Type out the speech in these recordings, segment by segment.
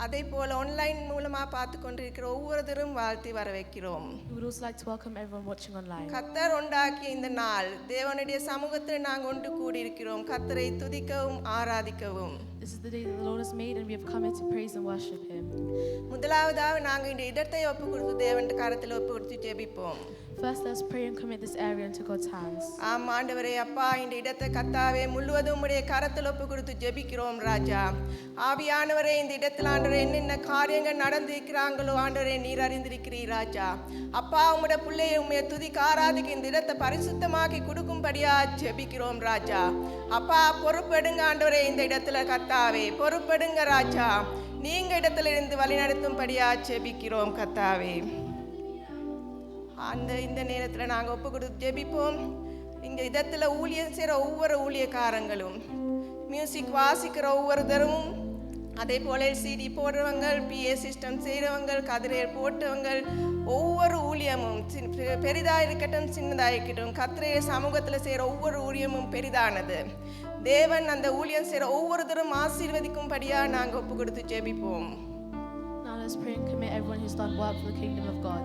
அதே போல ஆன்லைன் மூலமா பார்த்து கொண்டிருக்கிற ஒவ்வொருத்தரும் வாழ்த்தி வரவேற்கிறோம். We would also like to welcome everyone watching online. கர்த்தர் உண்டாக்கிய இந்த நாள் தேவனுடைய சமூகத்தில் நாங்கள் ஒன்று கூடியிருக்கிறோம். கர்த்தரை துதிக்கவும் ஆராதிக்கவும். This is the day that the Lord has made, and we have come here to praise and worship Him. முதலாவதாக நாங்கள் இந்த இடத்தை ஒப்பு கொடுத்து தேவன் கரத்தில் ஒப்பு கொடுத்து ஜெபிப்போம். First, let's pray and commit this area into God's hands. ஆம் ஆண்டவரே, அப்பா, இந்த இடத்தை கர்த்தாவே முழுவதும் உடைய கரத்தில் ஒப்பு கொடுத்து ஜெபிக்கிறோம் ராஜா. ஆவியானவரே, இந்த இடத்தில் ஆண்டவரே என்னென்ன காரியங்கள் நடந்திருக்கிறாங்களோ ஆண்டவரே நீர் அறிந்திருக்கிறீர் ராஜா. அப்பா, உம்முடைய பிள்ளையை உம்முடைய துதிக்கு ஆராதிக்க இந்த இடத்தை பரிசுத்தமாக்கி கொடுக்கும்படியா ஜெபிக்கிறோம் ராஜா. அப்பா, பொறுப்பெடுங்க ஆண்டவரே, இந்த இடத்துல கர்த்தாவே பொறுப்பெடுங்க ராஜா. நீங்க இடத்துல இருந்து வழிநடத்தும்படியா ஜெபிக்கிறோம் கர்த்தாவே. இந்த நேரத்தில் நாங்கள் ஒப்பு கொடுத்து ஜெபிப்போம். இங்கே இடத்துல ஊழியம் செய்கிற ஒவ்வொரு ஊழியக்காரங்களும், மியூசிக் வாசிக்கிற ஒவ்வொருத்தரும், அதே போல் சிடி போடுறவங்க, பிஏ சிஸ்டம் செய்கிறவங்க, கதிரையர் போட்டவங்க, ஒவ்வொரு ஊழியமும் பெரிதாக இருக்கட்டும் சின்னதாக இருக்கட்டும், கர்த்தருடைய சமூகத்தில் செய்கிற ஒவ்வொரு ஊழியமும் பெரிதானது. தேவன் அந்த ஊழியம் செய்கிற ஒவ்வொருத்தரும் ஆசீர்வதிக்கும்படியாக நாங்கள் ஒப்பு கொடுத்து ஜெபிப்போம். Now let's pray and commit everyone who's done work for the kingdom of God.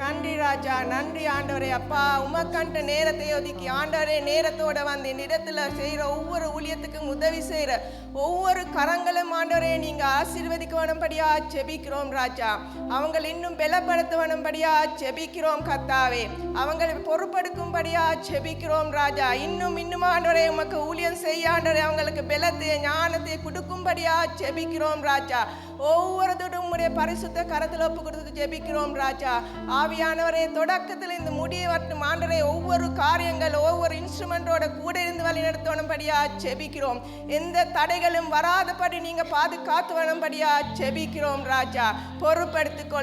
நன்றி ராஜா, நன்றி ஆண்டவரே. அப்பா, உமக்கண்ட நேரத்தை ஒதுக்கி ஆண்டவரே நேரத்தோட வந்து இந்த இடத்துல செய்கிற ஒவ்வொரு ஊழியத்துக்கும் உதவி செய்கிற ஒவ்வொரு கரங்களும் ஆண்டவரே நீங்க ஆசீர்வதிக்க வேணும்படியா ஜெபிக்கிறோம் ராஜா. அவங்கள் இன்னும் பலப்படுத்த வேணும்படியா ஜெபிக்கிறோம் கர்த்தாவே. அவங்களை பொறுப்பெடுக்கும்படியா ஜெபிக்கிறோம் ராஜா. இன்னும் ஆண்டவரே உமக்கு ஊழியம் செய்ய ஆண்டவரே அவங்களுக்கு பலத்தை ஞானத்தை கொடுக்கும்படியா ஜெபிக்கிறோம் ராஜா. ஒவ்வொருத்தரும் உம்முடைய பரிசுத்த கரத்தில் ஒப்பு கொடுத்து ஜெபிக்கிறோம் ராஜா. ஆவியானவரே, தொடக்கத்தில் இந்த முடிய வட்டும் ஆண்டவரே ஒவ்வொரு காரியங்கள் ஒவ்வொரு இன்ஸ்ட்ருமெண்டோட கூட இருந்து வழி நடத்தணும்படியா ஜெபிக்கிறோம். எந்த தடைகளும் வராதபடி நீங்க பாதுகாத்து வேணும்படியா ஜெபிக்கிறோம் ராஜா. பொறுப்பெடுத்துக்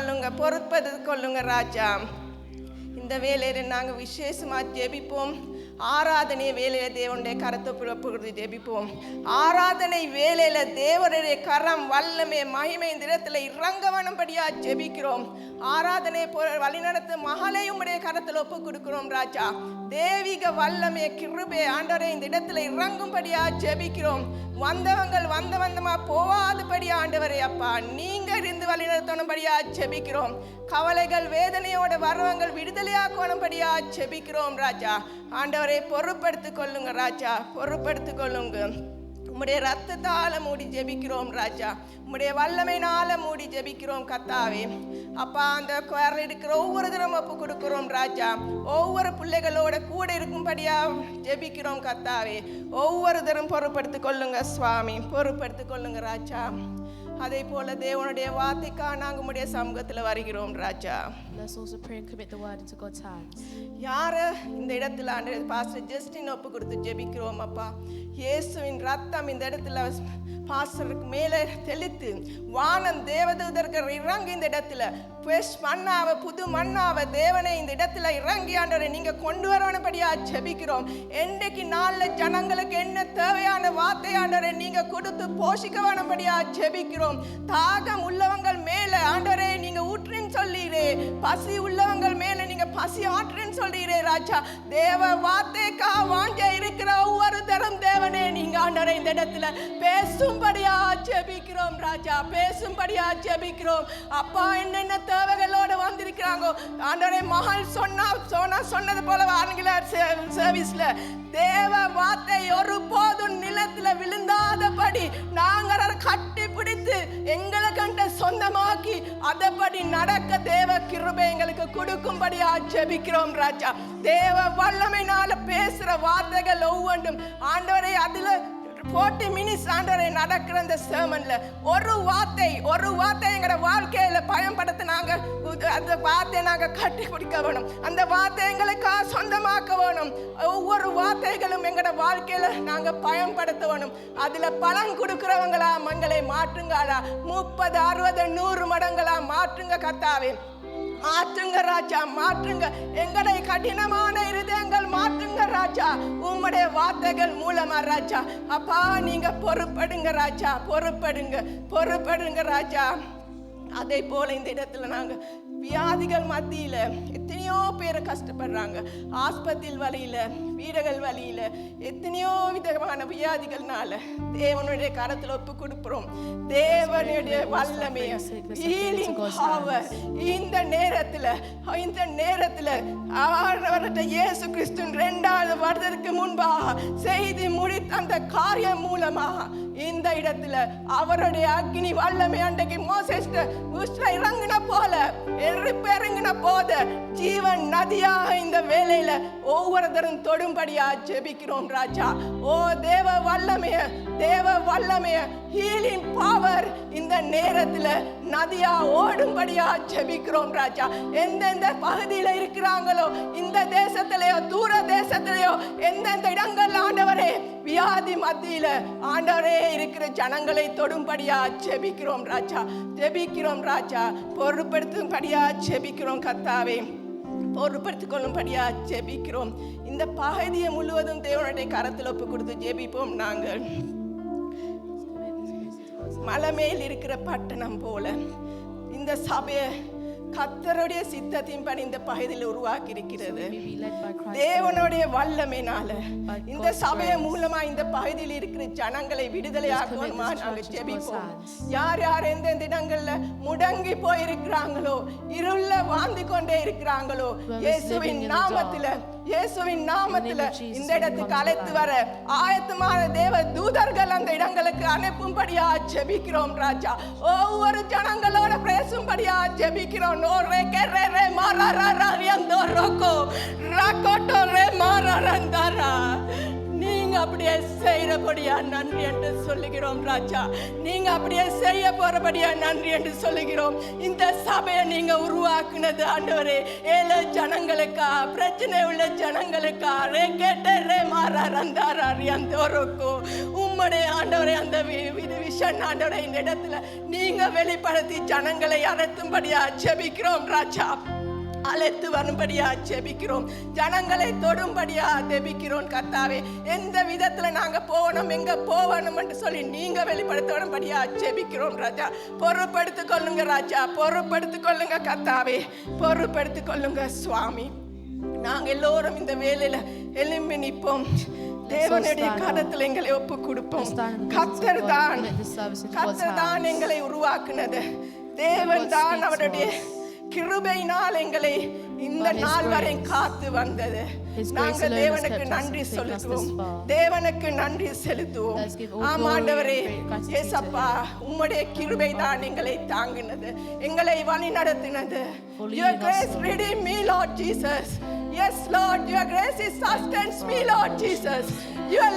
கொள்ளுங்க ராஜா. இந்த வேலையில நாங்கள் விசேஷமா ஜெபிப்போம். ஆராதனை வேலையில தேவனுடைய கரத்தை புறப்படுத்தி ஜெபிப்போம். ஆராதனை வேலையில தேவனுடைய கரம் வல்லமை மகிமை இந்த இடத்துல இறங்க வேணும்படியா ஜெபிக்கிறோம். ஆராதனை வழிநடத்த மகளையும் உடைய கரத்தில் ஒப்பு கொடுக்கிறோம் ராஜா. தேவிக வல்லமை கிருபை ஆண்டவரே இந்த இடத்துல இறங்கும்படியா ஜெபிக்கிறோம். வந்தமா போவாதபடி ஆண்டவரே அப்பா நீங்க இருந்து வழிநடத்தணும்படியா ஜெபிக்கிறோம். கவலைகள் வேதனையோட வரவங்கள் விடுதலையாக்கணும்படியா ஜெபிக்கிறோம் ராஜா. ஆண்டவரை பொறுப்படுத்திக் கொள்ளுங்க ராஜா, பொறுப்படுத்திக் கொள்ளுங்க. உம்முடைய ரத்தத்தால மூடி ஜெபிக்கிறோம் ராஜா. உம்முடைய வல்லமையினால மூடி ஜெபிக்கிறோம் கர்த்தாவே. அப்பா, அந்த குரல் எடுக்கிற ஒவ்வொரு தினம் ஒப்பு கொடுக்கிறோம் ராஜா. ஒவ்வொரு பிள்ளைகளோட கூட இருக்கும்படியா ஜெபிக்கிறோம் கர்த்தாவே. ஒவ்வொரு தரம் பொறுப்படுத்திக் கொள்ளுங்க சுவாமி, பொறுப்படுத்திக் கொள்ளுங்க ராஜா. அதே போல தேவனுடைய வார்த்தைக்காக நாங்கள் உம்முடைய சமூகத்தில் வருகிறோம் ராஜா. Let's also pray and commit the word into God's hands. யார இந்த இடத்துல பாஸ்டர் ஜஸ்டின் ஒப்பு கொடுத்து ஜெபிக்கிறோம் அப்பா. இயேசுவின் ரத்தம் இந்த இடத்துல பாஸ்டருக்கு மேலே தெளித்து வானம் தேவதூதர்கள் இறங்கி இந்த இடத்துல மண்ணாவ புது மண்ணாவ தேவனை இந்த இடத்துல இறங்கி ஆண்டவரை நீங்க கொண்டு வரணும்படியா ஜெபிக்கிறோம். என்றைக்கு நாள்ல ஜனங்களுக்கு என்ன தேவையான வார்த்தை ஆண்டவரை நீங்க கொடுத்து போஷிக்க வேணும்படியா ஜெபிக்கிறோம். தாகம் உள்ளவங்கள் மேல ஆண்டவரை நீங்க ஊற்றுன்னு சொல்லீரே, பசி உள்ளவங்கள் மேல நீங்க பசி ஆற்றுன்னு சொல்லீரே ராஜா. தேவ வார்த்தைக்கா வாஞ்ச இருக்கிற ஒவ்வொரு தரம் தேவனே நீங்க ஆண்டவரை இந்த இடத்துல பேசும்படியா ஜெபிக்கிறோம் ராஜா, பேசும்படியா ஜெபிக்கிறோம். அப்பா, என்னென்ன தேவைகளோட வந்திருக்கிறாங்க ஆண்டவரே, மகள் சொன்னது போல ஆங்கில சர்வீஸ்ல தேவ வார்த்தை ஒரு போதும் நிலத்துல விழுந்தாதபடி நாங்கள் கட்டி பிடித்து எங்களை கண்ட சொந்தமாக்கி அதபடி நடக்க தேவ கிருபை எங்களுக்கு கொடுக்கும்படியா ஜெபிக்கிறோம் ராஜா. தேவ வல்லமையினால பேசுற வார்த்தைகள் ஒவ்வொன்றும் ஆண்டவரே அதுல 40 minutes ஆண்டவரே நடக்கிற இந்த sermonல ஒரு வார்த்தை எங்களோட வாழ்க்கையில பயன்படுத்த நாங்க அந்த வார்த்தையை நாங்க கட்டி பிடிக்க வேணும். அந்த வார்த்தை எங்களுக்கு சொந்தமாக்க வேணும். ஒவ்வொரு வார்த்தைகளும் எங்களோட வாழ்க்கையில நாங்க பயன்படுத்த வேணும். அதுல பலன் கொடுக்கிறவங்களா மங்களை மாற்றுங்களா, 30, 60, 100 மடங்களா மாற்றுங்க கர்த்தாவே. மாற்றுங்க ராஜா, மாற்றுங்க எங்களை கடினமான இருதயங்கள் மாற்றுங்க ராஜா. உம்முடைய வார்த்தைகள் மூலமா ராஜா. அப்பா, நீங்க பொறுப்படுங்க ராஜா, பொறுப்படுங்க ராஜா. அதே போல இந்த இடத்துல நாங்க வியாதிகள் மத்தியில எத்தனையோ பேர் கஷ்டப்படுறாங்க. ஆஸ்பத்திரி வழியில, வீடுகள் வழியில, எத்தனையோ விதமான வியாதிகள்னால தேவனுடைய கரத்தில் ஒப்பு கொடுக்கிறோம். தேவனுடைய வல்லமைய ஹீலிங் பவர் இந்த நேரத்துல அவர்கிட்ட இயேசு கிறிஸ்து 2வது வருடத்துக்கு முன்பாக செய்து முடித்த அந்த காரியம் மூலமாக இந்த இடத்துல அவருடைய அக்னி வல்லமை அன்றைக்கு மோசேஸ்ட இறங்கின போல இறங்கின போத ஜீவன் நதியாக இந்த வேளையில ஒவ்வொருத்தரும் தொடும்படியா ஜெபிக்கிறோம் ராஜா. ஓ தேவ வல்லமைய ஹீலிங் பவர் இந்த நேரத்துல நதியா ஓடும்படியா ஜெபிக்கிறோம் ராஜா. எந்தெந்த பகுதியில இருக்கிறாங்களோ, இந்த தேசத்திலேயோ தூர தேசத்திலேயோ எந்தெந்த இடங்கள் ஆண்டவரே வியாதி மத்தியில ஆண்டவரே இருக்கிற ஜனங்களை தொடும்படியா ஜெபிக்கிறோம் ராஜா. பொறுப்படுத்தும்படியா ஜெபிக்கிறோம் கர்த்தாவே. பொறுப்படுத்திக் கொள்ளும்படியா ஜெபிக்கிறோம். இந்த பகுதியை முழுவதும் தேவனுடைய கரத்தில் ஒப்பு கொடுத்து ஜெபிப்போம். நாங்கள் மலை மேல் இருக்கிற பட்டணம் போல இந்த சபையை கர்த்தருடைய சித்தத்தின்படி இந்த பகுதியில் உருவாக்கி இருக்கிறது. தேவனுடைய வல்லமையினால இந்த சபைய மூலமா இந்த பகுதியில் இருக்கிற ஜனங்களை விடுதலை ஆக்கணுமா நாங்க ஜெபிப்போம். யார் யார் எந்தெந்த இடங்கள்ல முடங்கி போயிருக்கிறாங்களோ, இருள வாழ்ந்து கொண்டே இருக்கிறாங்களோ, இயேசுவின் நாமத்துல இந்த இடத்துக்கு அழைத்து வர ஆயத்தமான தேவ தூதர்கள் அந்த இடங்களுக்கு அனுப்பும்படியா ஜெபிக்கிறோம் ராஜா. ஒவ்வொரு ஜனங்களோட பேசும்படியா ஜெபிக்கிறோம். நீங்க அப்படியே செய்யறபடியா நன்றி என்று சொல்லுகிறோம் ராஜா. நீங்க அப்படியே செய்ய போறபடியா நன்றி என்று சொல்லுகிறோம். இந்த சபையை நீங்க உருவாக்குனது ஆண்டவரே ஏழை ஜனங்களுக்கா, பிரச்சனை உள்ள ஜனங்களுக்கா, உம்முடைய ஆண்டவரே அந்த விஷன் ஆண்டவரே இந்த இடத்துல நீங்க வெளிப்படுத்தி ஜனங்களை அழைத்தும்படியா ஜெபிக்கிறோம் ராஜா. அழைத்து வரும்படியா ஜெபிக்கிறோம். ஜனங்களை தொடும்படியா ஜெபிக்கிறோம் கர்த்தாவே. எந்த விதத்துல நாங்க போகணும், எங்க போகணும் என்று சொல்லி நீங்க வெளிப்படுத்தணும்படியா ஜெபிக்கிறோம் ராஜா. பொறுப்படுத்திக் கொள்ளுங்க ராஜா, பொறுப்படுத்திக் கொள்ளுங்க கர்த்தாவே, பொறுப்படுத்திக் கொள்ளுங்க சுவாமி. நாங்க எல்லோரும் இந்த வேலையில எழும்பி நிற்போம். தேவனுடைய கரத்தில் எங்களை ஒப்பு கொடுப்போம். கர்த்தர் தான் எங்களை உருவாக்குனது. தேவன் தான் அவருடைய கிருபையினால் எங்களை இந்த நாள் வரை காத்து வந்தது. நாங்கள் தேவனுக்கு நன்றி செலுத்துவோம். ஆமாண்டவரே ஏசப்பா, உம்முடைய கிருபை தான் எங்களை தாங்கினது, எங்களை வழி நடத்தினது. Your grace redeemed me, Lord Jesus. Yes, Lord, your grace sustains me, Lord Jesus. Your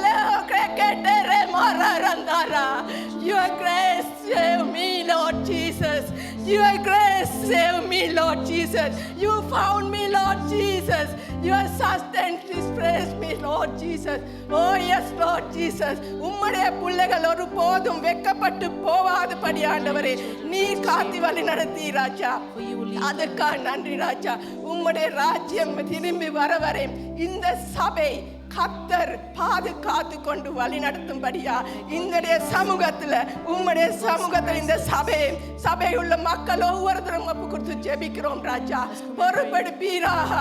grace save me, Lord Jesus. Your grace save me, Lord Jesus. You found me, Lord Jesus. Your sustenance praise me, Lord Jesus. Oh yes, Lord Jesus. உம்முடைய பிள்ளைகள் ஒரு போதும் வெட்கப்பட்டு போவாதபடி ஆண்டவரே நீர் காத்து வழி நடத்தி ராஜா. அதற்காக நன்றி ராஜா. உம்முடைய ராஜ்யம் திரும்பி வர வரை இந்த சபை கர்த்தர் பாதுகாத்து கொண்டு வழி நடத்தும்படியா உம்முடைய சமூகத்துல இந்த சபை உள்ள மக்கள் ஒவ்வொருத்தரும் ஒப்பு கொடுத்து ஜெபிக்கிறோம் ராஜா. பொறுப்பெடுப்பீராக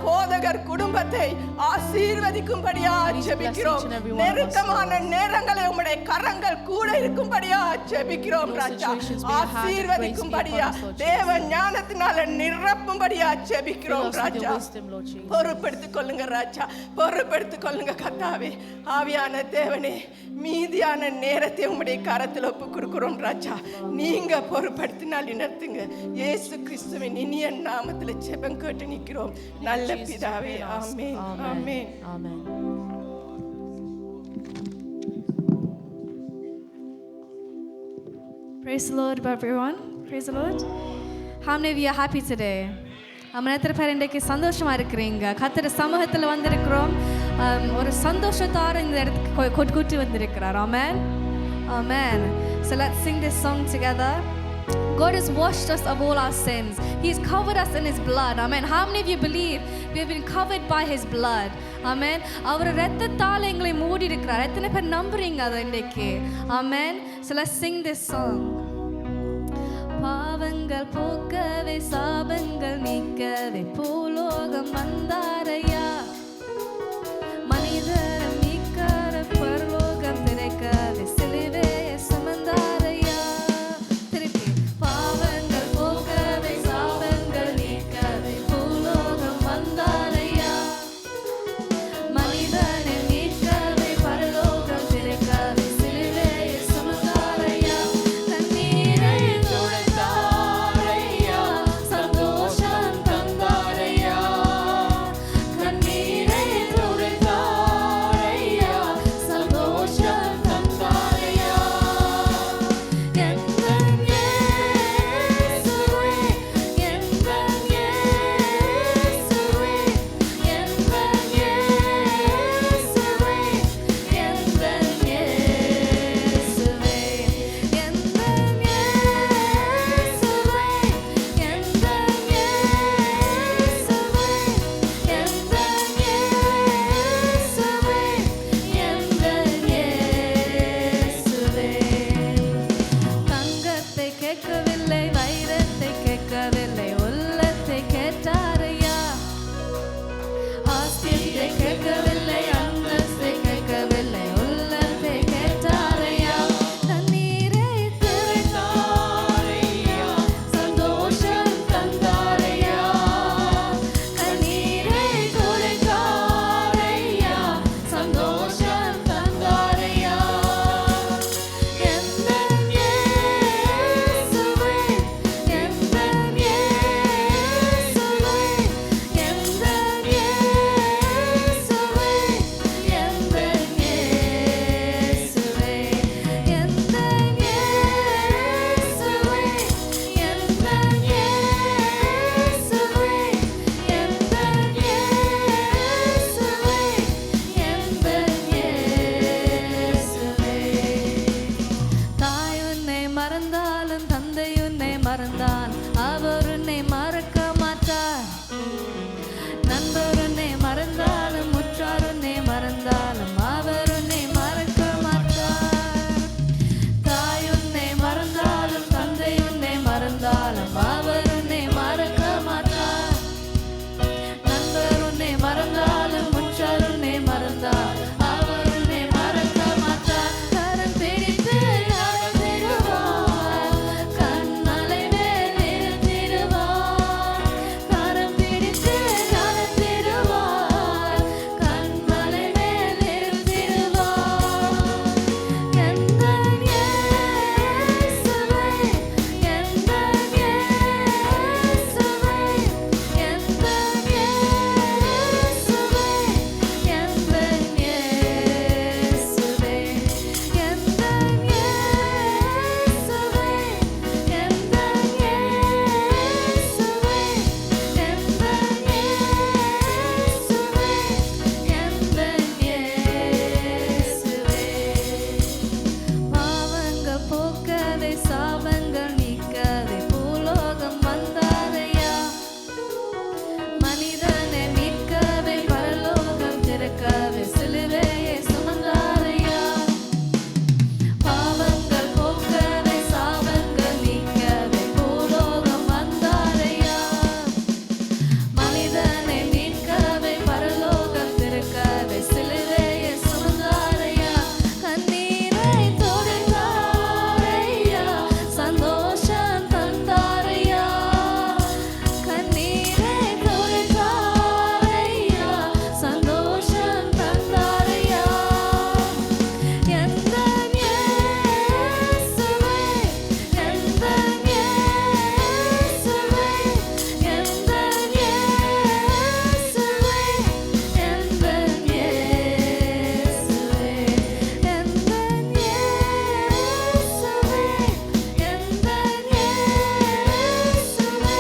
போதகர் குடும்பத்தை ஆசீர்வதிக்கும்படியா ஜெபிக்கிறோம். நெருக்கமான நேரங்களை உம்முடைய கரங்கள் கூட இருக்கும்படியா ஜெபிக்கிறோம் ராஜா. ஆசீர்வதிக்கும்படியா தேவ ஞானத்தினால நிரப்பும்படியா ஜெபிக்கிறோம் ராஜா. பொறுப்படுத்திக் கொள்ளுங்க ராஜா, பொறுப்படுத்திக் கொள்ளுங்க கர்த்தாவே. ஆவியான தேவனே, மீதியான நேரத்தை உம்முடைய கரத்தில் ஒப்பு கொடுக்கிறோம் ராஜா. நீங்க பொறுப்படுத்தினால் நடத்துங்க. இயேசு கிறிஸ்துவின் இனிய நாமத்தில் ஜெபம் கேட்டு நிற்கிறோம் நல்ல பிதாவே. ஆமென், ஆமென், ஆமென். Praise the Lord, everyone. Praise the Lord. How many of you are happy today? எத்தனை பேர் இன்றைக்கு சந்தோஷமா இருக்கிறீங்க? கர்த்தர் சமூகத்தில் வந்திருக்கிறோம். ஒரு சந்தோஷத்தோட இந்த இடத்துக்கு கூட்டி வந்திருக்கிறார். Amen. Amen. So let's sing this song together. God has washed us of all our sins. He's covered us in His blood. Amen. How many of you believe we have been covered by His blood? Amen. அவர் இரத்தத்தால் எங்களை மூடி இருக்கிறார். எத்தனை பேர் நம்புறீங்க அதை இன்றைக்கு? Amen. So let's sing this song. பாவங்கள் போக்கவே சாபங்கள் நீக்கவே பூலோகம் வந்தாரையா மனிதரை மீட்கற பரலோகம் திறக்கவே சிலுவையை சுமந்தாரையா திருப்பி பாவங்கள் போக்கவே சாபங்கள் நீக்கவே பூலோகம் வந்தாரையா மனிதனை மீட்கவே பரலோகம் திறக்கவே சிலுவையை சுமந்தாரையா கண்ணீரை துடைத்தாரையா சந்தோஷம் தந்தாரையா கண்ணீரை துடைத்தாரையா சந்தோஷம் தந்தாரையா எந்தன் இயேசுவே எந்தன் இயேசுவே எந்தன் இயேசுவே எந்தன் இயேசுவே எந்தன் இயேசுவே எந்தன் இயேசுவே எந்தன் இயேசுவே எந்தன் இயேசுவே தங்கத்தை கேட்கவில்லை வைரத்தை கேட்கவில்லை உள்ளத்தை கேட்டாரையா ஆஸ்தியை கேட்கவில்லை அந்தஸ்தை கேட்கவில்லை உள்ளத்தை கேட்டாரையா தண்ணீரை துடைத்தாரையா சந்தோஷம் தந்தாரையா கண்ணீரை துடைத்தாரையா சந்தோஷம் தந்தாரையா எந்தன் இயேசுவே எந்தன் இயேசுவே எந்தன் இயேசுவே எந்தன் இயேசுவே எந்தன் இயேசுவே எந்தன் இயேசுவே எந்தன் இயேசுவே எந்தன் இயேசுவே தாய் உன்னை மறந்தாலும் தந்தை உன்னை மறந்தான் அவர் உன்னை மறக்க மாட்டார் நண்பர் உன்னை மறந்தாலும் உற்றார் உன்னை மறந்தாலும் அவர் உன்னை மறக்க மாட்டார் தாய் உன்னை மறந்தாலும் தந்தை உன்னை மறந்தாலும் அவர் உன்னை மறக்க மாட்டார் நண்பர் உன்னை மறந்தாலும் உற்றார் உன்னை மறந்தால் அவர் உன்னை மறக்க மாட்டார் கரம் பிடித்து நடத்திடுவார் கண்மலை மேல் நிறுத்திடுவார் கரம் பிடித்து நடத்திடுவார் கண்மலை மேல் நிறுத்திடுவார் எந்தன் இயேசுவே எந்தன் இயேசுவே எந்தன் இயேசுவே எந்தன் இயேசுவே எந்தன் இயேசுவே எந்தன் இயேசுவே எந்தன் இயேசுவே எந்தன் இயேசுவே பாவங்க போக்கவே சாபங்கள் நீக்கவே பூலோகம் வந்தாரையா மனிதனை மீட்கவே பரலோகம் திறக்கவே சிலுவையை சுமந்தாரையா பாவங்கள் போக்கவே சாபங்கள் நீக்கவே பூலோகம் வந்தாரையா மனிதனை மீட்கவே பரலோகம் திறக்கவே சிலுவையை சுமந்தாரையா கண்ணீரை துடைத்தாரையா சந்தோஷம் தந்தாரையா கண்ணீரை துடைத்தாரையா சந்தோஷம் தந்தாரையா எந்தன் இயேசுவே எந்தன் இயேசுவே எந்தன் இயேசுவே எந்தன் இயேசுவே எந்தன் இயேசுவே எந்தன் இயேசுவே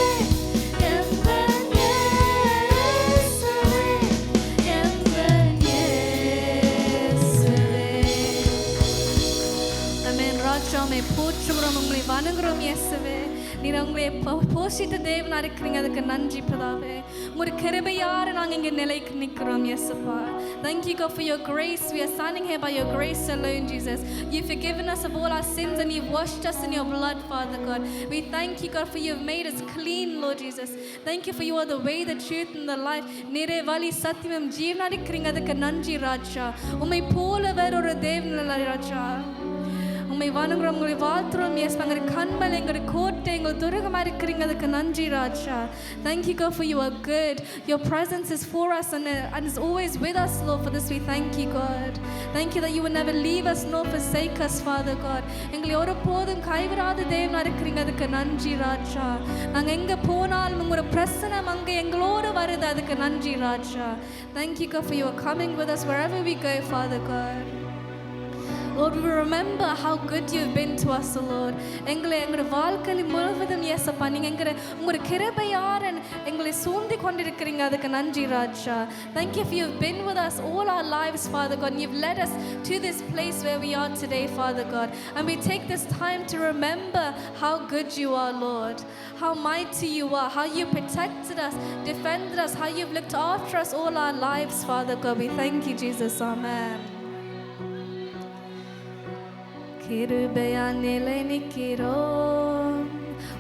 எந்தன் இயேசுவே எந்தன் இயேசுவே ஆமென் ராஜாவை போற்றுகிறோம் உங்களை வணங்குகிறோம் இயேசுவே நீர் உங்களை போஷித்த தேவனாக இருக்கிறீங்க. அதுக்கு நன்றி பிதாவே. ஒரு கிருபையார நாங்கள் இங்கே நிலைக்கு நிற்கிறோம். இயேசுப்பா, thank you God for your grace. We are standing here by your grace alone, Jesus. You've forgiven us of all our sins and you've washed us in your blood, Father God. We thank you God for you've made us clean, Lord Jesus. Thank you for you are the way, the truth and the life. நீரே வழி சத்தியம் ஜீவனாக இருக்கிறீங்க. அதுக்கு நன்றி ராஜா. உம்மை போல வேற ஒரு தேவன் இல்லை ராஜா. உம்மை வணங்குறோம், உங்களை வாழ்த்துறோம். எஸ் எங்களுடைய கண்மல், எங்களுடைய கோட்டை, எங்கள் துருகமாக இருக்கிறீங்க. அதுக்கு நன்றி ராஜா. Thank you God for you are good. Your presence is for us and is always with us, Lord. For this we thank you God. Thank you that you will never leave us nor forsake us, Father God. எங்களை ஒரு போதும் கைவிடாத தேவனாக இருக்கிறீங்க. அதுக்கு நன்றி ராஜா. நாங்கள் எங்கே போனாலும் உங்களோட பிரசனம் அங்கே எங்களோடு வருது. அதுக்கு நன்றி ராஜா. Thank you God for you are coming with us wherever we go, Father God. Lord, we remember how good you've been to us, Lord. எங்களோட வாழ்க்கையில் முழுவதும் இயேசப்பா நீங்கள் உங்களோட கிருபையார எங்களை சூழ்ந்து கொண்டிருக்கிறீங்க. அதுக்கு நன்றி ராஜா. Thank you for you've been with us all our lives, Father God, and you've led us to this place where we are today, Father God. And we take this time to remember how good you are, Lord, how mighty you are, how you protected us, defended us, how you've looked after us all our lives, Father God. We thank you, Jesus. Amen. கிருபையால் நிலை நிற்கிறோம்,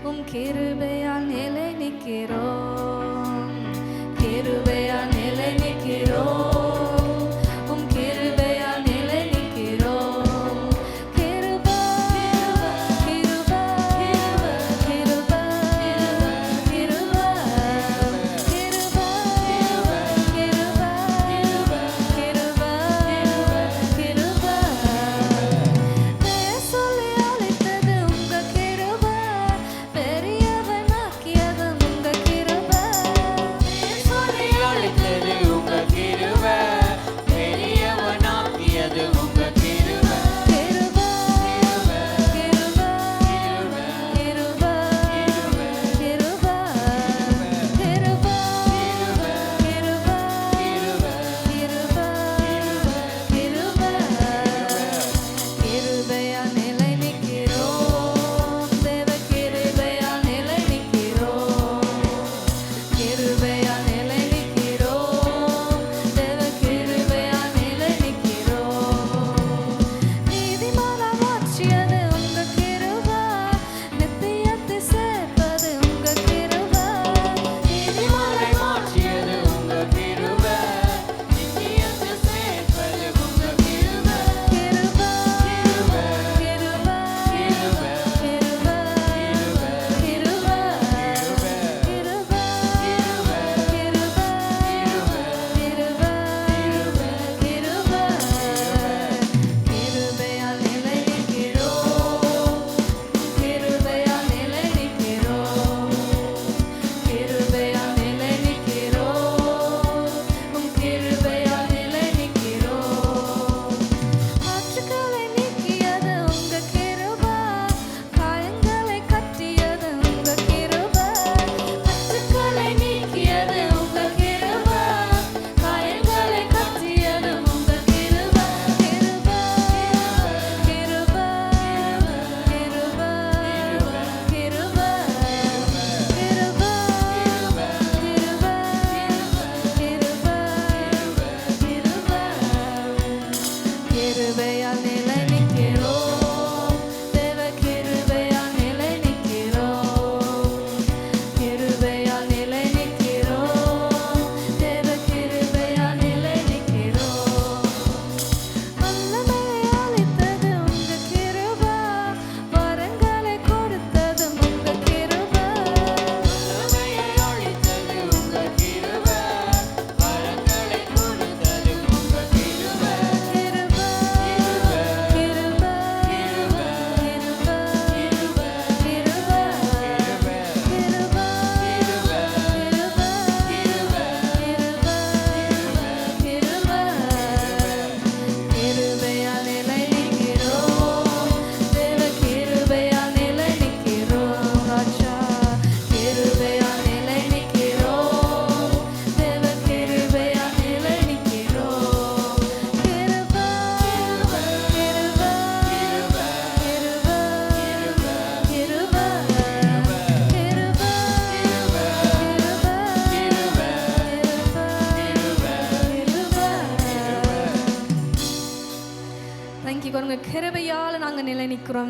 உம் கிருபையால் நிலை நிற்கிறோம், கிருபையால் நிலை நிற்கிறோம், உம் கிருபையால் நிலை நிற்கிறோம். கிருபை கிருபை கிருபை கிருபை கிருபை சொல்லி அழைத்தது உங்க கிருபை.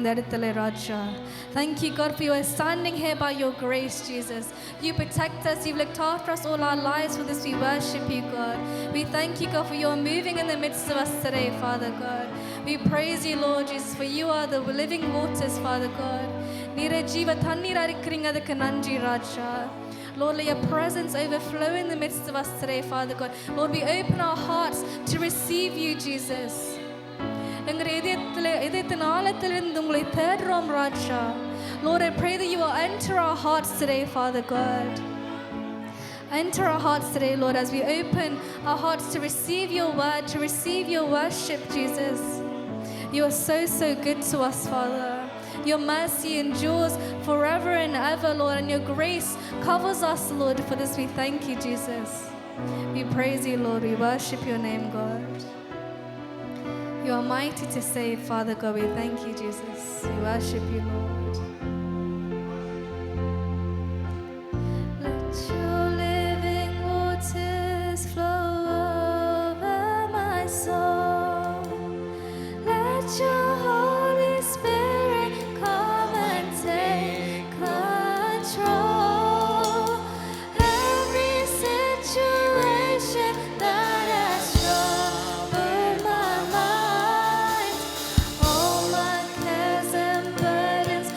இந்த இடத்துல ராஜா. Thank you, God, for you are standing here by your grace, Jesus. You protect us, you've looked after us all our lives. For this we worship you, God. We thank you, God, for you are moving in the midst of us today, Father God. We praise you, Lord Jesus, for you are the living waters, Father God. நீரே ஜீவ தண்ணீர் இருக்கிறீங்க, அதுக்கு நன்றி ராஜா. Lord, let your presence overflow in the midst of us today, Father God. Lord, we open our hearts to receive you, Jesus. எங்கள் இதயத்தின் ஆழத்திலிருந்து உங்களை தேடுறோம் ராஜா. Lord, I pray that you will enter our hearts today, Father God. Enter our hearts today, Lord, as we open our hearts to receive your word, to receive your worship, Jesus. You are so, so good to us, Father. Your mercy endures forever and ever, Lord, and your grace covers us, Lord. For this we thank you, Jesus. We praise you, Lord. We worship your name, God. You are mighty to save, Father God. We thank you, Jesus. We worship you, Lord. Let your living waters flow over my soul. Let your Holy Spirit come and take control. Every situation that has troubled my mind, all my cares and burdens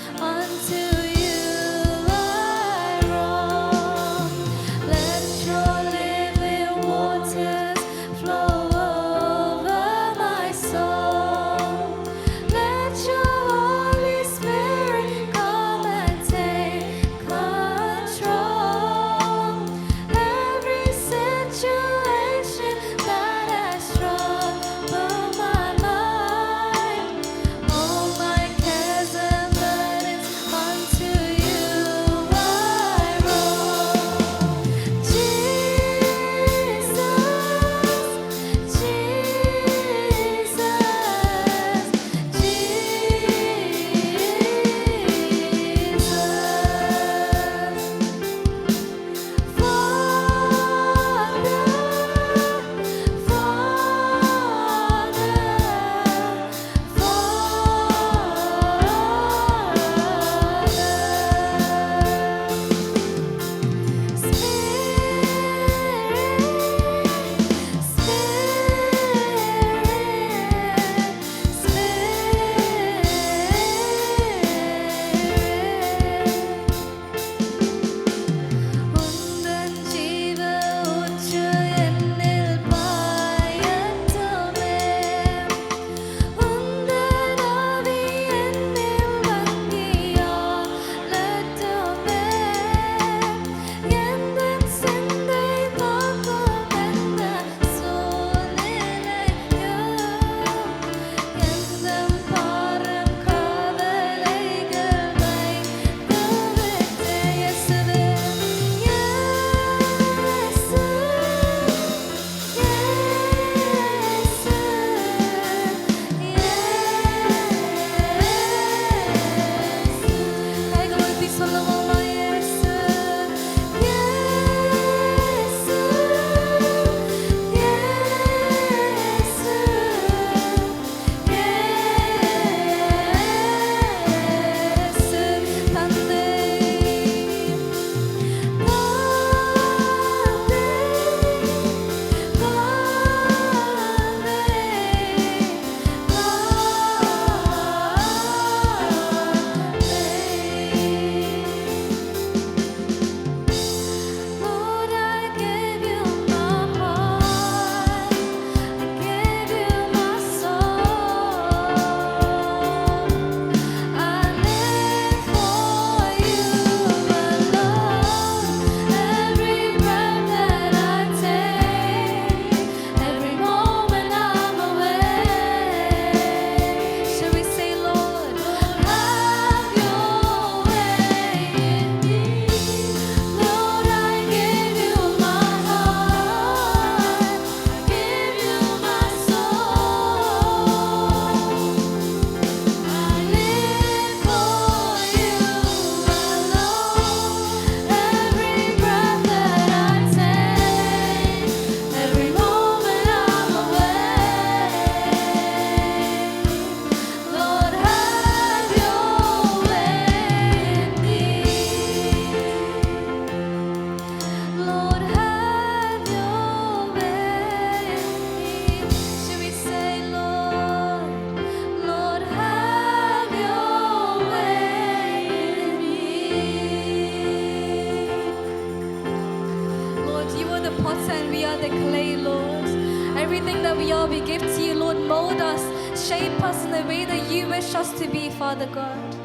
we are, we give to you, Lord. Mold us, shape us in the way that you wish us to be, Father God.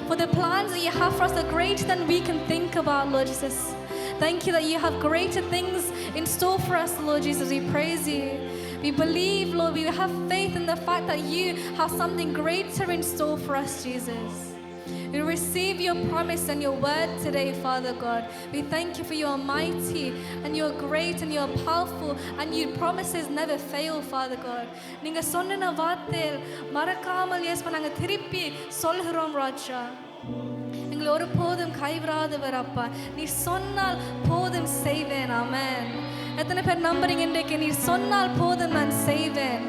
For the plans that you have for us are greater than we can think about, Lord Jesus. Thank you that you have greater things in store for us, Lord Jesus. We praise you. We believe, Lord, we have faith in the fact that you have something greater in store for us, Jesus. We receive your promise and your word today, Father God. We thank you for you are mighty and you are great and you are powerful and your promises never fail, Father God. நீங்க சொன்ன வார்த்தையில் மறக்காமல் இயேசுவே நாங்க திருப்பி சொல்கிறோம் ராஜா. எங்களை ஒருபோதும் கைவிடாதவர் அப்பா. நீ சொன்னால் போதும் செய்வேன். ஆமென். எத்தனை பேர் நம்புறீங்க இன்றைக்கு நீ சொன்னால் போதும் நான் செய்வேன்.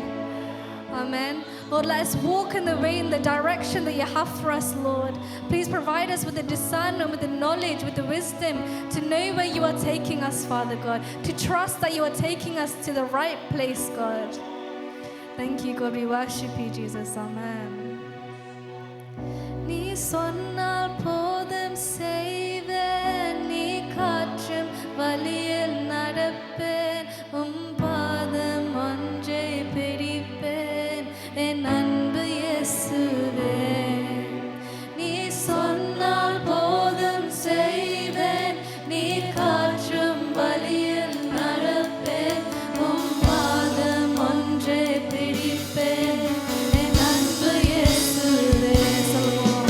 Amen. Lord, let us walk in the way, in the direction that you have for us, Lord. Please provide us with the discernment, with the knowledge, with the wisdom to know where you are taking us, Father God. To trust that you are taking us to the right place, God. Thank you, God. We worship you, Jesus. Amen. நீ சொன்னால் போதும் செய்வேன், நீ காற்றும் வழியில் நடப்பேன், பாதம் ஒன்றை பிடிப்பேன், என் அன்பு இயேசுவே. நீ சொன்னால் போதும் செய்வேன், நீ காற்றும் வழியில் நடப்பேன், பாதம் ஒன்றை பிடிப்பேன், என் அன்பு இயேசுவே. சொல்லுவோம்.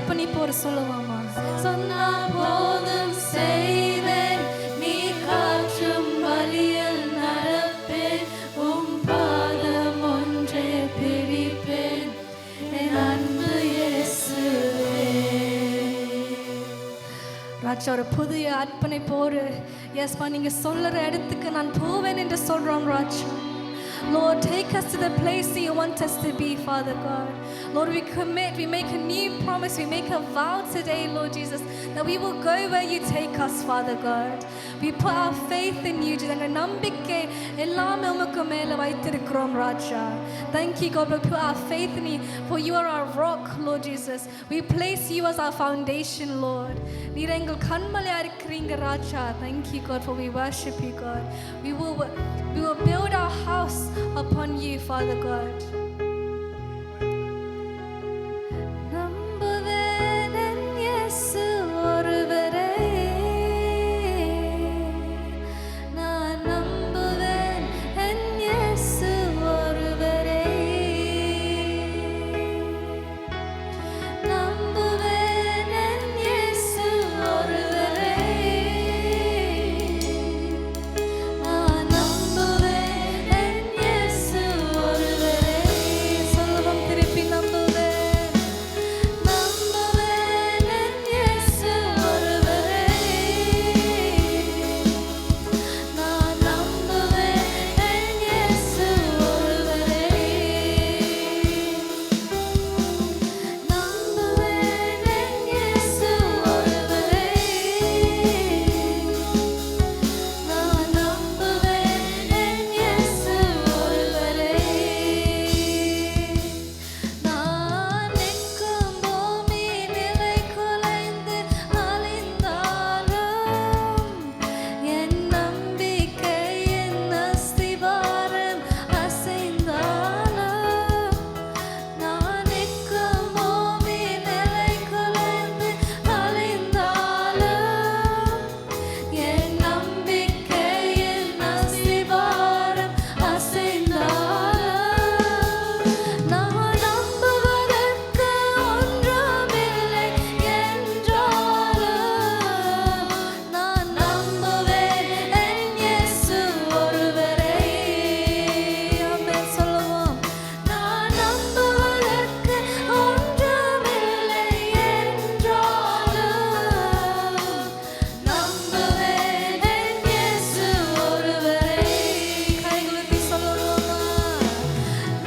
அர்ப்பணிப்போர் சொல்லுவாமா? சொன்னால் போதும் செய்வேன், நீ காற்றும் வழியில் நடப்பேன், உம் பாதம் ஒன்றே பிடிப்பேன், என் அன்பு இயேசுவே. ராஜா, ஒரு புதிய அர்ப்பணிப்போடு எஸ்மா நீங்க சொல்லுற இடத்துக்கு நான் போவேன் என்று சொல்றோம் ராஜா. Lord, take us to the place that you want us to be, Father God. Lord, we commit, we make a new promise, we make a vow today, Lord Jesus, that we will go where you take us, Father God. We put our faith in you, Jesus. எங்கள் நம்பிக்கை எல்லாமே உமக்கு மேல வைத்திருக்கிறோம் ராஜா. Thank you, God, we put our faith in you, for you are our rock, Lord Jesus. We place you as our foundation, Lord. நீர் எங்கள் கண்மலையா இருக்கிறீங்க ராஜா. Thank you, God, for we worship you, God. We will build our house upon you, Father God. நம்புவேன் என் இயேசு ஒருவரே, நான் நம்புவேன் என் இயேசு ஒருவரே, நம்புவேன் என் இயேசு ஒருவரே, நான் நம்புவேன் என் இயேசு ஒருவரே. சொல்லுவோம் திருப்பி, நம்புவேன், நம்புவேன் என் இயேசு ஒருவரே, நான் நம்புவேன் என் இயேசு ஒருவரே, நம்புவேன் என் இயேசு ஒருவரே, நான் நம்புவேன் என் இயேசு ஒருவரே. நான் நிற்கும் பூமி நிலை குலைந்து அழிந்தாலும், என் நம்பிக்கையின் அஸ்திவாரம் அசைந்தாலும், நான் நிற்கும் பூமி நிலை குலைந்து அழிந்தாலும், என் நம்பிக்கையின் அஸ்திவாரம் அசைந்தாலும், நான் நம்புவதற்கு ஒன்றுமில்லை என்றாலும், நான் நம்புவேன் என் இயேசு ஒருவரே. ஆமென் சொல்லுவோம். நான் நம்புவதற்கு ஒன்றுமில்லை என்றாலும், நம்புவேன் என் இயேசு ஒருவரே. கைகளுக்கு சொல்லுவோமா?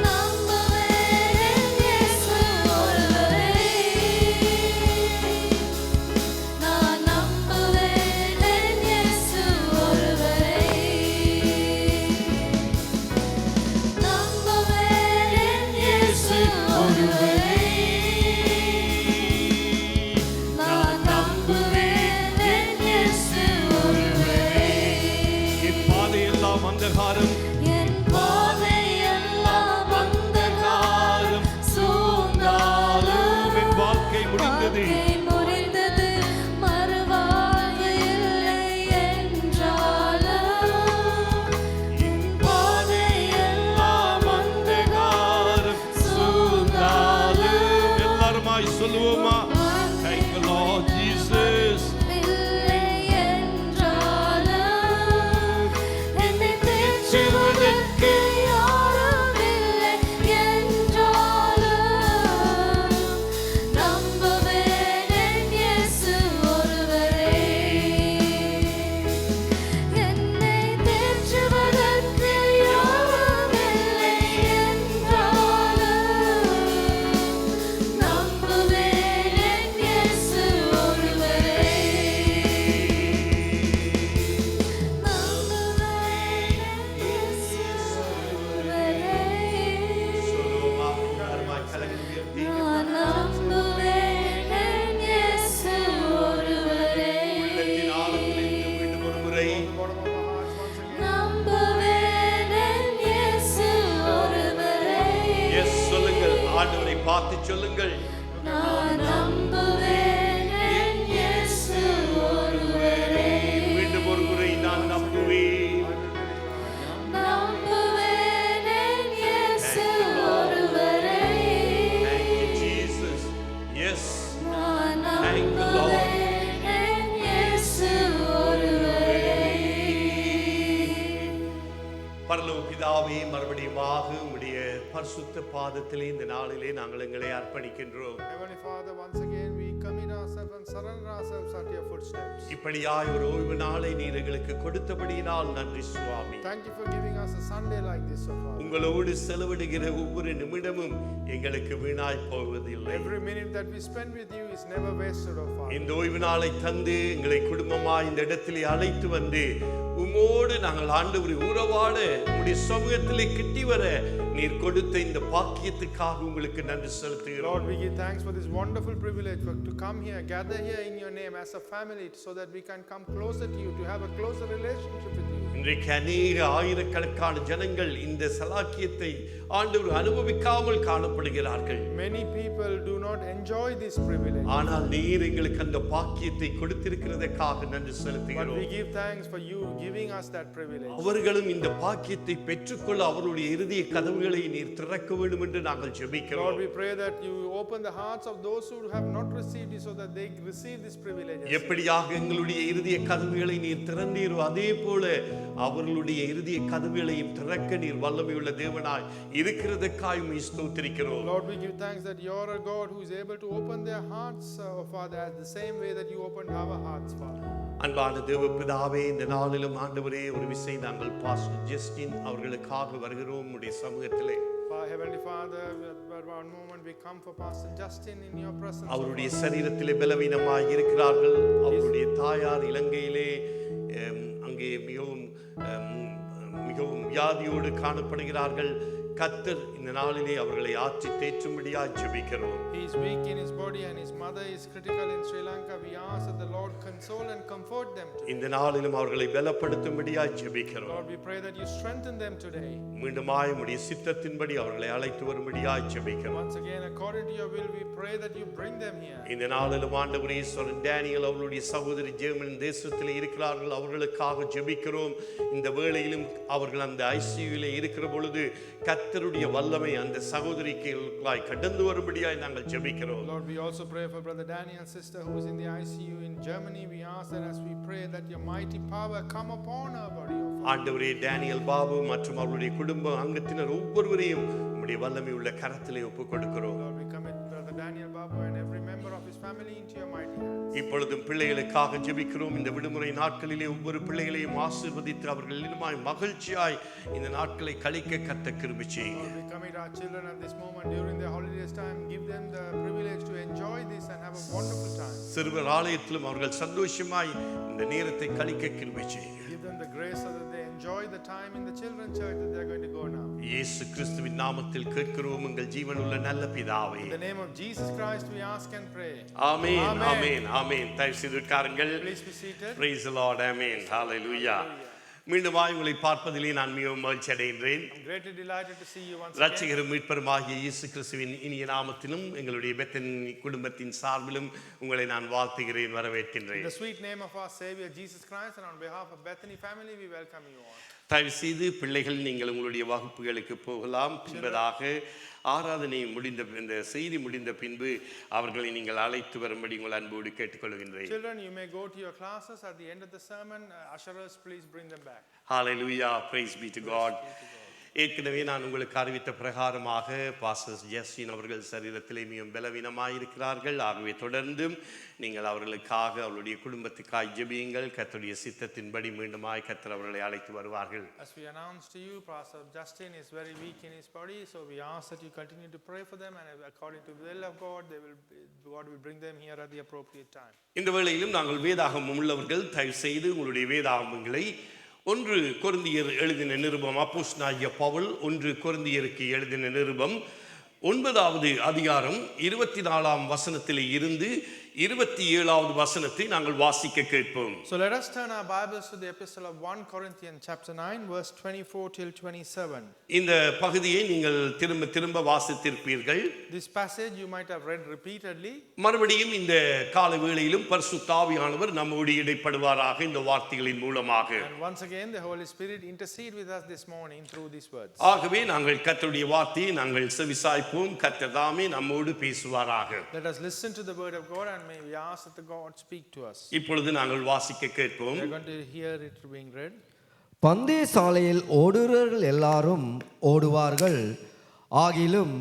நம்புவேன் என் இயேசு ஒருவரே, நான் நம்புவேன் என் இயேசு ஒருவரே, நம்புவேன் என் இயேசு ஒருவரே, நான் நம்புவேன் என் இயேசு ஒருவரே. என் பாதையெல்லாம் அந்தகாரம், என் பாதையெல்லாம் அந்தகாரம் சூழ்ந்தாலும், என் வாழ்க்கை முடிந்தது, வாழ்க்கை முடிந்தது, மறுவாழ்வு இல்லை என்றாலும், என் பாதையெல்லாம் அந்தகாரம் சூழ்ந்தாலும், எல்லாருமாய் சொல்லுவோமா? Thank you, Lord Jesus. இல்லை என்றாலும், என்னை தேற்றுவதற்கு யாரும் இல்லை என்றாலும், நம்புவேன் என் இயேசு ஒருவரே. என்னை தேற்றுவதற்கு யாரும் இல்லை என்றாலும், நம்புவேன் என் இயேசு ஒருவரே, நம்புவேன் என் இயேசு ஒருவரே, சொல்லுவோமா? எல்லாருமாய் கரங்களை உயர்த்தி. நான் நம்புவேன் என் இயேசு ஒருவரே, உள்ளத்தின் ஆழத்திலிருந்து மீண்டும் ஒரு முறை நம்புவேன் என் இயேசு ஒருவரே, Yes சொல்லுங்கள். ஆண்டவரை பார்த்து சொல்லுங்கள். நான் நம்புவேன் என் இயேசு ஒருவரே, மீண்டும் ஒரு முறை நான் நம்புவேன். நம்புவேன் என் இயேசு ஒருவரே, Thank you, Jesus. Yes. நான் மறுபடியுமாக உம்முடைய பரிசுத்த பாதத்திலே இந்த நாளிலே நாங்கள் எங்களை அர்ப்பணிக்கின்றோம். Heavenly Father, once again we commit ourselves and surrender ourselves at your footsteps. இப்படியாய் ஒரு ஓய்வு நாளை நீர் எங்களுக்கு கொடுத்தபடியினால் நன்றி சுவாமி. Thank you for giving us a Sunday like this, O Father. உங்களோடு செலவிடுகிற ஒவ்வொரு நிமிடமும் எங்களுக்கு வீணாய் போவதில்லை. Every minute that we spend with you is never wasted, O Father. இந்த ஓய்வு நாளை தந்து எங்களை குடும்பமாய் இந்த இடத்திலே அழைத்து வந்து உம்மோடு நாங்கள் ஆண்டவரை உறவாட உம்முடைய சமூகத்திலே கிட்டி வர நீர் கொடுத்த இந்த பாக்கியத்துக்காக உங்களுக்கு நன்றி செலுத்துகிறோம். Lord, we give thanks for this wonderful privilege to come here, gather here in your name as a family so that we can come closer to you, to have a closer relationship with you. இன்றைக்கு அநேக ஆயிரக்கணக்கான ஜனங்கள் இந்த சலாக்கியத்தை ஆண்டவர் அனுபவிக்காமல் காணப்படுகிறார்கள். Many people do not enjoy this privilege. ஆனால் நீர் எங்களுக்கு அந்த பாக்கியத்தை கொடுத்திருக்கிறதற்காக நன்றி But செலுத்துகிறோம். we give thanks for you giving us that privilege. அவர்களும் இந்த பாக்கியத்தை பெற்றுக்கொள்ள அவருடைய இருதய கதவுகளை நீர் திறக்க வேண்டும் என்று நாங்கள் Lord, ஜெபிக்கிறோம். we pray that you open the hearts of those who have not received it so that they receive this privilege. எப்படியாக எங்களுடைய இருதய கதவுகளை நீர் திறந்தீரோ அதே போல அவர்களுடைய இருதய கதவுகளையும் திறக்க நீர் வல்லமையுள்ள தேவனாய் இருக்கிறதற்காய் உம்மை ஸ்தோத்திரிக்கிறோம். Lord, we give thanks that you're a God who is able to open their hearts, Father, as the same way that you opened our hearts, Father. அன்பான தேவ பிதாவே, இந்த நாளிலும் ஆண்டவரே ஒரு விசை நாங்கள் பாஸ்டர் ஜஸ்டின் அவர்களுக்காக வருகிறோம் உம்முடைய சமூகத்திலே. Heavenly Father, one moment we come for Pastor Justin in your presence. அவருடைய சரீரத்திலே பலவீனமாய் இருக்கிறார்கள். அவருடைய தாயார் இலங்கையிலே அங்கே மிகவும் வியாதியோடு காணப்படுகிறார்கள். கர்த்தர் இந்த நாளிலே அவர்களை ஆற்றி தேற்றும்படியாய் ஜெபிக்கிறோம். He is weak in his body and his mother is critical in Sri Lanka. We ask that the Lord console and comfort them today. இந்த நாளிலும் அவர்களை பலப்படுத்தும்படியாய் ஜெபிக்கிறோம். Lord, we pray that you strengthen them today. மீண்டுமாய் உம்முடைய சித்தத்தின்படி அவர்களை அழைத்து வரும்படியாய் ஜெபிக்கிறோம். Once again, according to your will, we pray that you bring them here. இந்த நாளிலும் ஆண்டவரே ஈஸ்வரன் டேனியல் அவருடைய சகோதரி ஜெர்மன் தேசத்தில் இருக்கிறார்கள். அவர்களுக்காக ஜெபிக்கிறோம். இந்த வேளையிலும் அவர்கள் அந்த ஐசியூவில் இருக்கிற பொழுது கர்த்தருடைய வல்லமை அந்த சகோதரிக்கு கடந்து வரும்படியாய் நாங்கள் ஜெபிக்கிறோம். Lord, we also pray for Brother Daniel's sister who is in the ICU in Germany. We ask that as we pray that your mighty power come upon her body. ஆண்டவரே, டேனியல் பாபு மற்றும் அவருடைய குடும்ப அங்கத்தினர் ஒவ்வொருவரையும் உம்முடைய வல்லமை உள்ள கரத்திலே ஒப்புக் கொடுக்கிறோம். Lord, we commit Brother Daniel Babu and every member of his family into your mighty hands. இப்பொழுதும் பிள்ளைகளுக்காக ஜெபிக்கிறோம். இந்த விடுமுறை நாட்களிலே ஒவ்வொரு பிள்ளைகளையும் ஆசீர்வதித்து அவர்கள் இன்னுமாய் மகிழ்ச்சியாய் இந்த நாட்களை கழிக்க கர்த்தர் கிருபை செய்யுங்க. Lord, we commit our children at this moment during the holidays time. Give them the privilege to enjoy this and have a wonderful time. சிறுவர் ஆலயத்திலும் அவர்கள் சந்தோஷமாய் இந்த நேரத்தை கழிக்க கிருபை செய்யுங்க. Give them the grace so that they enjoy the time in the children's church that they are going to go now. இயேசு கிறிஸ்துவின் நாமத்தில் கேட்கிறோம் எங்கள் ஜீவனுள்ள நல்ல பிதாவே. In the name of Jesus Christ we ask and pray. Amen, Amen. ஆமென், ஆமென். தயவு செய்து உட்காருங்கள். Please be seated. Praise the Lord. Amen. Hallelujah. மீண்டுமாய் உங்களை பார்ப்பதிலே நான் மிகவும் மகிழ்ச்சி அடைகின்றேன். I'm greatly delighted to see you once again. இரட்சகரும் மீட்பருமாகிய இயேசு கிறிஸ்துவின் இனிய நாமத்திலும் எங்களுடைய பெத்தனி குடும்பத்தின் சார்பிலும் உங்களை நான் வாழ்த்துகிறேன், In வரவேற்கின்றேன். the sweet name of our Savior Jesus Christ and on behalf of Bethany family we welcome you all. தயவு செய்து பிள்ளைகள் நீங்கள் உங்களுடைய வகுப்புகளுக்கு போகலாம். பின்பதாக ஆராதனை முடிந்த இந்த செய்தி முடிந்த பின்பு அவர்களை நீங்கள் அழைத்து வரும்படி உங்கள் அன்போடு கேட்டுக்கொள்கின்றேன். Children, you may go to your classes at the end of the sermon. Usherers, please bring them back. Hallelujah. Praise be to God. ஏற்கனவே நான் உங்களுக்கு அறிவித்த பிரகாரமாக பாஸ்டர் ஜஸ்டின் அவர்கள் சரீரத்திலே மிகவும் பலவீனமாயிருக்கிறார்கள். ஆகவே தொடர்ந்தும் நீங்கள் அவர்களுக்காக அவருடைய குடும்பத்துக்காய் ஜெபியுங்கள். கர்த்தருடைய சித்தத்தின்படி மீண்டுமாய் கர்த்தர் அவர்களை அழைத்து வருவார்கள். As we announced to you, Pastor Justin is very weak in his body, so we ask that you continue to pray for them, and according to the will of God, God will bring them here at the appropriate time. இந்த வேளையிலும் நாங்கள் வேதாகமம் உள்ளவர்கள் தயவு செய்து உங்களுடைய வேதாகமங்களை 1 கொரிந்தியர் எழுதின நிருபம், அப்போஸ்தலனாகிய பவுல் 1 கொரிந்தியருக்கு எழுதின நிருபம் 9வது அதிகாரம் 24ஆம் வசனத்திலே இருந்து 27வது வசனத்தை நாங்கள் வாசிக்க கேட்போம். So let us turn our Bibles to the epistle of 1 Corinthians chapter 9 verse 24 till 27. இந்த பகுதியை நீங்கள் திரும்ப திரும்ப வாசித்திருப்பீர்கள். This passage you might have read repeatedly. மறுபடியும் இந்த காலை வேளையிலும் பரிசுத்த ஆவியானவர் நம்மோடு இடைப்படுவாராக இந்த வார்த்தைகளின் மூலமாக. And once again the Holy Spirit intercede with us this morning through these words. ஆகவே நாங்கள் கர்த்தருடைய வார்த்தையை நாங்கள் செவிசாய்ப்போம். கர்த்தர் தாமே நம்மோடு பேசுவாராக. Let us listen to the word of God and may we ask that the God speak to us. இப்பொழுது நாங்கள் வாசிக்க கேட்போம். We are going to hear it being read. பந்தய சாலையில் ஓடுகிறவர்கள் எல்லாரும் ஓடுவார்கள், ஆகிலும்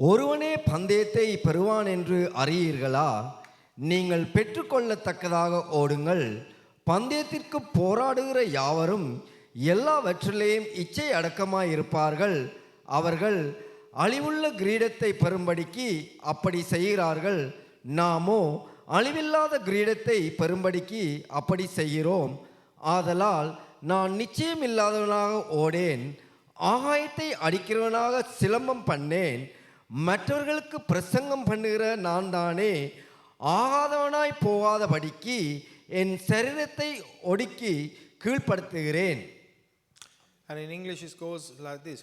ஒருவனே பந்தயத்தை பெறுவான் என்று அறியீர்களா? நீங்கள் பெற்றுக்கொள்ளத்தக்கதாக ஓடுங்கள். பந்தயத்திற்கு போராடுகிற யாவரும் எல்லாவற்றிலேயும் இச்சை அடக்கமாயிருப்பார்கள். அவர்கள் அழிவுள்ள கிரீடத்தை பெறும்படிக்கு அப்படி செய்கிறார்கள். நாமோ அழிவில்லாத கிரீடத்தை பெறும்படிக்கு அப்படி செய்கிறோம். ஆதலால் நான் நிச்சயமில்லாதவனாக ஓடேன், ஆகாயத்தை அடிக்கிறவனாக சிலம்பம் பண்ணேன். மற்றவர்களுக்கு பிரசங்கம் பண்ணுகிற நான் தானே ஆகாதவனாய் போகாதபடிக்கு என் சரீரத்தை ஒடுக்கி கீழ்ப்படுத்துகிறேன். And in English it goes like this.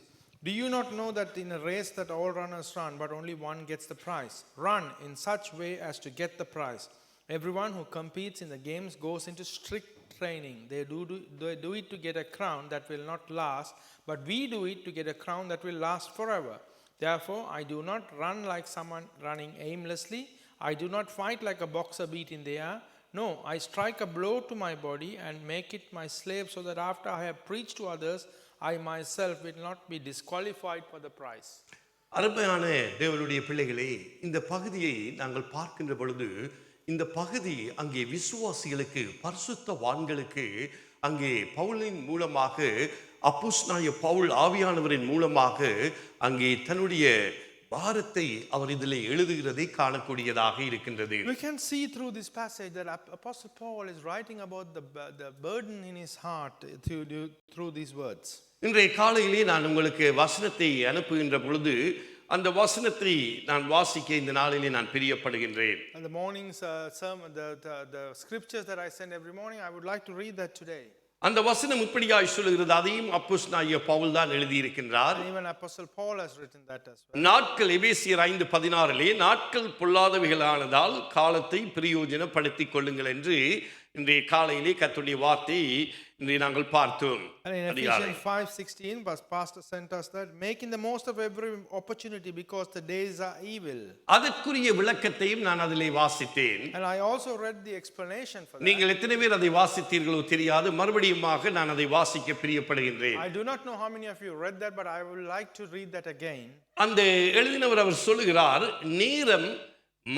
Do you not know that in a race that all runners run, but only one gets the prize? Run in such way as to get the prize. Everyone who competes in the games goes into strict training. They do it to get a crown that will not last, but we do it to get a crown that will last forever. Therefore, I do not run like someone running aimlessly. I do not fight like a boxer beating the air. No, I strike a blow to my body and make it my slave, so that after I have preached to others, I myself will not be disqualified for the prize. அருமையான தேவனுடைய பிள்ளைகளே, இந்த பகுதியை நாங்கள் பார்க்கின்ற பொழுது, இந்த பகுதி அங்கே விசுவாசிகளுக்கு, பரிசுத்தவான்களுக்கு, அங்கே பவுலின் மூலமாக, அப்போஸ்தலனாகிய பவுல் ஆவியானவரின் மூலமாக அங்கே தன்னுடைய பாரத்தை அவர் இதிலே எழுதுகிறதை காணக்கூடியதாக இருக்கின்றது. We can see through this passage that Apostle Paul is writing about the burden in his heart through these words. இன்றைய காலையிலே நான் உங்களுக்கு வசனத்தை அனுப்புகின்ற பொழுது அந்த வசனத்தை நான் வாசிக்க இந்த நாளிலே நான் பிரியப்படுகின்றேன். And the morning's sermon, the scriptures that I send every morning, I would like to read that today. அந்த வசனம் இப்படியாய் சொல்லுகிறது, அதையும் அப்போஸ்தலனாகிய பவுல் தான் எழுதியிருக்கின்றார். Even Apostle Paul has written that as well. நாட்கள் எபேசியர் 5:16 நாட்கள் பொல்லாதவைகளானதால் காலத்தை பிரயோஜனப்படுத்திக் கொள்ளுங்கள் என்று இன்றைய காலையிலே கர்த்தருடைய வார்த்தை இன்றைய நாங்கள் பார்த்தோம். And in Ephesians 5:16, Pastor sent us that, making the most of every opportunity because the days are evil. அதற்குரிய விளக்கத்தையும் நான் அதிலே வாசித்தேன். And I also read the explanation for that. நீங்கள் எத்தனை பேர் அதை வாசித்தீர்களோ தெரியாது, மறுபடியுமாக நான் அதை வாசிக்க பிரியப்படுகின்றேன். I do not know how many of you read that, but I would like to read that again. அந்த எழுதினவர் அவர் சொல்லுகிறார், நேரம்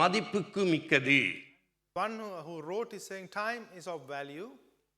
மதிப்புக்கு மிக்கது. One who wrote is saying time is of value.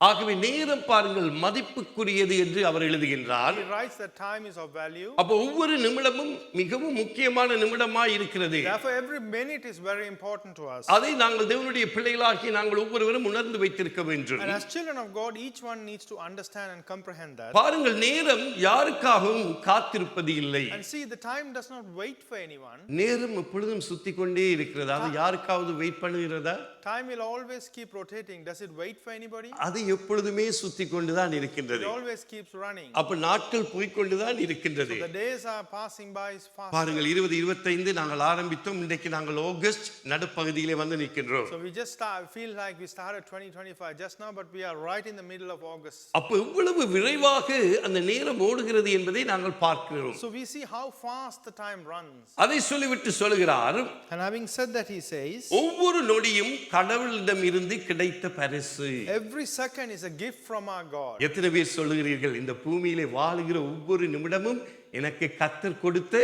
ஆகவே நேரம் பாருங்கள் மதிப்புக்குரியது என்று அவர் எழுதுகின்றார். He writes that time is of value. அப்போ ஒவ்வொரு நிமிடமும் மிகவும் முக்கியமான நிமிடமாய் இருக்கிறது. Therefore every minute is very important to us. அதை நாங்கள் தேவனுடைய பிள்ளைகளாகி நாங்கள் ஒவ்வொருவரும் உணர்ந்து வைத்திருக்க வேண்டும். And as children of God, each one needs to understand and comprehend that. பாருங்கள், நேரம் யாருக்காகவும் காத்திருப்பது இல்லை. And see, the time does not wait for anyone. நேரம் எப்பொழுதும் சுத்தி கொண்டே இருக்கிறது. அது யாருக்காவது wait பண்ணுகிறதா? Time will always keep rotating. Does it wait for anybody? அது எப்பொழுதுமே சுத்தி கொண்டுதான் இருக்கின்றது. It always keeps running. அப்ப நாட்கள் போய் கொண்டுதான் இருக்கின்றது. So the days are passing by fast. பாருங்கள், 2025 நாங்கள் ஆரம்பித்தோம். இன்றைக்கு நாங்கள் ஆகஸ்ட் நடுப்பகுதியிலே வந்து நிற்கின்றோம். So we just feel like we started 2025 just now, but we are right in the middle of August. அப்ப இவ்வளவு விரைவாக அந்த நேரம் ஓடுகிறது என்பதை நாங்கள் பார்க்கிறோம். So we see how fast the time runs. அதை சொல்லிவிட்டு சொல்கிறார், And having said that, he says, ஒவ்வொரு நொடியும் கடவுளிடம் இருந்து கிடைத்த பரிசு. every second is a gift from our God. எத்தனை பேர் சொல்லுகிறீர்கள், இந்த பூமியிலே வாழுகிற ஒவ்வொரு நிமிடமும் எனக்கு கர்த்தர் கொடுத்த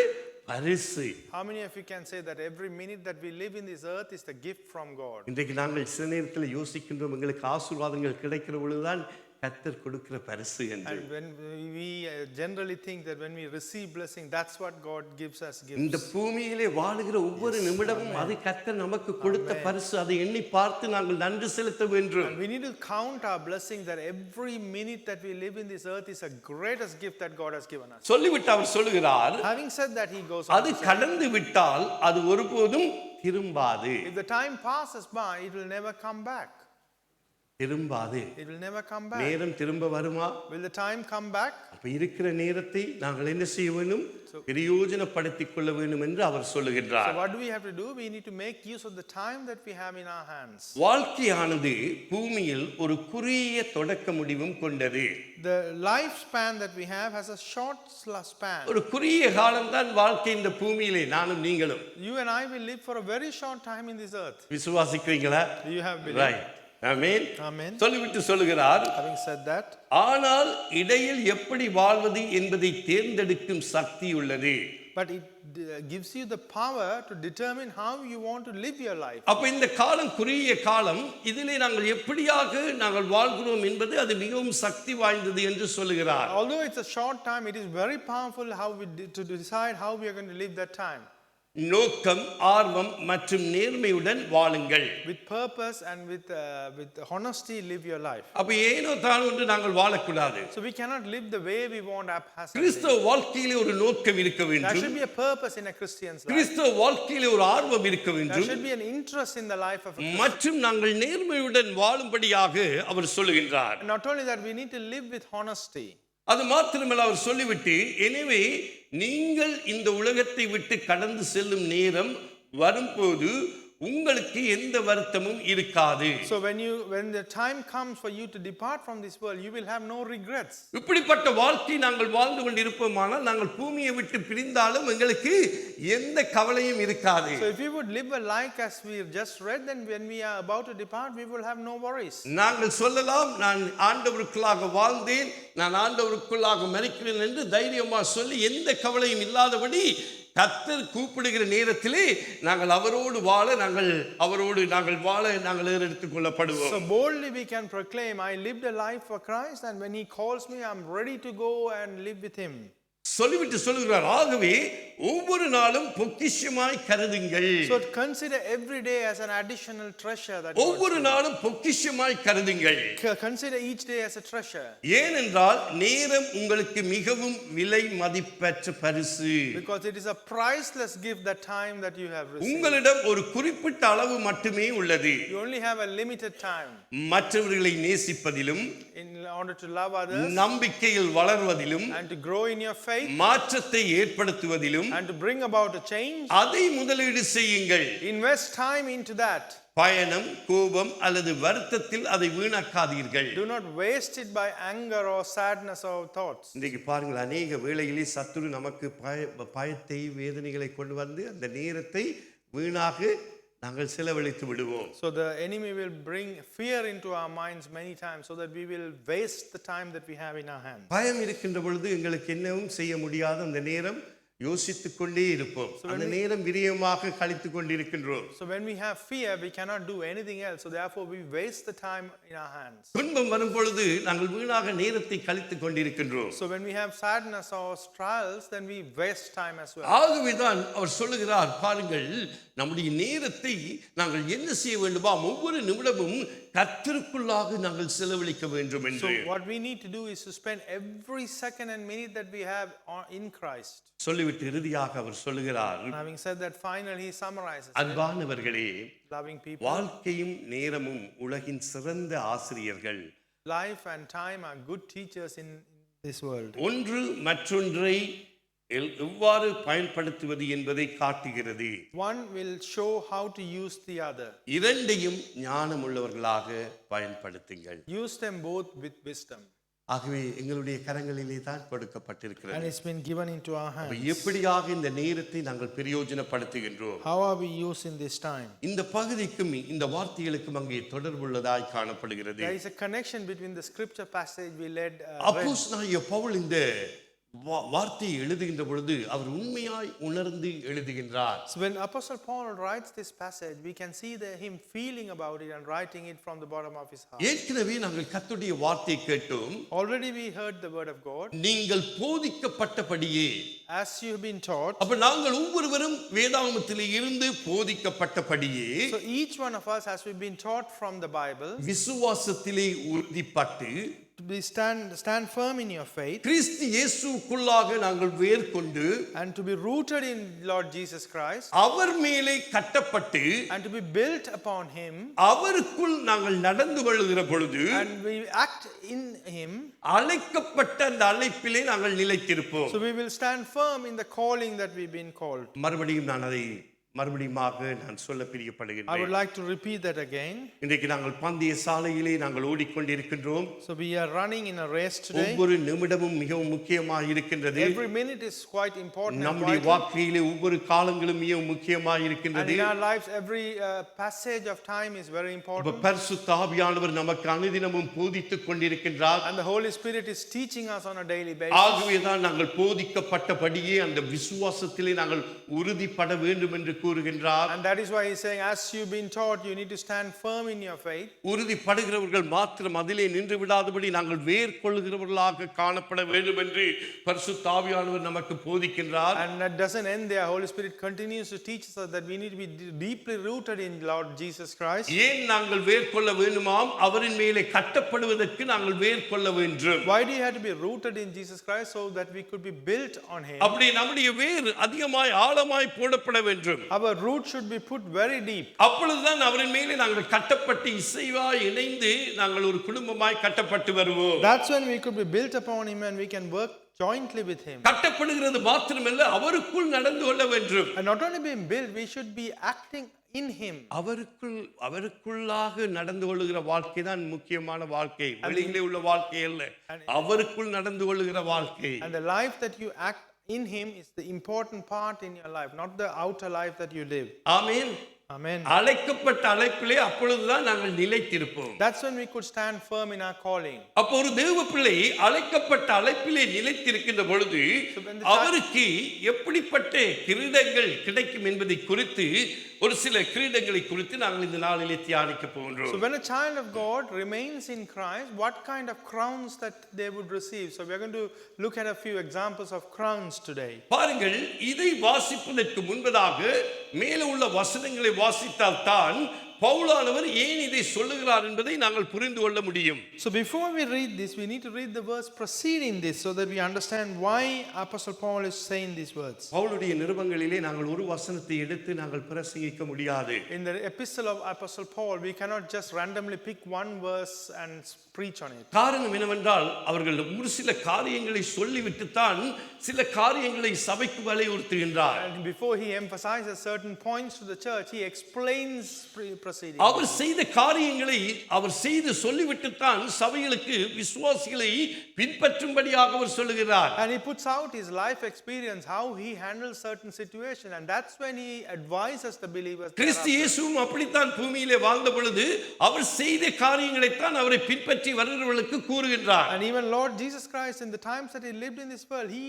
பரிசு? How many of you can say that every minute that we live in this earth is the gift from God? இன்றைக்கு நாங்கள் சில நேரத்தில் யோசிக்கின்றோம், எங்களுக்கு ஆசீர்வாதங்கள் கிடைக்கிற பொழுதுதான் கர்த்தர் கொடுக்கிற பரிசு என்று. And when we generally think that when we receive blessing, that's what God gives us gifts. இந்த பூமியிலே வாழுகிற ஒவ்வொரு நிமிடமும் அது கர்த்தர் நமக்கு கொடுத்த பரிசு. அதை எண்ணி பார்த்து நாங்கள் நன்றி செலுத்த வேண்டும். And we need to count our blessing that every minute that we live in this earth is a greatest gift that God has given us. சொல்லிவிட்டு அவர் சொல்லுகிறார், Having said that, he goes அது கடந்து விட்டால் அது ஒருபோதும் திரும்பாது. if the time passes by, it will never come back. திரும்பாது. It will never come back. நேரம் திரும்ப வருமா? Will the time come back? அப்ப இருக்கிற நேரத்தை நாங்கள் என்ன செய்ய வேண்டும்? பிரயோஜனப்படுத்திக் கொள்ள வேண்டும் என்று அவர் சொல்லுகின்றார். So what do we have to do? We need to make use of the time that we have in our hands. வாழ்க்கையானது பூமியில் ஒரு குறுகிய தொடக்க முடிவும் கொண்டது. The lifespan that we have has a short span. ஒரு குறுகிய காலம் தான் வாழ்க்கை இந்த பூமியிலே நானும் நீங்களும். You and I will live for a very short time in this earth. விசுவாசிக்கிறீங்களா? Do you have belief? Right. Amen. Amen. சொல்லிவிட்டு சொல்லுகிறார், Having said that, ஆனால் இடையில் எப்படி வாழ்வது என்பதை தேர்ந்தெடுக்கும் சக்தி உள்ளது. but it gives you the power to determine how you want to live your life. அப்ப இந்த காலம் குறுகிய காலம், இதிலே நாங்கள் எப்படியாக நாங்கள் வாழ்கிறோம் என்பது அது மிகவும் சக்தி வாய்ந்தது என்று சொல்லுகிறார். Although it's a short time, it is very powerful how to decide how we are going to live that time. நோக்கம், ஆர்வம் மற்றும் நேர்மையுடன் வாழுங்கள். With purpose and with honesty, live your life. அப்ப ஏனோ தானோ என்று நாங்கள் வாழக்கூடாது. So we cannot live the way we want haphazardly. கிறிஸ்தவ வாழ்க்கையிலே ஒரு நோக்கம் இருக்க There வேண்டும். should be a purpose in a Christian's life. கிறிஸ்தவ வாழ்க்கையிலே ஒரு ஆர்வம் இருக்க There வேண்டும். should be an interest in the life of a Christian. மற்றும் நாங்கள் நேர்மையுடன் வாழும்படியாக அவர் சொல்லுகின்றார். Not only that, we need to live with honesty. அது மாத்திரமல்ல, அவர் சொல்லிவிட்டு, எனவே நீங்கள் இந்த உலகத்தை விட்டு கடந்து செல்லும் நேரம் வரும்போது உங்களுக்கு எந்த வருத்தமும் இருக்காது. So when the time comes for you to depart from this world, you will have no regrets. இப்படிப்பட்ட வாழ்க்கை நாங்கள் வாழ்ந்து கொண்டிருப்போமானால் நாங்கள் பூமியை விட்டு பிரிந்தாலும் எங்களுக்கு எந்த கவலையும் இருக்காது. So if we would live a life as we just read, then when we are about to depart, we will have no worries. நாங்கள் சொல்லலாம், நான் ஆண்டவருக்குள்ளாக வாழ்ந்தேன், நான் ஆண்டவருக்குள்ளாக மரிக்கிறேன் என்று தைரியமா சொல்லி எந்த கவலையும் இல்லாதபடி கர்த்தர் கூப்பிடுகிற நேரத்திலே நாங்கள் அவரோடு வாழ நாங்கள் எடுத்துக் கொள்ளப்படுவோம். So boldly we can proclaim, I lived a life for Christ, and when he calls me, I'm ready to go and live with him. சொல்லிவிட்டு சொல்லுகிறார், ஆகவே ஒவ்வொரு நாளும் பொக்கிஷமாய் கருதுங்கள். So consider every day as an additional treasure that ஒவ்வொரு நாளும் பொக்கிஷமாய் கருதுங்கள். consider each day as a treasure. ஏனென்றால் நேரம் உங்களுக்கு மிகவும் விலை மதிப்பற்ற பரிசு. Because it is a priceless gift, that time that you have received. உங்களிடம் ஒரு குறிப்பிட்ட அளவு மட்டுமே உள்ளது. You only have a limited time. மற்றவர்களை நேசிப்பதிலும், In order to love others, நம்பிக்கையில் வளர்வதிலும், and to grow in your faith, மாற்றத்தை ஏற்படுத்துவதிலும் and to bring about a change, அதை முதலீடு செய்யுங்கள். invest time into that. பயணம், கோபம் அல்லது வருத்தத்தில் அதை வீணாக்காதீர்கள். Do not waste it by anger or sadness or thoughts. இன்றைக்கு பாருங்கள், அநேக வேளைகளில் சத்துரு நமக்கு பயத்தை, வேதனைகளை கொண்டு வந்து அந்த நேரத்தை வீணாக நாங்கள் செலவழித்து விடுவோம். So the enemy will bring fear into our minds many times, so that we will waste the time that we have in our hands. பயம் இருக்கின்ற பொழுது எங்களுக்கு என்னவும் செய்ய முடியாத அந்த நேரம் யோசித்துக் கொண்டே இருப்போம். அந்த நேரம் விரயமாக கழித்துக் கொண்டிருக்கின்றோம். So when we have fear, we cannot do anything else. So therefore we waste the time in our hands. துன்பம் வரும் பொழுது நாங்கள் வீணாக நேரத்தை கழித்துக் கொண்டிருக்கின்றோம். So when we have sadness or trials, then we waste time as well. ஆகவேதான் அவர் சொல்லுகிறார், பாருங்கள், நம்முடைய நேரத்தை நாங்கள் என்ன செய்ய வேண்டுமா, ஒவ்வொரு நிமிடமும் கர்த்தருக்குள்ளாக நாங்கள் செலவழிக்க வேண்டும் என்று. So what we need to do is to spend every second and minute that we have in Christ. சொல்லிவிட்டு இறுதியாக அவர் சொல்லுகிறார், And having said that, finally he summarizes it. அன்பானவர்களே, Loving people, வாழ்க்கையும் நேரமும் உலகின் சிறந்த ஆசிரியர்கள். life and time are good teachers in this world. ஒன்று மற்றொன்றை எவ்வாறு பயன்படுத்துவது என்பதை காட்டுகிறது. One will show how to use the other. இரண்டையும் ஞானம் உள்ளவர்களாக பயன்படுத்துங்கள். Use them both with wisdom. ஆகவே எங்களுடைய கரங்களிலே தான் கொடுக்கப்பட்டிருக்கிறது. And it's been given into our hands. எப்படியாக இந்த நேரத்தை நாங்கள் பிரயோஜனப்படுத்துகின்றோம்? How are we using this time? இந்த பகுதிக்கும் இந்த வார்த்தைகளுக்கும் அங்கே தொடர்புள்ளதாய் காணப்படுகிறது. There is a connection between the scripture passage we read. அப்போஸ்தலனாகிய பவுல் இந்த வார்த்தையை எழுதுகின்ற பொழுது அவர் உண்மையாய் உணர்ந்து எழுதுகின்றார். So when Apostle Paul writes this passage, we can see him feeling about it and writing it from the bottom of his heart. ஏற்கனவே நாங்கள் கர்த்தருடைய வார்த்தையை கேட்டோம். Already we heard the word of God. நீங்கள் போதிக்கப்பட்டபடியே, As you have been taught. அப்ப நாங்கள் ஒவ்வொருவரும் வேதாகமத்திலே இருந்து போதிக்கப்பட்டபடியே, So each one of us, as we've been taught from the Bible, விசுவாசத்திலே உறுதிப்பட்டு, to be stand firm in your faith, கிறிஸ்து இயேசுவுக்குள்ளாக நாங்கள் வேர் கொண்டு, and to be rooted in Lord Jesus Christ, அவர் மேலே கட்டப்பட்டு, and to be built upon him, அவருக்குள் நாங்கள் நடந்து வருகிற பொழுது, and we act in him, அழைக்கப்பட்ட அந்த அழைப்பிலே நாங்கள் நிலைத்திருப்போம். so we will stand firm in the calling that we've been called. மறுபடியும் நான் அதை மறுபடியுமாக நான் சொல்ல I would பிரியப்படுகிறேன். like to repeat that again. இன்றைக்கு நாங்கள் பந்தய சாலையிலே நாங்கள் ஓடிக்கொண்டிருக்கின்றோம். So we are running in a race today. ஒவ்வொரு நிமிடமும் மிகவும் முக்கியமாக இருக்கின்றது. Every minute is quite important and நம்முடைய vital. வாழ்க்கையிலே ஒவ்வொரு காலங்களும் மிகவும் முக்கியமாக And இருக்கின்றது. in our lives, every passage of time is very important. பரிசுத்த ஆவியானவர் நமக்கு அனுதினமும் போதித்துக் கொண்டிருக்கின்றார். And the Holy Spirit is teaching us on a daily basis. ஆகவேதான் நாங்கள் போதிக்கப்பட்டபடியே அந்த விசுவாசத்திலே நாங்கள் உறுதிப்பட வேண்டும் என்று கூறுகின்றார். And that is why he's saying, as you've been taught, you need to stand firm in your faith. உறுதிப்படுகிறவர்கள் மாத்திரம் அதிலே நின்று விடாதபடி நாங்கள் வேர் கொள்ளுகிறவர்களாக காணப்பட வேண்டும் என்று பரிசுத்த ஆவியானவர் நமக்கு போதிக்கின்றார். And that doesn't end there. Holy Spirit continues to teach us that we need to be deeply rooted in Lord Jesus Christ. ஏன் நாங்கள் வேர் கொள்ள வேண்டுமாம்? அவரின் மேலே கட்டப்படுவதற்கு நாங்கள் வேர் கொள்ள வேண்டும். Why do you have to be rooted in Jesus Christ? So that we could be built on him. அப்படி நம்முடைய வேர் அதிகமாய் ஆழமாய் போடப்பட வேண்டும். Our root should be put very deep. அப்பொழுதுதான் அவரின் மேலே நாங்கள் கட்டப்பட்டு இசைவாய் இணைந்து நாங்கள் ஒரு குடும்பமாய் கட்டப்பட்டு வருவோம். That's when we could be built upon him and we can work jointly with him. கட்டப்படுகிறது மாத்திரமல்ல, அவருக்குள் நடந்து கொள்ள வேண்டும். And not only being built, we should be acting in him. அவருக்குள்ளாக நடந்து கொள்ளுகிற வாழ்க்கை தான் முக்கியமான வாழ்க்கை. வெளியிலே உள்ள வாழ்க்கை அல்ல, அவருக்குள் நடந்து கொள்ளுகிற வாழ்க்கை. And the life that you act in him is the important part in your life, not the outer life that you live. Amen. Amen. அழைக்கப்பட்ட அழைப்பிலே அப்பொழுதுதான் நாங்கள் நிலைத்திருப்போம். That's when we could stand firm in our calling. அப்போ ஒரு தேவ பிள்ளை அழைக்கப்பட்ட அழைப்பிலே நிலைத்திருக்கின்ற பொழுது அவருக்கு எப்படிப்பட்ட கிரீடங்கள் கிடைக்கும் என்பதை குறித்து ஒரு சில கிரீடங்களை குறித்து நாங்கள் இந்த நாளிலே தியானிக்க போகிறோம். So when a child of God remains in Christ, what kind of crowns that they would receive? So we are going to look at a few examples of crowns today. பாருங்கள், இதை வாசிப்பதற்கு முன்பதாக மேலே உள்ள வசனங்களை வாசித்தால் தான் பவுலானவர் ஏன் இதை சொல்லுகிறார் என்பதை நாங்கள் புரிந்து கொள்ள முடியும். So before we read this, we need to read the verse preceding this so that we understand why Apostle Paul is saying these words. பவுலுடைய நிருபங்களிலே நாங்கள் ஒரு வசனத்தை எடுத்து நாங்கள் பிரசங்கிக்க முடியாது. In the epistle of Apostle Paul, we cannot just randomly pick one verse and preach on it. காரணம் என்னவென்றால் அவர்கள் ஒரு சில காரியங்களை சொல்லிவிட்டு தான் சில காரியங்களை சபைக்கு வலியுறுத்துகின்றார். And before he emphasizes certain points to the church, he explains proceedings. அவர் செய்த காரியங்களை அவர் செய்து சொல்லிவிட்டு தான் சபைகளுக்கு விசுவாசிகளை பின்பற்றும்படியாக அவர் சொல்லுகிறார். And he puts out his life experience, how he handles certain situations, and that's when he advises the believers. கிறிஸ்து இயேசுவும் அப்படித்தான் பூமியிலே வாழ்ந்த பொழுது அவர் செய்த காரியங்களை தான் அவரை பின்பற்றி வருகிறவர்களுக்கு கூறுகின்றார். And even Lord Jesus Christ, in the times that he lived in this world, he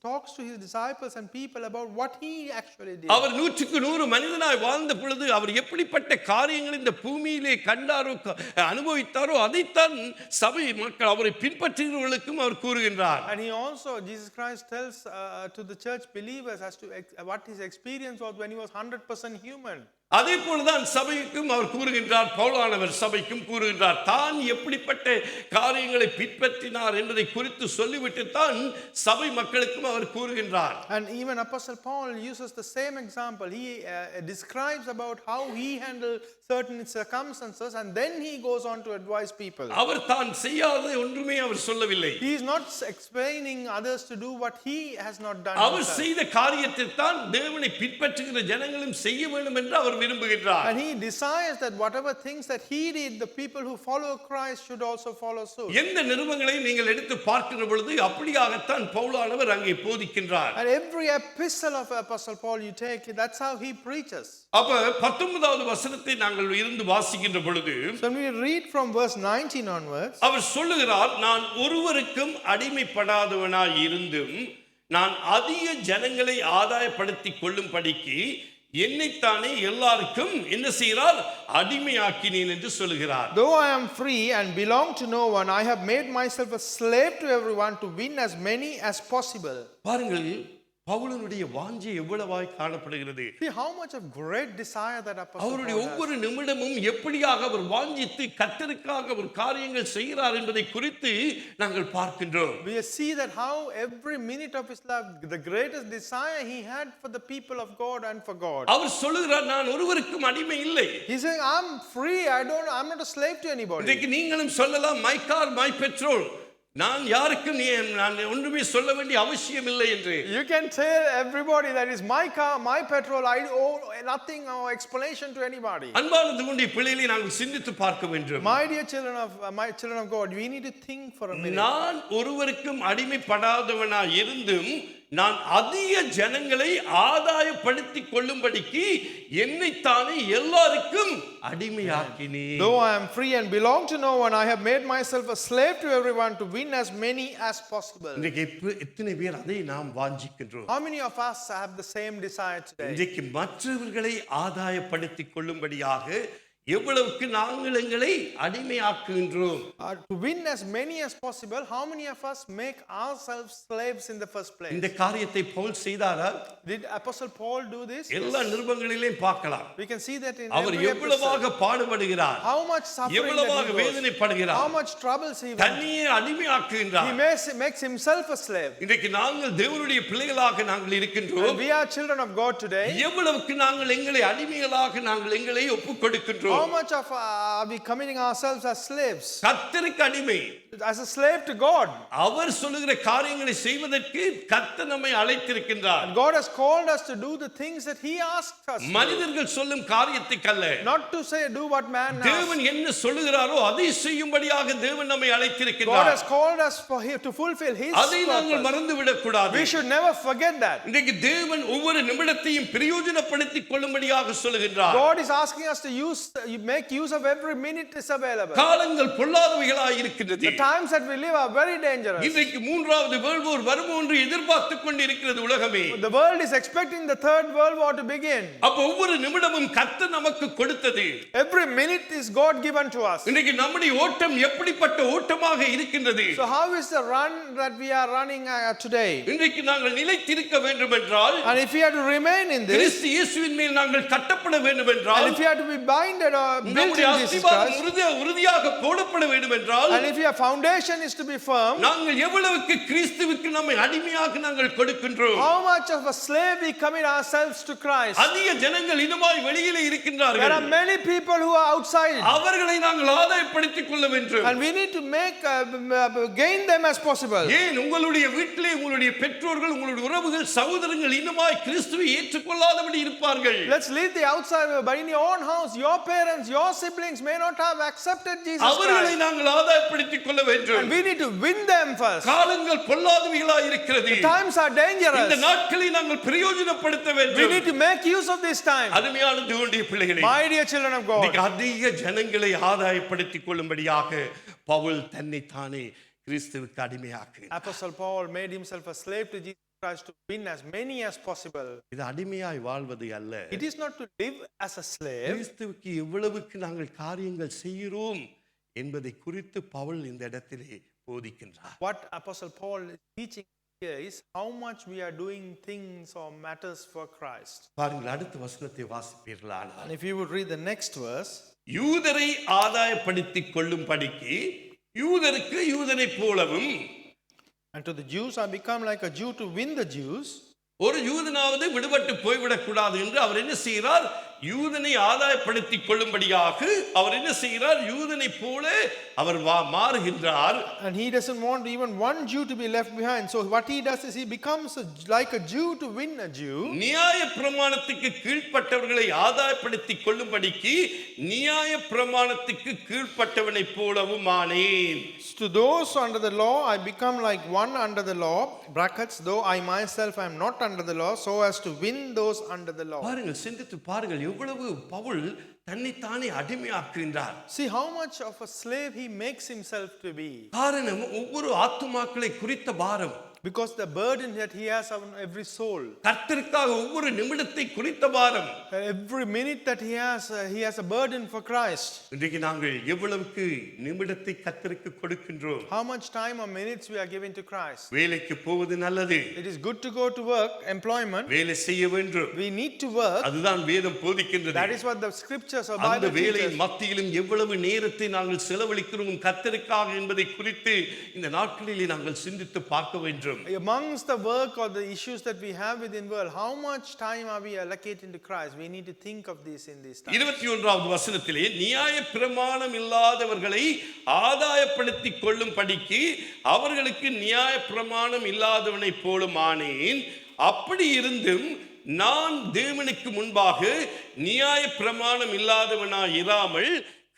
talks to his disciples and people about what he actually did. அவர் 100க்கு 100 மனிதனாய் வாழ்ந்த பொழுது அவர் எப்படிப்பட்ட காரியங்களை இந்த பூமியிலே கண்டாரோ அனுபவித்தாரோ அதைத்தான் சபை மக்கள் அவரை பின்பற்றுகிறவர்களுக்கும் அவர் கூறுகின்றார். And he also, Jesus Christ tells to the church believers as to what his experience was when he was 100% human. அதே போலதான் சபைக்கும் அவர் கூறுகின்றார். பவுலானவர் சபைக்கும் கூறுகின்றார் தான் எப்படிப்பட்ட காரியங்களை பின்பற்றினார் என்பதை குறித்து சொல்லிவிட்டு தான் சபை மக்களுக்கும் அவர் கூறுகின்றார். And even Apostle Paul uses the same example. He describes about how he handled certain circumstances and then he goes on to advise people. அவர் தான் செய்யாத ஒன்றுமே அவர் சொல்லவில்லை. He is not explaining others to do what he has not done. அவர் செய்த காரியத்தை தான் தேவனை பின்பற்றுகிற ஜனங்களும் செய்ய வேண்டும் என்று அவர் விரும்புகின்றார். And he desires that whatever things that he did, the people who follow Christ should also follow suit. எந்த நிருபங்களை நீங்கள் எடுத்து பார்க்கிற பொழுது அப்படியாகத்தான் பவுலானவர் அங்கே போதிக்கின்றார். And every epistle of Apostle Paul you take, that's how he preaches. அப்ப 19வது வசனத்தை நாங்கள் இருந்து வாசிக்கின்ற பொழுது So when we read from verse 19 onwards, அவர் சொல்லுகிறார், நான் ஒருவருக்கும் அடிமைப்படாதவனாய் இருந்தும் நான் அதிக ஜனங்களை ஆதாயப்படுத்திக் கொள்ளும்படிக்கு என்னைத்தானே எல்லாருக்கும் என்ன செய்கிறார், அடிமையாக்கினேன் என்று சொல்லுகிறார். though I am free and belong to no one, I have made myself a slave to everyone to win as many as possible. பாருங்கள், பவுலனுடைய வாஞ்சை எவ்வளவாய் காணப்படுகிறது. See how much of great desire that Apostle அவருடைய Paul has. ஒவ்வொரு நிமிடமும் எப்படியாக அவர் வாஞ்சித்து கர்த்தருக்காக ஒரு காரியங்கள் செய்கிறார் என்பதை குறித்து நாங்கள் பார்க்கின்றோம். We see that how every minute of his life, the greatest desire he had for the people of God and for God. அவர் சொல்லுகிறார், நான் ஒருவருக்கும் அடிமை இல்லை. He's saying, I'm free. I'm not a slave to anybody. இன்றைக்கு நீங்களும் சொல்லலாம், my car my petrol, நான் யாருக்கும் நான் ஒன்றுமே சொல்ல வேண்டிய அவசியம் இல்லை என்று. You can tell everybody that is my car, my petrol, I owe nothing or explanation to anybody. அன்பான தேவனுடைய பிள்ளைகளை நாங்கள் சிந்தித்து பார்க்க வேண்டும். My dear children of God, we need to think for a minute. நான் ஒருவருக்கும் அடிமைப்படாதவனாய் இருந்தும் நான் அதிக ஜனங்களை ஆதாயப்படுத்திக் கொள்ளும்படிக்கு என்னைத்தானே எல்லாருக்கும் அடிமையாக்கினேன். Though I am free and belong to no one, I have made myself a slave to everyone to win as many as possible. இன்றைக்கு எத்தனை பேர் அதை நாம் வாஞ்சிக்கின்றோம்? How many of us have the same desire today? இன்றைக்கு மற்றவர்களை ஆதாயப்படுத்திக் கொள்ளும்படியாக எவ்வளவுக்கு நாங்கள் எங்களை அடிமையாக்குகின்றோம்? To win as many as possible, how many of us make ourselves slaves in the first place? இந்த காரியத்தை Pavul செய்தாரா? Did Apostle Paul do this? எல்லா நிருபங்களிலும் பார்க்கலாம். We can see that in our every எவ்வளவாக episode. பாடுபடுகிறார், How much suffering எவ்வளவாக that he goes, வேதனைப்படுகிறார், how much troubles he went. தன்னையே அடிமையாக்குகின்றார். He makes himself a slave. இன்றைக்கு நாங்கள் தேவனுடைய பிள்ளைகளாக நாங்கள் இருக்கின்றோம். And we are children of God today. எவ்வளவுக்கு நாங்கள் எங்களை அடிமைகளாக நாங்கள் எங்களை ஒப்புக் கொடுக்கின்றோம்? How much of are we committing ourselves as slaves? கர்த்தருக்கு அடிமை. As a slave to God. அவர் சொல்லுகிற காரியங்களை செய்வதற்கு கர்த்தர் நம்மை அழைத்திருக்கின்றார். God has called us to do the things that he asked us. மனிதர்கள் சொல்லும் காரியத்துக்கல்ல. Not to say do what man asks. தேவன் என்ன சொல்லுகிறாரோ அதை செய்யும்படியாக தேவன் நம்மை God அழைத்திருக்கிறார். has called us for him to fulfill his அதை நாங்கள் purpose. மறந்து விடக்கூடாது. We should never forget that. இன்றைக்கு தேவன் ஒவ்வொரு நிமிடத்தையும் பிரயோஜனப்படுத்திக் கொள்ளும்படியாக சொல்லுகின்றார். God is asking us to make use of every minute is available. காலங்கள் பொல்லாதவைகளாய் இருக்கின்றது. The times that we live are very dangerous. இன்றைக்கு மூன்றாவது வேர்ல்ட் வார் வருமோ என்று எதிர்பார்த்துக் கொண்டிருக்கிறது உலகமே. The world is expecting the third world war to begin. அப்ப ஒவ்வொரு நிமிடமும் கர்த்தர் நமக்கு கொடுத்தது. Every minute is God given to us. இன்றைக்கு நம்முடைய ஓட்டம் எப்படிப்பட்ட ஓட்டமாக இருக்கின்றது? So how is the run that we are running today? இன்றைக்கு நாங்கள் நிலைத்திருக்க வேண்டும் என்றால், And if we have to remain in this, கிறிஸ்து இயேசுவின் மேல் நாங்கள் கட்டப்பட வேண்டும் என்றால், and if we have to be binded or built நம்முடைய in Jesus அஸ்திபாரம் Christ, உறுதியாக போடப்பட வேண்டும் என்றால், and if your foundation is to be firm, நாங்கள் எவ்வளவுக்கு கிறிஸ்துவுக்கு நம்மை அடிமையாக நாங்கள் கொடுக்கின்றோம்? how much of a slave we commit ourselves to Christ? அதிக ஜனங்கள் இன்னுமாய் வெளியிலே There இருக்கின்றார்கள். are many people who are outside, அவர்களை நாங்கள் ஆதாயப்படுத்திக் கொள்ள வேண்டும். and we need to gain them as possible. ஏன் உங்களுடைய வீட்டிலே உங்களுடைய பெற்றோர்கள், உங்களுடைய உறவுகள், சகோதரர்கள் இன்னுமாய் கிறிஸ்துவை ஏற்றுக்கொள்ளாதபடி இருப்பார்கள். Let's leave the outside, but in your own house, your parents, your siblings may not have accepted Jesus அவர்களை Christ. நாங்கள் ஆதாயப்படுத்திக் கொள்ள வேண்டும். And we need to win them first. காலங்கள் பொல்லாதவைகளாய் இருக்கிறது. The times are இந்த dangerous. நாட்களை நாங்கள் பிரயோஜனப்படுத்த We வேண்டும். need to make use of this time. அருமையான தேவனுடைய பிள்ளைகளே, My dear children of God, இன்னைக்கு அதிக ஜனங்களை ஆதாயப்படுத்திக் கொள்ளும்படியாக பவுல் தன்னைத்தானே கிறிஸ்துவுக்கு அடிமையாக்கு. Apostle Paul made himself a slave to Jesus Christ to win as many as possible. இது அடிமையாய் வாழ்வது அல்ல. It is not to live as a slave. கிறிஸ்துவுக்கு எவ்வளவுக்கு நாங்கள் காரியங்கள் செய்கிறோம் என்பதை குறித்து பவுல் இந்த இடத்திலே போதிக்கின்றார். What Apostle Paul is teaching here is how much we are doing things or matters for Christ. பாருங்கள், அடுத்த வசனத்தை வாசிப்பீர்களானால், And if you would read the next verse, யூதரை ஆதாயப்படுத்திக் கொள்ளும்படிக்கு யூதருக்கு யூதனைப் போலவும், and to the Jews I become like a Jew to win the Jews. ஒரு யூதனாவது விடுபட்டு போய்விடக் கூடாது என்று அவர் என்ன செய்கிறார்? யூதனை ஆதாயப்படுத்திக் கொள்ளும்படியாக அவர் என்ன செய்கிறார்? யூதனை போல அவர் மாறுகின்றார். And he doesn't want even one Jew to be left behind. So what he does is he becomes like a Jew to win a Jew. நியாய பிரமாணத்துக்கு கீழ்ப்பட்டவர்களை ஆதாயப்படுத்திக் கொள்ளும்படிக்கு நியாய பிரமாணத்துக்கு கீழ்ப்பட்டவனை போலவும் ஆனேன். To those under the law I become like one under the law, brackets, though I myself am not under the law, so as to win those under the law. பாருங்கள், சிந்தித்து பாருங்கள், எவ்வளவு பவுல் தன்னைத்தானே அடிமையாக்குகின்றார். See how much of a slave he makes himself to be. காரணம், ஒவ்வொரு ஆத்துமாக்களை குறித்த பாரம். Because the burden that he has on every soul. கர்த்தருக்காக ஒவ்வொரு நிமிடத்தை குறித்த பாரம். Every minute that he has a burden for Christ. இன்றைக்கு நாங்கள் எவ்வளவுக்கு நிமிடத்தை கர்த்தருக்கு கொடுக்கின்றோம்? How much time or minutes we are giving to Christ. வேலைக்கு போவது நல்லது. It is good to go to work, employment. வேலை செய்ய வேண்டும். We need to work. அதுதான் வேதம் போதிக்கின்றது. That is what the scriptures or அந்த Bible வேலையின் teaches. மத்தியிலும் எவ்வளவு நேரத்தை நாங்கள் செலவழிக்கிறோம் கர்த்தருக்காக என்பதை குறித்து இந்த நாட்களிலே நாங்கள் சிந்தித்து பார்க்க வேண்டும். வேண்டும். Amongst the work or the issues that we have within world, how much time are we allocating to Christ? We need to think of this in this time. 21வது வசனத்திலே நியாய பிரமாணம் இல்லாதவர்களை ஆதாயப்படுத்திக் கொள்ளும் படிக்கு அவர்களுக்கு நியாய பிரமாணம் இல்லாதவனைப் போலும் ஆனேன். அப்படி இருந்தும் நான் தேவனுக்கு முன்பாக நியாய பிரமாணம் இல்லாதவனாய் இராமல்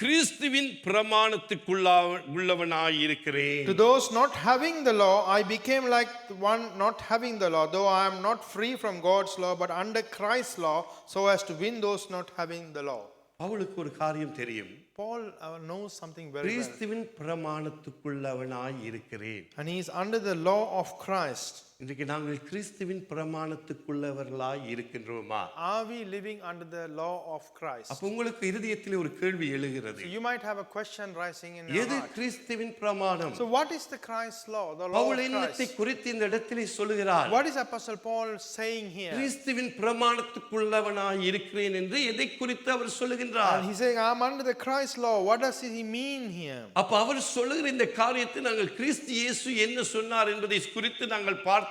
கிறிஸ்துவின் பிரமாணத்துக்குள்ளவனாய் இருக்கிறேன். To those not having the law, I became like one not having the law, though I am not free from God's law, but under Christ's law, so as to win those not having the law. அவளுக்கு ஒரு காரியம் தெரியும். Paul knows something very well. கிறிஸ்துவின் பிரமாணத்துக்குள்ளவனாய் இருக்கிறேன். And he is under the law of Christ. இன்றைக்கு நாங்கள் கிறிஸ்துவின் பிரமாணத்துக்குள்ளவர்களாய் இருக்கின்றோமா? Are we living under the law of Christ? அப்ப உங்களுக்கு இதயத்திலே ஒரு கேள்வி எழுகிறது. So you might have a question rising in your எது heart. கிறிஸ்துவின் பிரமாணம்? So what is the Christ law, the law Pavul of என்னத்தை Christ? குறித்து இந்த இடத்திலே சொல்லுகிறார்? What is Apostle Paul saying here? கிறிஸ்துவின் பிரமாணத்துக்குள்ளவனாய் இருக்கிறேன் என்று எதை குறித்து அவர் சொல்லுகின்றார்? And he's saying, I'm under the Christ law. What does he mean here? அப்ப அவர் சொல்லுகிற இந்த காரியத்தை நாங்கள் கிறிஸ்து இயேசு என்ன சொன்னார் என்பதை குறித்து நாங்கள் பார்த்தால்தான்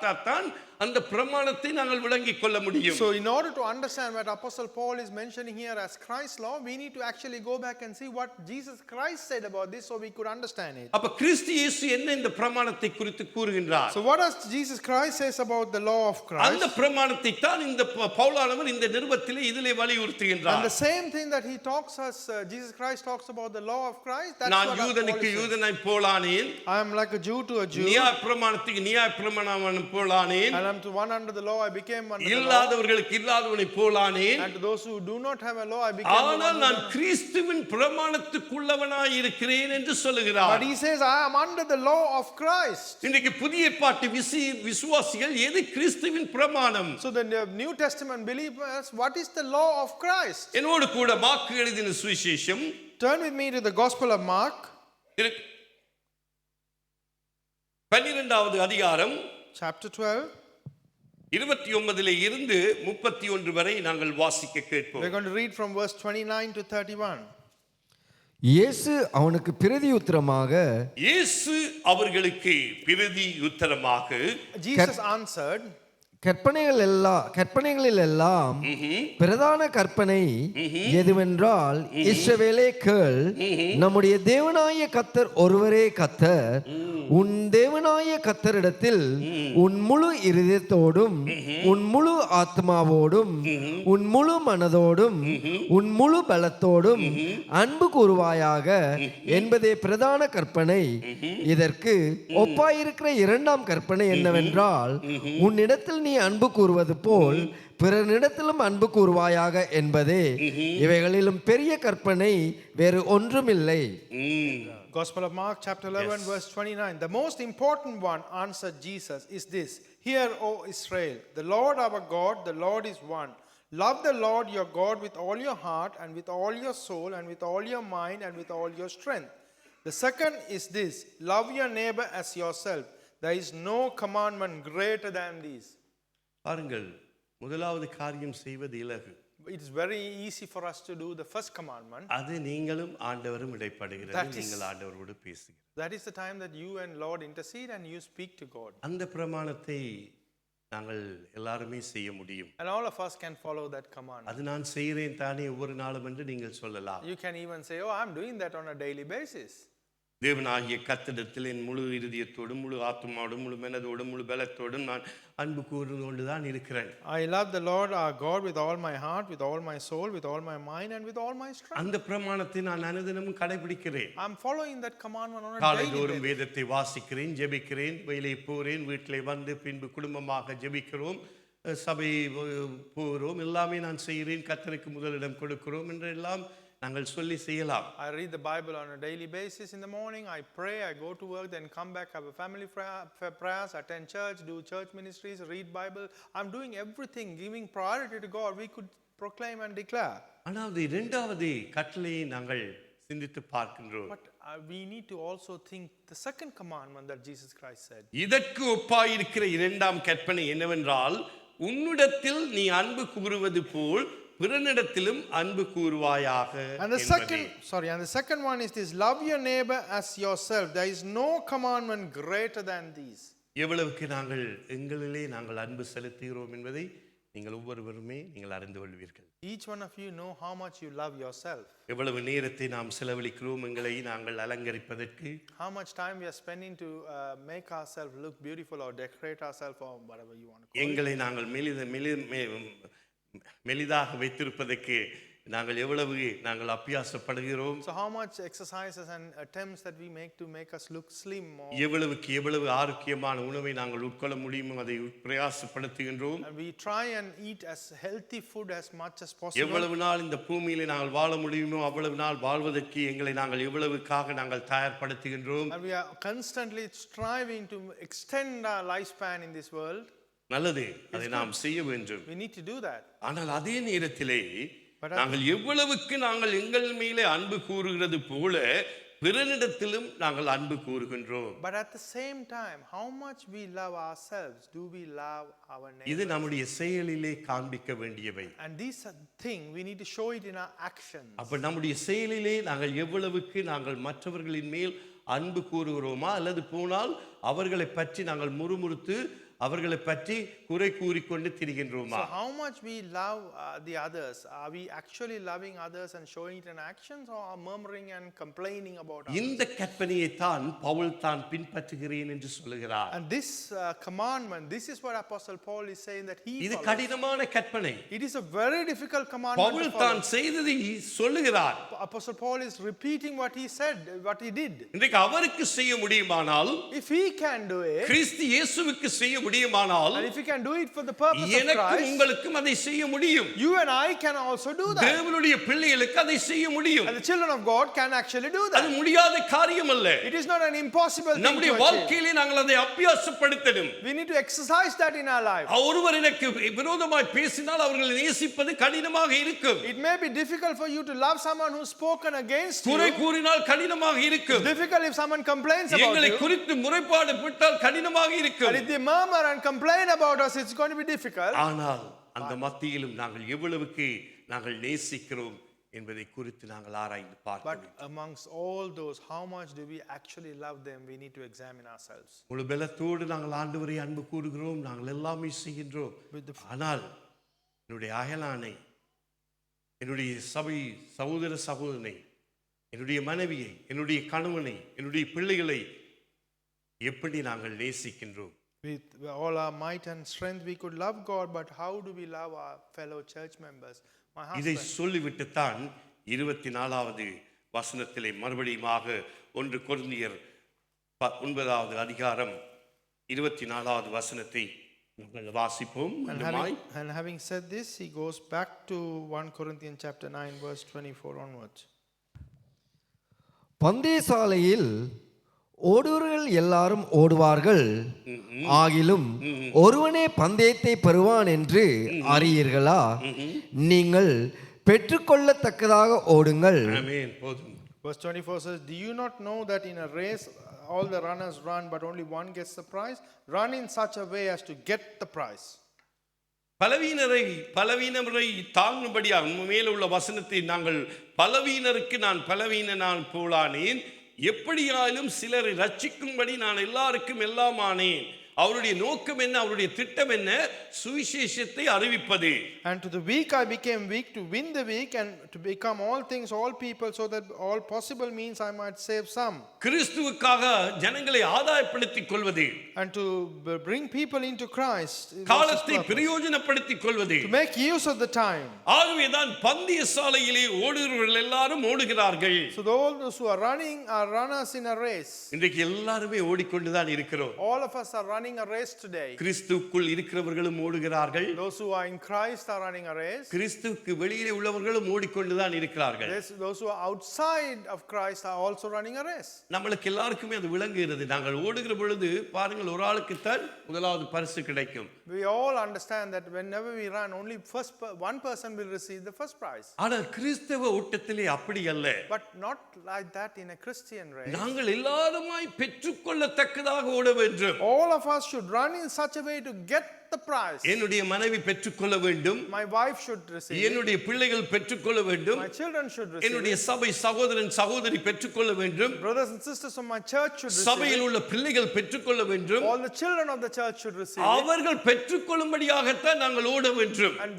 அந்த பிரமாணத்தை நாங்கள் விளங்கிக் கொள்ள முடியும். So in order to understand what Apostle Paul is mentioning here as Christ's law, we need to actually go back and see what Jesus Christ said about this so we could understand it. அப்ப கிறிஸ்து இயேசு என்ன இந்த பிரமாணத்தை குறித்து கூறுகின்றார்? So what does Jesus Christ says about the law of Christ? அந்த பிரமாணத்தை தான் இந்த பவுலானவர் இந்த நிருபத்திலே இதிலே வலியுறுத்துகின்றார். And the same thing that he talks as Jesus Christ talks about the law of Christ, that's நான் what யூதனுக்கு யூதனாய் போலானேன். I am like a Jew to a Jew. நியாய பிரமாணத்துக்கு நியாய பிரமாணம் போலானேன். And I'm to one under the law, I became under the law. இல்லாதவர்களுக்கு இல்லாதவனை போலானேன். And to those who do not have a law, I became one ஆனால் under நான் the law. கிறிஸ்துவின் பிரமாணத்துக்குள்ளவனாய் இருக்கிறேன் என்று சொல்லுகிறார். But he says, I am under the law of Christ. இன்றைக்கு புதிய ஏற்பாட்டு விசுவாசிகள் எது கிறிஸ்துவின் பிரமாணம்? So the New Testament believers, what is the law of Christ? என்னோடு கூட மார்க் எழுதின சுவிசேஷம் Turn with me to the Gospel of Mark, 12வது அதிகாரம் chapter 12. 29 இருந்து 31 வரை நாங்கள் வாசிக்க கேட்போம். We're going to read from verse 29 to 31. இயேசு அவனுக்கு பிரதியுத்தரமாக இயேசு அவர்களுக்கு பிரதியுத்தரமாக Jesus answered, கற்பனைகளில் எல்லாம் பிரதான கற்பனை எதுவென்றால் இஸ்ரவேலே கேள், நம்முடைய தேவனாய கர்த்தர் ஒருவரே கர்த்தர். உன் தேவனாய கர்த்தரிடத்தில் உன் முழு இருதயத்தோடும் உன் முழு ஆத்மாவோடும் உன் முழு மனதோடும் உன் முழு பலத்தோடும் அன்பு கூறுவாயாக என்பதே பிரதான கற்பனை. இதற்கு ஒப்பாயிருக்கிற இரண்டாம் கற்பனை என்னவென்றால், உன்னிடத்தில் நீ அன்பு கூறுவது போல் பிறனிடத்திலும் அன்பு கூறுவாயாக என்பதே. இவைகளிலும் பெரிய கற்பனை வேறு ஒன்றுமில்லை. Gospel of Mark, chapter 11, verse 29. The most important one, answered Jesus, is this: Hear, O Israel, the Lord our God, the Lord is one. Love the Lord your God with all your heart and with all your soul and with all your mind and with all your strength. The second is this: love your neighbor as yourself. There is no commandment greater than these. பாருங்கள், முதலாவது காரியம் செய்வது இலகு. It is very easy for us to do the first commandment. அது நீங்களும் ஆண்டவரும் இடைப்படுகிறது. நீங்கள் ஆண்டவரோடு பேசுகிறீர்கள். That is the time that you and Lord intercede and you speak to God. அந்த பிரமாணத்தை நாங்கள் எல்லாருமே செய்ய முடியும். And all of us can follow that command. அது நான் செய்கிறேன் தானே ஒவ்வொரு நாளும் என்று நீங்கள் சொல்லலாம். You can even say, oh, I'm doing that on a daily basis. தேவனாகிய கர்த்தரிடத்தில் என் முழு இருதயத்தோடும் முழு ஆத்மாவோடும் முழு மனதோடும் முழு பலத்தோடும் நான் அன்பு கூர்ந்து கொண்டுதான் இருக்கிறேன். I love the Lord our God with all my heart, with all my soul, with all my mind and with all my strength. அந்த பிரமாணத்தை நான் அனுதினமும் கடைபிடிக்கிறேன். I'm following that commandment on a காலை daily தோறும் basis. வேதத்தை வாசிக்கிறேன், ஜெபிக்கிறேன், வேலை போகிறேன், வீட்டிலே வந்து பின்பு குடும்பமாக ஜெபிக்கிறோம், சபை போகிறோம், எல்லாமே நான் செய்கிறேன், கர்த்தருக்கு முதலிடம் கொடுக்கிறோம் என்று எல்லாம் நாங்கள் சொல்லி செய்யலாம். I read the Bible on a daily basis in the morning. I pray, I go to work, then come back, have a family prayers, attend church, do church ministries, read Bible. I'm doing everything, giving priority to God. We could proclaim and declare. ஆனால் இரண்டாவது கட்டளையை நாங்கள் சிந்தித்து பார்க்கின்றோம். But we need to also think the second commandment that Jesus Christ said. இதற்கு ஒப்பாயிருக்கிற இரண்டாம் கற்பனை என்னவென்றால், உன்னிடத்தில் நீ அன்பு கூறுவது போல் பிறனிடத்திலும் அன்பு கூறுவாயாக. And the second one is this: love your neighbor as yourself. There is no commandment greater than these. எவ்வளவுக்கு நாங்கள் எங்களிலே நாங்கள் அன்பு செலுத்துகிறோம் என்பதை நீங்கள் ஒவ்வொருவருமே நீங்கள் அறிந்து கொள்வீர்கள். Each one of you know how much you love yourself. எவ்வளவு நேரத்தை நாம் செலவழிக்கிறோம் எங்களை நாங்கள் அலங்கரிப்பதற்கு. How much time we are spending to make ourselves look beautiful or decorate ourselves or whatever you want to call it. எங்களை நாங்கள் மெலிதாக வைத்திருப்பதற்கு நாங்கள் எவ்வளவு நாங்கள் அபியாசப்படுகிறோம். So how much exercises and attempts that we make to make us look slim or எவ்வளவுக்கு எவ்வளவு ஆரோக்கியமான உணவை நாங்கள் உட்கொள்ள முடியுமோ அதை பிரயாசப்படுத்துகின்றோம். and we try and eat as healthy food as much as possible. எவ்வளவு நாள் இந்த பூமியிலே நாங்கள் வாழ முடியுமோ அவ்வளவு நாள் வாழ்வதற்கு எங்களை நாங்கள் எவ்வளவுக்காக நாங்கள் தயார்படுத்துகின்றோம். And we are constantly striving to extend our lifespan in this world. நல்லது, அதை நாம் செய்ய வேண்டும். We need to do that. ஆனால் அதே நேரத்திலே நாங்கள் எவ்வளவுக்கு நாங்கள் எங்கள் மேலே அன்பு கூறுகிறது போல பிறனிடத்திலும் நாங்கள் அன்பு கூறுகின்றோம். But at the same time, how much we love ourselves, do we love our neighbor? இது நம்முடைய செயலிலே காண்பிக்க வேண்டியவை. And these are things we need to show it in our actions. அப்ப நம்முடைய செயலிலே நாங்கள் எவ்வளவுக்கு நாங்கள் மற்றவர்களின் மேல் அன்பு கூறுகிறோமா, அல்லது போனால் அவர்களை பற்றி நாங்கள் முறுமுறுத்து அவர்களை பற்றி குறை கூறிக்கொண்டு திரிகின்றோமா? So how much we love the others? Are we actually loving others and showing it in actions, or are murmuring and complaining about others? இந்த கற்பனையை தான் பவுல் தான் பின்பற்றுகிறேன் என்று சொல்லுகிறார். And this commandment, this is what Apostle Paul is saying that he இது follows. கடினமான கற்பனை. It is a very difficult commandment Pavul to follow. தான் செய்ததை சொல்லுகிறார். Apostle Paul is repeating what he said, what he did. இன்றைக்கு அவருக்கு செய்ய முடியுமானால், If he can do it, கிறிஸ்து இயேசுவுக்கு செய்ய முடியுமானால், and if he can do it for the purpose of எனக்கும் Christ, உங்களுக்கும் அதை செய்ய முடியும். you and I can also do that. தேவனுடைய பிள்ளைகளுக்கு அதை செய்ய முடியும். And the children of God can actually do அது that. முடியாத காரியம் அல்ல. It is not an impossible thing நம்முடைய to achieve. வாழ்க்கையிலே நாங்கள் அதை அபியாசப்படுத்தணும். We need to exercise that in our life. ஒருவர் எனக்கு விரோதமாய் பேசினால் அவர்களை நேசிப்பது கடினமாக இருக்கும். It may be difficult for you to love someone who's spoken against you. குறை கூறினால் கடினமாக இருக்கும். It's difficult if someone complains about எங்களை you. குறித்து முறைப்பாடு விட்டால் கடினமாக And இருக்கும். if they murmur and complain about us, it's going to be difficult. ஆனால் அந்த மத்தியிலும் நாங்கள் எவ்வளவுக்கு நாங்கள் நேசிக்கிறோம் என்பதை குறித்து நாங்கள் ஆராய்ந்து But பார்க்கிறோம். amongst all those, how much do we actually love them? We need to examine ourselves. முழு பலத்தோடு நாங்கள் ஆண்டவரை அன்பு கூறுகிறோம், நாங்கள் எல்லாமே செய்கின்றோம். ஆனால் என்னுடைய அயலானை, என்னுடைய சபை சகோதர சகோதரனை, என்னுடைய மனைவியை, என்னுடைய கணவனை, என்னுடைய பிள்ளைகளை எப்படி நாங்கள் நேசிக்கின்றோம்? With all our might and strength, we could love God, but how do we love our fellow church members? My இதை husband. சொல்லிவிட்டுத்தான் 24வது வசனத்திலே மறுபடியுமாக 1 கொரிந்தியர் 9வது அதிகாரம் 24வது வசனத்தை நாங்கள் வாசிப்போம். And having said this, he goes back to 1 Corinthians chapter 9, verse 24 onwards. பந்தயசாலையில் ஓடுவர்கள் எல்லாரும் ஓடுவார்கள், ஆகிலும் ஒருவனே பந்தயத்தை பெறுவான் என்று அறியீர்களா? நீங்கள் பெற்றுக்கொள்ளத்தக்கதாக ஓடுங்கள். ஆமென். போதும். Verse 24 says, do you not know that in a race all the runners run, but only one gets the prize? Run in such a way as to get the prize. பலவீனரை தாங்கும்படியாக மேல உள்ள வசனத்தை நாங்கள் பலவீனருக்கு நான் பலவீனனான் போலானேன், எப்படியாலும் சிலரை ரட்சிக்கும்படி நான் எல்லாருக்கும் எல்லாம் ஆனேன். அவருடைய நோக்கம் என்ன? அவருடைய திட்டம் என்ன? சுவிசேஷத்தை அறிவிப்பது. And to the weak I became weak to win the weak, and to become all things all people, so that all possible means I might save some. கிறிஸ்துவுக்காக ஜனங்களை ஆதாயப்படுத்திக் கொள்வது, And to bring people into Christ. காலத்தை பிரயோஜனப்படுத்திக் கொள்வது, To make use of the time. ஆகவேதான் பந்தய சாலையிலே ஓடுகிறவர்கள் எல்லாரும் ஓடுகிறார்கள். So all those who are running are runners in a race. இன்றைக்கு எல்லாருமே ஓடிக்கொண்டுதான் இருக்கிறோம். All of us are running a race today. கிறிஸ்துவுக்குள் இருக்கிறவர்களும் ஓடுகிறார்கள், Those who are in Christ are running a race. கிறிஸ்துவுக்கு வெளியிலே உள்ளவர்களும் ஓடிக்கொண்டுதான் இருக்கிறார்கள். Those who are outside of Christ are also running a race. நம்மளுக்கு எல்லாருக்குமே அது விளங்குகிறது. நாங்கள் ஓடுகிற பொழுது பாருங்கள், ஒரு ஆளுக்கு தான் முதலாவது பரிசு கிடைக்கும். We all understand that whenever we run, only one person will receive the first prize. ஆனால் கிறிஸ்தவ ஓட்டத்திலே அப்படி அல்ல. But not like that in a Christian race. நாங்கள் எல்லாருமாய் பெற்றுக்கொள்ளத்தக்கதாக ஓட வேண்டும். All of us should run in such a way to get the prize. என்னுடைய மனைவி பெற்றுக்கொள்ள வேண்டும், My wife should receive it. என்னுடைய பிள்ளைகள் பெற்றுக்கொள்ள வேண்டும், My children should receive என்னுடைய it. சபை சகோதரன் சகோதரி பெற்றுக்கொள்ள வேண்டும், Brothers and sisters of my church should receive சபையில் it. உள்ள பிள்ளைகள் பெற்றுக்கொள்ள வேண்டும். All the children of the church should receive it. அவர்கள் பெற்றுக்கொள்ளும்படியாகத்தான் நாங்கள் ஓட வேண்டும். And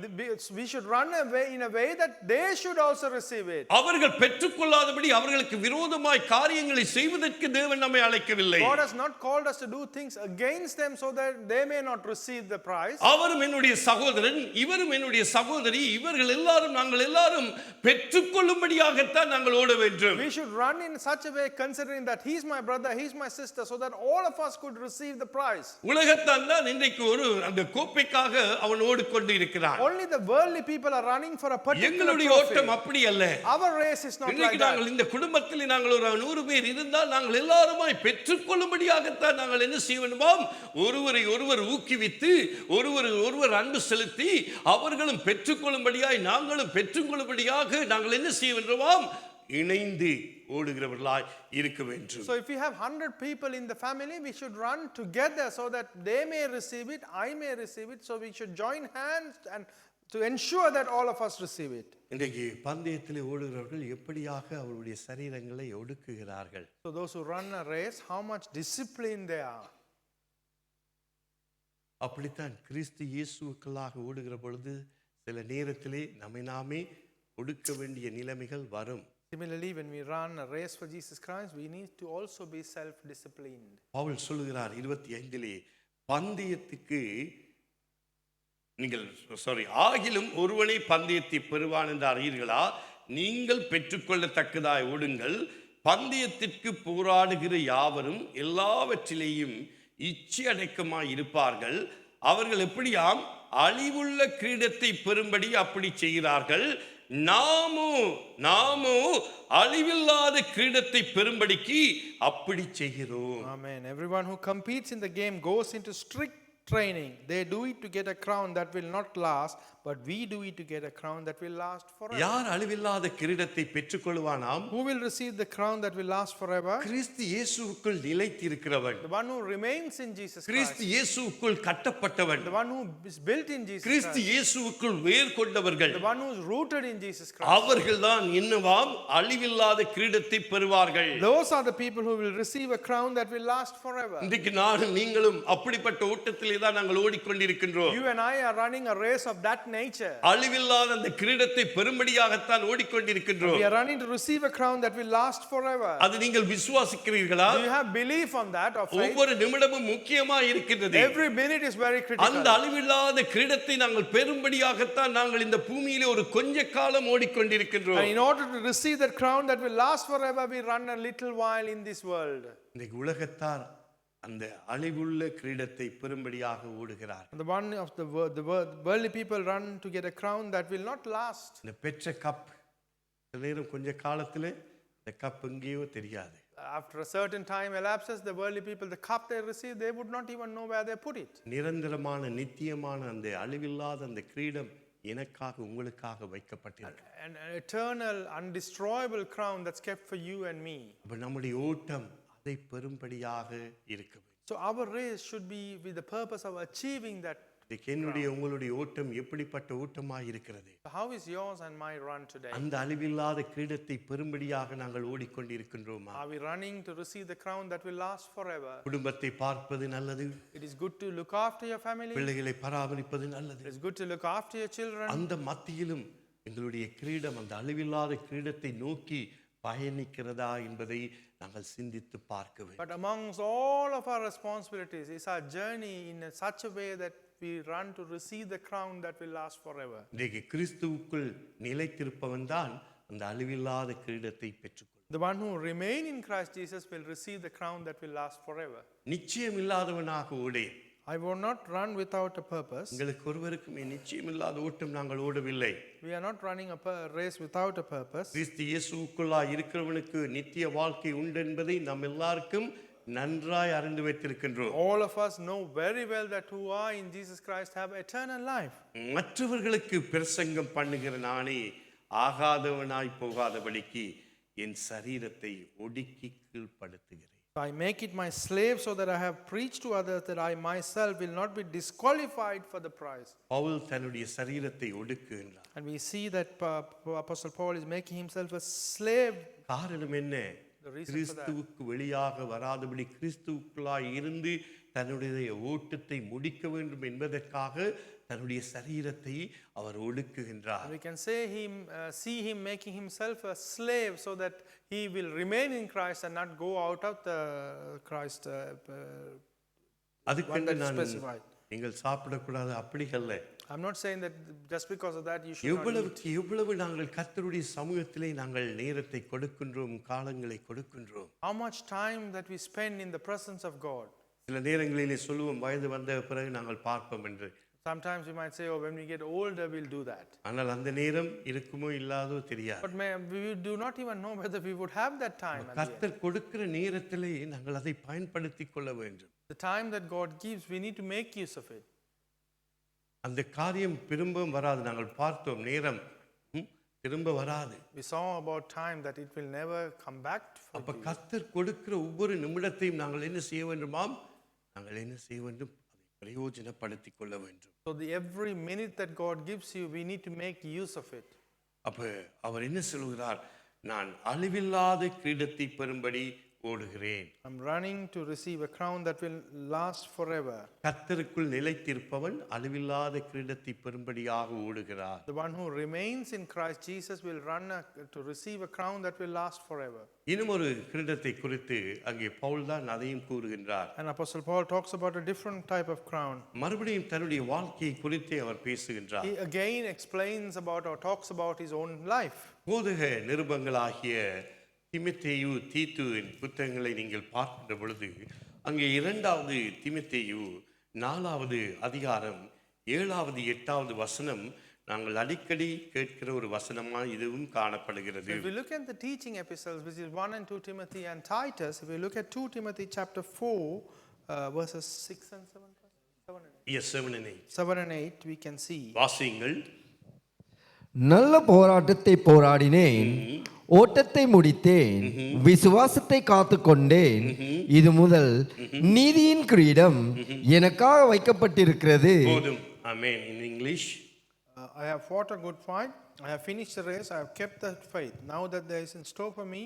we should run away in a way that they should also receive it. அவர்கள் பெற்றுக்கொள்ளாதபடி அவர்களுக்கு விரோதமாய் காரியங்களை செய்வதற்கு தேவன் நம்மை அழைக்கவில்லை. God has not called us to do things against them so that they may not receive the prize. அவரும் என்னுடைய சகோதரன், இவரும் என்னுடைய சகோதரி, இவர்கள் எல்லாரும் நாங்கள் எல்லாரும் பெற்றுக்கொள்ளும்படியாகத்தான் நாங்கள் ஓட வேண்டும். We should run in such a way considering that he's my brother, he's my sister, so that all of us could receive the prize. உலகத்தான் தான் இன்றைக்கு ஒரு அந்த கோப்பைக்காக அவன் ஓடிக்கொண்டு இருக்கிறான். Only the worldly people are running for a particular எங்களுடைய ஓட்டம் trophy. அப்படி அல்ல. Our race is not like இன்றைக்கு that. நாங்கள் இந்த குடும்பத்தில் நாங்கள் ஒரு 100 பேர் இருந்தால் நாங்கள் எல்லாருமாய் பெற்றுக்கொள்ளும்படியாகத்தான் நாங்கள் என்ன செய்ய வேண்டுமாம், ஒருவரை ஒருவர் ஊக்குவித்து ஒருவர் அன்பு செலுத்தி அவர்களும் பெற்றுக்கொள்ளும்படியாய் நாங்களும் பெற்றுக்கொள்ளும்படியாக நாங்கள் என்ன செய்ய வேண்டுமாம், இணைந்து ஓடுகிறவர்களாய் இருக்க வேண்டும். So if we have 100 people in the family, we should run together so that they may receive it, I may receive it. So we should join hands and to ensure that all of us receive it. இன்றைக்கு பந்தயத்திலே ஓடுகிறவர்கள் எப்படியாக அவருடைய சரீரங்களை ஒடுக்குகிறார்கள். So those who run a race, how much discipline they are. அப்படித்தான் கிறிஸ்து இயேசுவுக்குள்ளாக ஓடுகிற பொழுது சில நேரத்திலே நம்மை நாமே ஒடுக்க வேண்டிய நிலைமைகள் வரும். Similarly, when we run a race for Jesus Christ, we need to also be self-disciplined. Pavul சொல்லுகிறார் 25 பந்தயத்துக்கு ஆகிலும் ஒருவனை பந்தயத்தை பெறுவான் என்று அறியீர்களா? நீங்கள் பெற்றுக்கொள்ளத்தக்கதாய் ஓடுங்கள். பந்தயத்திற்கு போராடுகிற யாவரும் எல்லாவற்றிலேயும் இச்சை அடக்கமாய் இருப்பார்கள். அவர்கள் எப்படியாம் அழிவுள்ள கிரீடத்தை பெறும்படி அப்படி செய்கிறார்கள். நாமோ அழிவில்லாத கிரீடத்தை பெறும்படிக்கு அப்படி செய்கிறோம். Amen. Everyone who competes in the game goes into strict training. They do it to get a crown that will not last, but we do it to get a crown that will last forever. யார் அழிவில்லாத கிரீடத்தை பெற்றுக்கொள்வானாம்? Who will receive the crown that will last forever? கிறிஸ்து இயேசுவுக்குள் நிலைத்திருக்கிறவன். The one who remains in Jesus Christ. கிறிஸ்து இயேசுவுக்குள் கட்டப்பட்டவன். The one who is built in Jesus Kristu Christ. இயேசுவுக்குள் வேர் கொண்டவர்கள். The one who is rooted in Jesus Christ. அவர்கள்தான் இன்னும் அழிவில்லாத கிரீடத்தை பெறுவார்கள். Those are the people who will receive a crown that will last forever. இன்றைக்கு நானும் நீங்களும் அப்படிப்பட்ட ஓட்டத்திலே தான் நாங்கள் ஓடிக்கொண்டிருக்கின்றோம். You and I are running a race of that nature. அழிவில்லாத அந்த கிரீடத்தை பெறும்படியாகத்தான் ஓடிக்கொண்டிருக்கின்றோம். We are running to receive a crown that will last forever. அது நீங்கள் விசுவாசிக்கிறீர்களா? Do you have belief on that of faith? ஒவ்வொரு நிமிடமும் முக்கியமா இருக்கின்றது. Every minute is very critical. அந்த அழிவில்லாத கிரீடத்தை நாங்கள் பெறும்படியாகத்தான் நாங்கள் இந்த பூமியிலே ஒரு கொஞ்ச காலம் ஓடிக்கொண்டிருக்கின்றோம். And in order to receive that crown that will last forever, we run a little while in this world. இந்த உலகத்தார் அந்த அழிவுள்ள கிரீடத்தை பெறும்படியாக ஓடுகிறார். The one of the worldly people run to get a crown that will not last. இந்த பெற்ற cup நேரம் கொஞ்ச காலத்திலே இந்த கப் எங்கேயோ தெரியாது. After a certain time elapses, the worldly people, the cup they receive, they would not even know where they put it. நிரந்தரமான நித்தியமான அந்த அழிவில்லாத அந்த கிரீடம் எனக்காக உங்களுக்காக வைக்கப்பட்டிருக்கு. An eternal undestroyable crown that's kept for you and me. அப்ப நம்முடைய ஓட்டம் அதை பெறும்படியாக இருக்க வேண்டும். So our race should be with the purpose of achieving that. என்னுடைய உங்களுடைய ஓட்டம் எப்படிப்பட்ட ஓட்டமாக இருக்கிறது? How is yours and my run today? அந்த அழிவில்லாத கிரீடத்தை பெறும்படியாக நாங்கள் ஓடிக்கொண்டிருக்கின்றோமா? Are we running to receive the crown that will last forever? குடும்பத்தை பார்ப்பது நல்லது. It is good to look after your family. பிள்ளைகளை பராமரிப்பது நல்லது. It is good to look after your children. அந்த மத்தியிலும் எங்களுடைய கிரீடம் அந்த அழிவில்லாத கிரீடத்தை நோக்கி பயணிக்கிறதா என்பதை நாங்கள் சிந்தித்து பார்க்க வேண்டும். But amongst all of our responsibilities is our journey in such a way that we run to receive the crown that will last forever. இன்றைக்கு கிறிஸ்துவுக்குள் நிலைத்திருப்பவன் தான் அந்த அழிவில்லாத கிரீடத்தை பெற்றுக்கொள்வான். The one who remain in Christ Jesus will receive the crown that will last forever. நிச்சயம் இல்லாதவனாக ஓடே. I will not run without a purpose. உங்களுக்கு ஒருவருக்குமே நிச்சயம் இல்லாத ஓட்டம் நாங்கள் ஓடவில்லை. We are not running a race without a purpose. கிறிஸ்து இயேசுவுக்குள்ளாய் இருக்கிறவனுக்கு நித்திய வாழ்க்கை உண்டு என்பதை நாம் எல்லாருக்கும் நன்றாய் அறிந்து வைத்திருக்கின்றோம். All of us know very well that who are in Jesus Christ have eternal life. மற்றவர்களுக்கு பிரசங்கம் பண்ணுகிற நானே ஆகாதவனாய் போகாதபடிக்கு என் சரீரத்தை ஒடுக்கி கீழ்ப்படுத்துகிறேன். So I make it my slave so that I have preached to others that I myself will not be disqualified for the prize. Pavul தன்னுடைய சரீரத்தை ஒடுக்குகின்றார். And we see that Apostle Paul is making himself a slave. காரணம் என்ன? கிறிஸ்துவுக்கு வெளியாக வராதபடி கிறிஸ்துவுக்குள்ளாய் இருந்து தன்னுடைய ஓட்டத்தை முடிக்க வேண்டும் என்பதற்காக தன்னுடைய சரீரத்தை அவர் ஒடுக்குகின்றார். We can see him making himself a slave so that he will remain in Christ and not go out of the Christ. அதுக்கு நான் நீங்கள் சாப்பிடக்கூடாது அப்படி அல்ல. I'm not saying that just because of that you should not eat. எவ்வளவு நாங்கள் கர்த்தருடைய சமூகத்திலே நாங்கள் நேரத்தை கொடுக்கின்றோம், காலங்களை கொடுக்கின்றோம். How much time that we spend in the presence of God. சில நேரங்களிலே சொல்லுவோம் வயது வந்த பிறகு நாங்கள் பார்ப்போம் என்று. Sometimes we might say, oh, when we get older we'll do that. ஆனால் அந்த நேரம் இருக்குமோ இல்லாதோ தெரியாது. But we do not even know whether we would have that time. கர்த்தர் கொடுக்கிற நேரத்திலே நாங்கள் அதை பயன்படுத்திக் கொள்ள வேண்டும். The time that God gives, we need to make use of it. அந்த காரியம் திரும்பவும் வராது. நாங்கள் பார்த்தோம் நேரம் திரும்ப வராது. We saw about time that it will never come back. அப்ப கர்த்தர் கொடுக்கிற ஒவ்வொரு நிமிடத்தையும் நாங்கள் என்ன செய்ய வேண்டுமாம்? நாங்கள் என்ன செய்ய வேண்டும்? அதை பிரயோஜனப்படுத்திக் கொள்ள வேண்டும். So every minute that God gives you, we need to make use of it. அப்ப அவர் என்ன சொல்கிறார்? நான் அழிவில்லாத கிரீடத்தை பெறும்படி ஓடுகிறேன். I'm running to receive a crown that will last forever. கர்த்தருக்குள் நிலைத்திருப்பவன் அழிவில்லாத கிரீடத்தை பெறும்படியாக ஓடுகிறார். The one who remains in Christ Jesus will run to receive a crown that will last forever. இன்னும் ஒரு கிரீடத்தை குறித்து அங்கே பவுல் தான் அதையும் கூறுகின்றார். And Apostle Paul talks about a different type of crown. மறுபடியும் தன்னுடைய வாழ்க்கையை குறித்து அவர் பேசுகின்றார். He again explains about or talks about his own life. போதக நிருபங்களாகிய தீமோத்தேயு, தீத்துவின் புத்தகங்களை நீங்கள் பார்க்கின்ற பொழுது அங்கே 2வது தீமோத்தேயு 4வது அதிகாரம் 7வது 8வது வசனம் நாங்கள் அடிக்கடி கேட்கிற ஒரு வசனமா இதுவும் காணப்படுகிறது. If we look at the teaching epistles, which is 1 and 2 Timothy and Titus, if we look at 2 Timothy chapter 4 verses 6 and 7 and 8. Yes, 7 and 8. 7 and 8 we can see. வாசியுங்கள். நல்ல போராட்டத்தை போராடினேன், ஓட்டத்தை முடித்தேன், விசுவாசத்தை காத்துக்கொண்டேன். இது முதல் நீதியின் கிரீடம் எனக்காக வைக்கப்பட்டிருக்கிறது. போதும். ஆமென். In English. I have fought a good fight. I have finished the race. I have kept the faith. Now that there is in store for me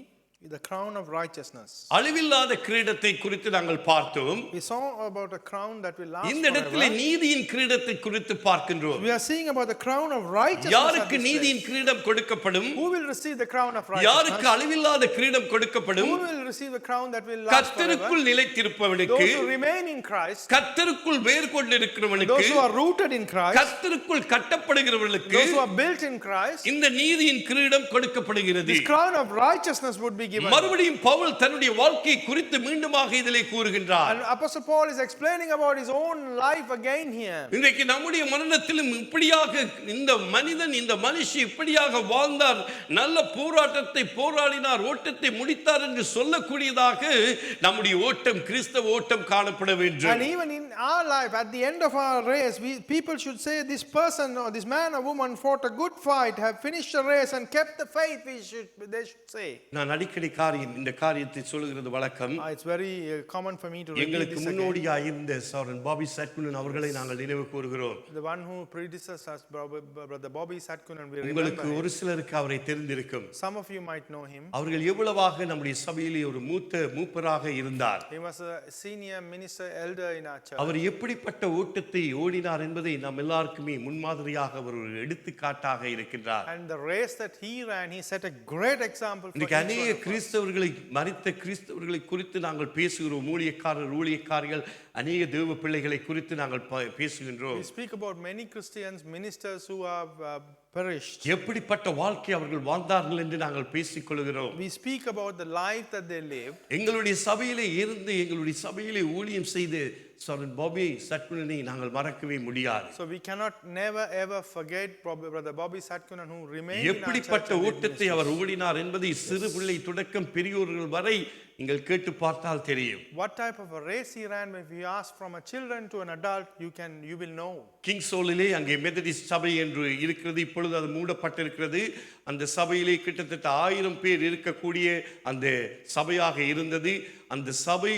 the crown of righteousness. அழிவில்லாத கிரீடத்தை குறித்து நாங்கள் பார்த்தோம். We saw about a crown that will last இந்த இடத்திலே நீதியின் கிரீடத்தை குறித்து பார்க்கின்றோம். We are seeing about the crown of righteousness. யாருக்கு நீதியின் கிரீடம் கொடுக்கப்படும்? Who will receive the crown of righteousness? யாருக்கு அழிவில்லாத கிரீடம் கொடுக்கப்படும்? Who will receive the crown that will last கர்த்தருக்குள் நிலைத்திருப்பவனுக்கு, those who remain in Christ, கர்த்தருக்குள் வேர் கொண்டிருக்கிறவனுக்கு, those who are rooted in Christ, கர்த்தருக்குள் கட்டப்படுகிறவர்களுக்கு those who are built in Christ, இந்த நீதியின் கிரீடம் கொடுக்கப்படுகிறது. this crown of righteousness would be given. மறுபடியும் பவுல் தன்னுடைய வாழ்க்கையை குறித்து மீண்டுமாக இதிலே கூறுகின்றார். And Apostle Paul is explaining about his own life again here. இன்றைக்கு நம்முடைய மரணத்திலும் இப்படியாக இந்த மனிதன், இந்த மனுஷி இப்படியாக வாழ்ந்தார், நல்ல போராட்டத்தை போராடினார், ஓட்டத்தை முடித்தார் என்று சொல்லக்கூடியதாக நம்முடைய ஓட்டம், கிறிஸ்தவ ஓட்டம் காணப்பட வேண்டும். And even in our life, at the end of our race, people should say, this person or this man or woman fought a good fight, have finished the race and kept the faith. They should say. நான் அடிக்கடி இந்த காரியத்தை சொல்லுகிறது வழக்கம். It's very common for me to repeat எங்களுக்கு this முன்னோடியாக இருந்த Sauran Bobby சட்குனன் அவர்களை நாங்கள் நினைவு கூறுகிறோம். The one who predeceased us, brother Bobby Satkunan, we remember. உங்களுக்கு ஒரு சிலருக்கு அவரை தெரிந்திருக்கும். Some of you might know him. அவர்கள் எவ்வளவாக நம்முடைய சபையிலே ஒரு மூப்பராக இருந்தார். He was a senior minister elder in our church. அவர் எப்படிப்பட்ட ஓட்டத்தை ஓடினார் என்பதை நாம் எல்லாருக்குமே முன்மாதிரியாக ஒரு எடுத்துக்காட்டாக இருக்கின்றார். And the race that he ran, he set a great example for இன்னைக்கு அநேக கிறிஸ்தவர்களை, மரித்த கிறிஸ்தவர்களை குறித்து நாங்கள் பேசுகிறோம். ஊழியக்காரர்கள் அநேக தேவ பிள்ளைகளை குறித்து நாங்கள் பேசுகின்றோம். We speak about many Christians, ministers who have perished. எப்படிப்பட்ட வாழ்க்கை அவர்கள் வாழ்ந்தார்கள் என்று நாங்கள் பேசிக் கொள்கிறோம். We speak about the life that they lived. எங்களுடைய சபையிலே இருந்து, எங்களுடைய சபையிலே ஊழியம் செய்து சௌரன் பாபி சட்குனனை நாங்கள் மறக்கவே முடியாது. So we cannot never ever forget brother Bobby Satkunan who remained in our church. எப்படிப்பட்ட ஓட்டத்தை அவர் ஓடினார் என்பதை சிறு பிள்ளை தொடக்கம் பெரியோர்கள் வரை நீங்கள் கேட்டு பார்த்தால் தெரியும். What type of a race he ran, if you ask from a children to an adult, you will know. கிங்ஸ்ஹோலிலே அங்கே மெத்தடிஸ்ட் சபை என்று இருக்கிறது. இப்பொழுது அது மூடப்பட்டிருக்கிறது. அந்த சபையிலே கிட்டத்தட்ட 1000 பேர் இருக்கக்கூடிய அந்த சபையாக இருந்தது. அந்த சபை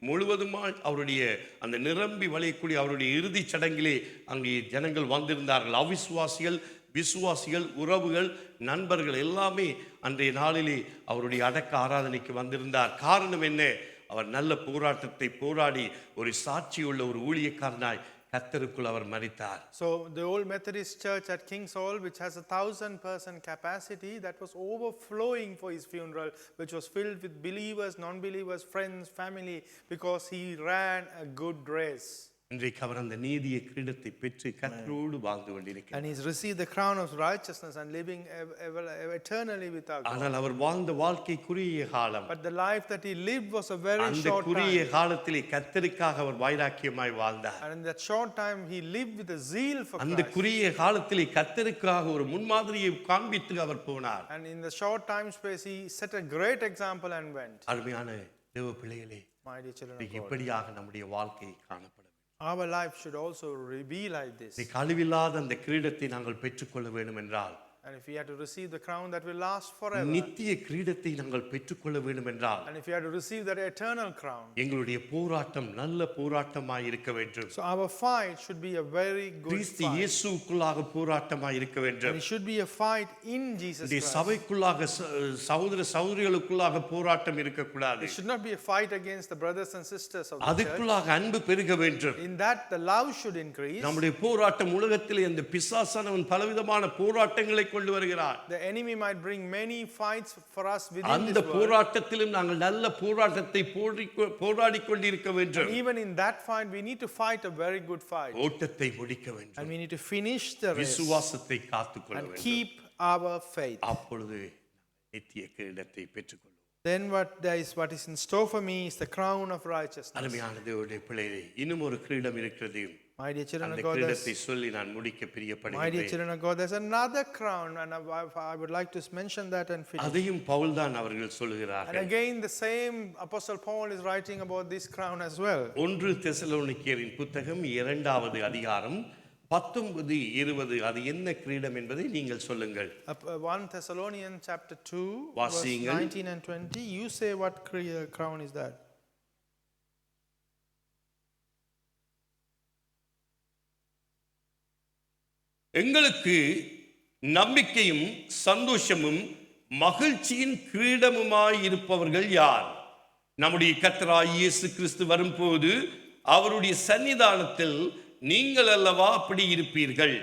முழுவதுமாய் அவருடைய அந்த நிரம்பி வழியக்கூடிய அவருடைய இறுதிச் சடங்கிலே அங்கே ஜனங்கள் வந்திருந்தார்கள். அவிசுவாசிகள், விசுவாசிகள், உறவுகள், நண்பர்கள் எல்லாமே அன்றைய நாளிலே அவருடைய அடக்க ஆராதனைக்கு வந்திருந்தார். காரணம் என்ன? அவர் நல்ல போராட்டத்தை போராடி ஒரு சாட்சியுள்ள ஒரு ஊழியக்காரனாய் கர்த்தருக்குள் அவர் மரித்தார். So the old Methodist church at King's Hall, which has 1,000-person capacity, that was overflowing for his funeral, which was filled with believers, non-believers, friends, family, because he ran a good race. இன்றைக்கு அவர் அந்த நீதிய கிரீடத்தை பெற்று கர்த்தரோடு வாழ்ந்து கொண்டிருக்கிறார். And he's received the crown of righteousness and living eternally with our God. ஆனால் அவர் வாழ்ந்த வாழ்க்கை குறுகிய காலம். But the life that he lived was a very அந்த short குறுகிய time. காலத்திலே கர்த்தருக்காக அவர் வைராக்கியமாய் வாழ்ந்தார். And in that short time he lived with a zeal for அந்த Christ. குறுகிய காலத்திலே கர்த்தருக்காக ஒரு முன்மாதிரியை காண்பித்து அவர் போனார். And in the short time space he set a great example and went. அருமையான தேவ பிள்ளைகளே, My dear children of God, இப்படியாக நம்முடைய வாழ்க்கை காணப்படும். our life should also be like this. கழிவில்லாத அந்த கிரீடத்தை நாங்கள் பெற்றுக்கொள்ள வேண்டும் என்றால், And if we have to receive the crown that will last forever, நித்திய கிரீடத்தை நாங்கள் பெற்றுக்கொள்ள வேண்டும் என்றால், and if we have to receive that eternal crown, எங்களுடைய போராட்டம் நல்ல போராட்டமாய் இருக்க வேண்டும். so our fight should be a very good Kristu fight. இயேசுவுக்குள்ளாக போராட்டமாய் இருக்க And வேண்டும். it should be a fight in Jesus இந்த Christ. சபைக்குள்ளாக சகோதர சகோதரிகளுக்குள்ளாக போராட்டம் இருக்கக்கூடாது. It should not be a fight against the brothers and sisters of the church. அதுக்குள்ளாக அன்பு பெருக வேண்டும். In that the love should increase. நம்முடைய போராட்டம் உலகத்திலே அந்த பிசாசானவன் பலவிதமான போராட்டங்களை கொண்டு வருகிறார். The enemy might bring many fights for us within அந்த this world. போராட்டத்திலும் நாங்கள் நல்ல போராட்டத்தை போராடி கொண்டிருக்க வேண்டும். And even in that fight we need to fight a very good fight. ஓட்டத்தை முடிக்க வேண்டும். And we need to finish the race விசுவாசத்தை காத்துக்கொள்ள and வேண்டும். keep our faith. அப்பொழுது நித்திய கிரீடத்தை பெற்றுக்கொள்வோம். Then what is in store for me is the crown of righteousness. அருமையான தேவனுடைய பிள்ளைகளே, இன்னும் ஒரு கிரீடம் இருக்கிறது. My dear children அந்த of God, கிரீடத்தை சொல்லி நான் முடிக்க my dear பிரியப்படுகிறேன். children of God, there's another crown, and I would like to mention that and finish. அதையும் பவுல் தான் அவர்கள் And சொல்லுகிறார்கள். again, the same Apostle Paul is writing about this crown as well. 1 தெசலோனிக்கேயரின் புத்தகம் 2வது அதிகாரம் 19, 20 அது என்ன கிரீடம் என்பதை நீங்கள் சொல்லுங்கள். 1 Thessalonians chapter 2, verse வாசியுங்கள். 19 and 20. You say what crown is that? எங்களுக்கு நம்பிக்கையும் சந்தோஷமும் மகிழ்ச்சியின் கிரீடமுமாய் இருப்பவர்கள் யார்? நம்முடைய கர்த்தராகிய இயேசு கிறிஸ்து வரும்போது அவருடைய சன்னிதானத்தில் நீங்கள் அல்லவா அப்படி இருப்பீர்கள்.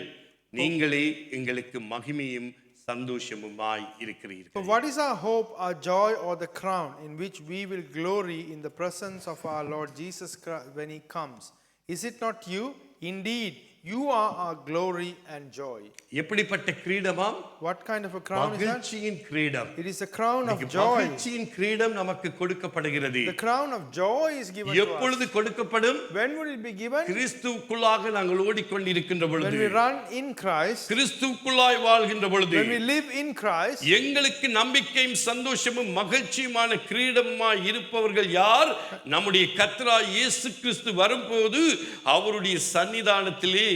நீங்களே எங்களுக்கு மகிமையும் சந்தோஷமுமாய் So இருக்கிறீர்கள். what is our hope, our joy, or the crown in which we will glory in the presence of our Lord Jesus Christ when he comes? Is it not you? Indeed, you are our glory and joy. எப்படிப்பட்ட கிரீடமா? What kind of a crown is that? மகிழ்ச்சியின் கிரீடம். It is a crown of joy. மகிழ்ச்சியின் கிரீடம் நமக்கு கொடுக்கப்படுகிறது. The crown of joy is given to us. எப்பொழுது கொடுக்கப்படும்? When will it be given? கிறிஸ்துவுக்குள்ளாக நாங்கள் ஓடிக்கொண்டிருக்கின்ற When பொழுது, we run in Christ, கிறிஸ்துவுக்குள்ளாய் வாழ்கின்ற பொழுது, when we live in Christ. எங்களுக்கு நம்பிக்கையும் சந்தோஷமும் மகிழ்ச்சியுமான கிரீடமாய் இருப்பவர்கள் யார்? நம்முடைய கர்த்தராகிய இயேசு கிறிஸ்து வரும்போது அவருடைய சன்னிதானத்திலே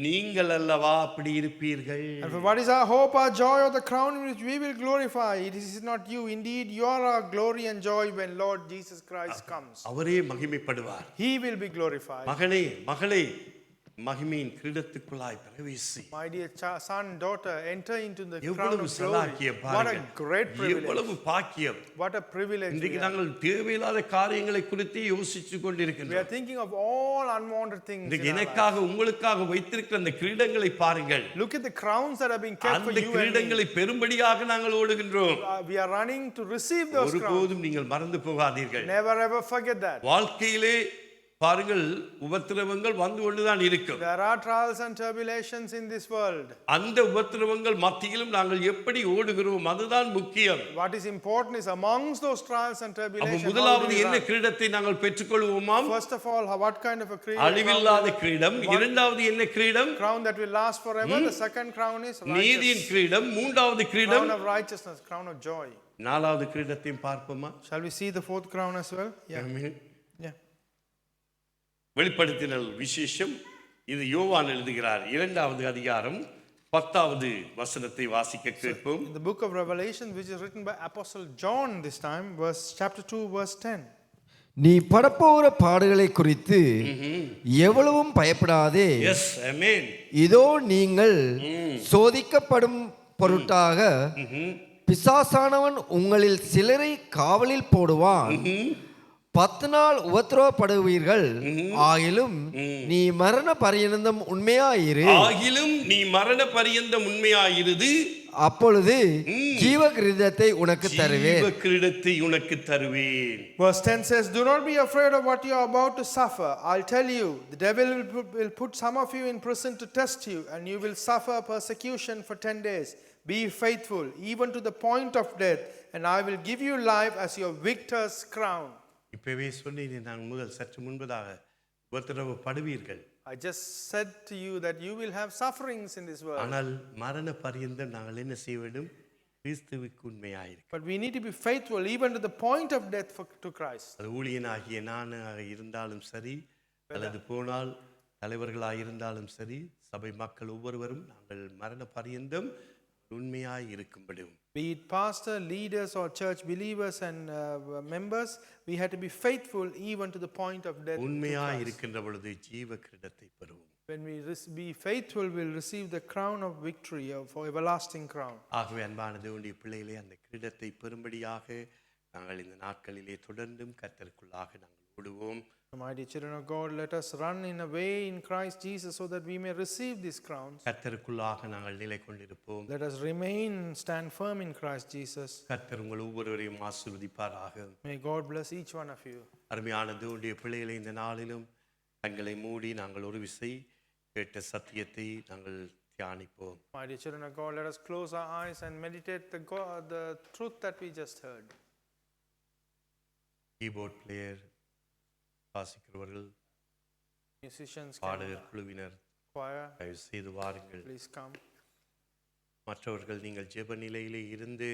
நீங்கள் அல்லவா அப்படி இருப்பீர்கள். And for what is our hope, our joy, or the crown in which we will glorify? It is not you. Indeed, you are our glory and joy when Lord Jesus Christ comes. அவரே மகிமைப்படுவார். He will be glorified. மகனே, மகளே, மகிமையின் கிரீடத்துக்குள்ளாய் பிரவேசி. My dear son, daughter, enter into the crown எவ்வளவு of glory. சலாக்கியம் What a பாருங்கள். great privilege. எவ்வளவு பாக்கியம். What a privilege. இன்றைக்கு We have. நாங்கள் தேவையில்லாத காரியங்களை குறித்து யோசிச்சு We are கொண்டிருக்கின்றோம். thinking of all unwanted things. இன்றைக்கு in our life. எனக்காக உங்களுக்காக வைத்திருக்கிற அந்த கிரீடங்களை பாருங்கள். Look at the crowns that are being kept for அந்த you and me. கிரீடங்களை பெரும்படியாக நாங்கள் ஓடுகின்றோம். We are running to receive those crowns. ஒருபோதும் நீங்கள் மறந்து போகாதீர்கள். Never ever forget that. வாழ்க்கையிலே பாருங்கள், உபத்திரவங்கள் வந்து கொண்டுதான் இருக்கும். There are trials and tribulations in this world. அந்த உபத்திரவங்கள் மத்தியிலும் நாங்கள் எப்படி ஓடுகிறோம் அதுதான் முக்கியம். What is important is amongst those trials and அப்ப tribulations. முதலாவது என்ன கிரீடத்தை நாங்கள் பெற்றுக்கொள்வோமாம்? First of all, what kind of a அழிவில்லாத கிரீடம். இரண்டாவது என்ன கிரீடம்? crown that will last forever. The second crown is நீதியின் righteous. கிரீடம். மூன்றாவது கிரீடம் Crown of righteousness, crown of joy. நாலாவது கிரீடத்தையும் பார்ப்போமா? Shall we see the fourth crown as well? Yeah. Amen. Yeah. வெளிப்படுத்தினல் விசேஷம். இது யோவான் எழுதுகிறார். 2வது அதிகாரம் 10வது வசனத்தை வாசிக்க கேட்போம். In the book of Revelation, which is written by Apostle John this time, chapter 2, verse 10. நீ படப்போகிற பாடுகளை குறித்து எவ்வளவும் பயப்படாதே. எஸ், ஆமென். இதோ நீங்கள் சோதிக்கப்படும் பொருட்டாக பிசாசானவன் உங்களில் சிலரை காவலில் போடுவான். 10 நாள் உபத்திரவப்படுவீர்கள். ஆகிலும் நீ மரண பரியந்தம் உண்மையாயிரு. அப்பொழுது ஜீவ கிரீடத்தை உனக்கு தருவேன். Verse 10 says, do not be afraid of what you are about to suffer. I'll tell you, the devil will put some of you in prison to test you, and you will suffer persecution for 10 days. Be faithful even to the point of death, and I will give you life as your victor's crown. இப்பவே சொன்னேன், நான் முதல் சற்று முன்பதாக உபத்திரவப்படுவீர்கள். I just said to you that you will have sufferings in this world. ஆனால் மரண பரியந்தம் நாங்கள் என்ன செய்ய வேண்டும்? கிறிஸ்துவுக்கு உண்மையாயிருக்க. But we need to be faithful even to the point of death to Christ. அது ஊழியனாகிய நானாக இருந்தாலும் சரி, அல்லது போனால் தலைவர்களாக இருந்தாலும் சரி, சபை மக்கள் ஒவ்வொருவரும் நாங்கள் மரண பரியந்தம் உண்மையாய் இருக்கும்படி. Be it pastor, leaders or church believers and members, we have to be faithful even to the point of death. உண்மையாய் இருக்கின்ற பொழுது ஜீவ கிரீடத்தை பெறுவோம். When we be faithful, we'll receive the crown of victory, for everlasting crown. ஆகவே அன்பான தேவனுடைய பிள்ளைகளே, அந்த கிரீடத்தை பெறும்படியாக நாங்கள் இந்த நாட்களிலே தொடர்ந்தும் கர்த்தருக்குள்ளாக நாங்கள் ஓடுவோம். Mighty children of God, let us run in a way in Christ Jesus so that we may receive these crowns. கர்த்தருக்குள்ளாக நாங்கள் நிலை கொண்டிருப்போம். Let us remain, stand firm in Christ Jesus. கர்த்தர் உங்கள் ஒவ்வொருவரையும் ஆசீர்வதிப்பாராக. May God bless each one of you. அருமையான தேவனுடைய பிள்ளைகளை, இந்த நாளிலும் தங்களை மூடி நாங்கள் ஒரு விசை கேட்ட சத்தியத்தை நாங்கள் தியானிப்போம். Mighty children of God, let us close our eyes and meditate the truth that we just heard. Keyboard player வாசிக்கிறவர்கள், Musicians, பாடகர் குழுவினர், choir, தயவு செய்து வாருங்கள். please come. மற்றவர்கள் நீங்கள் ஜெப நிலையிலே இருந்து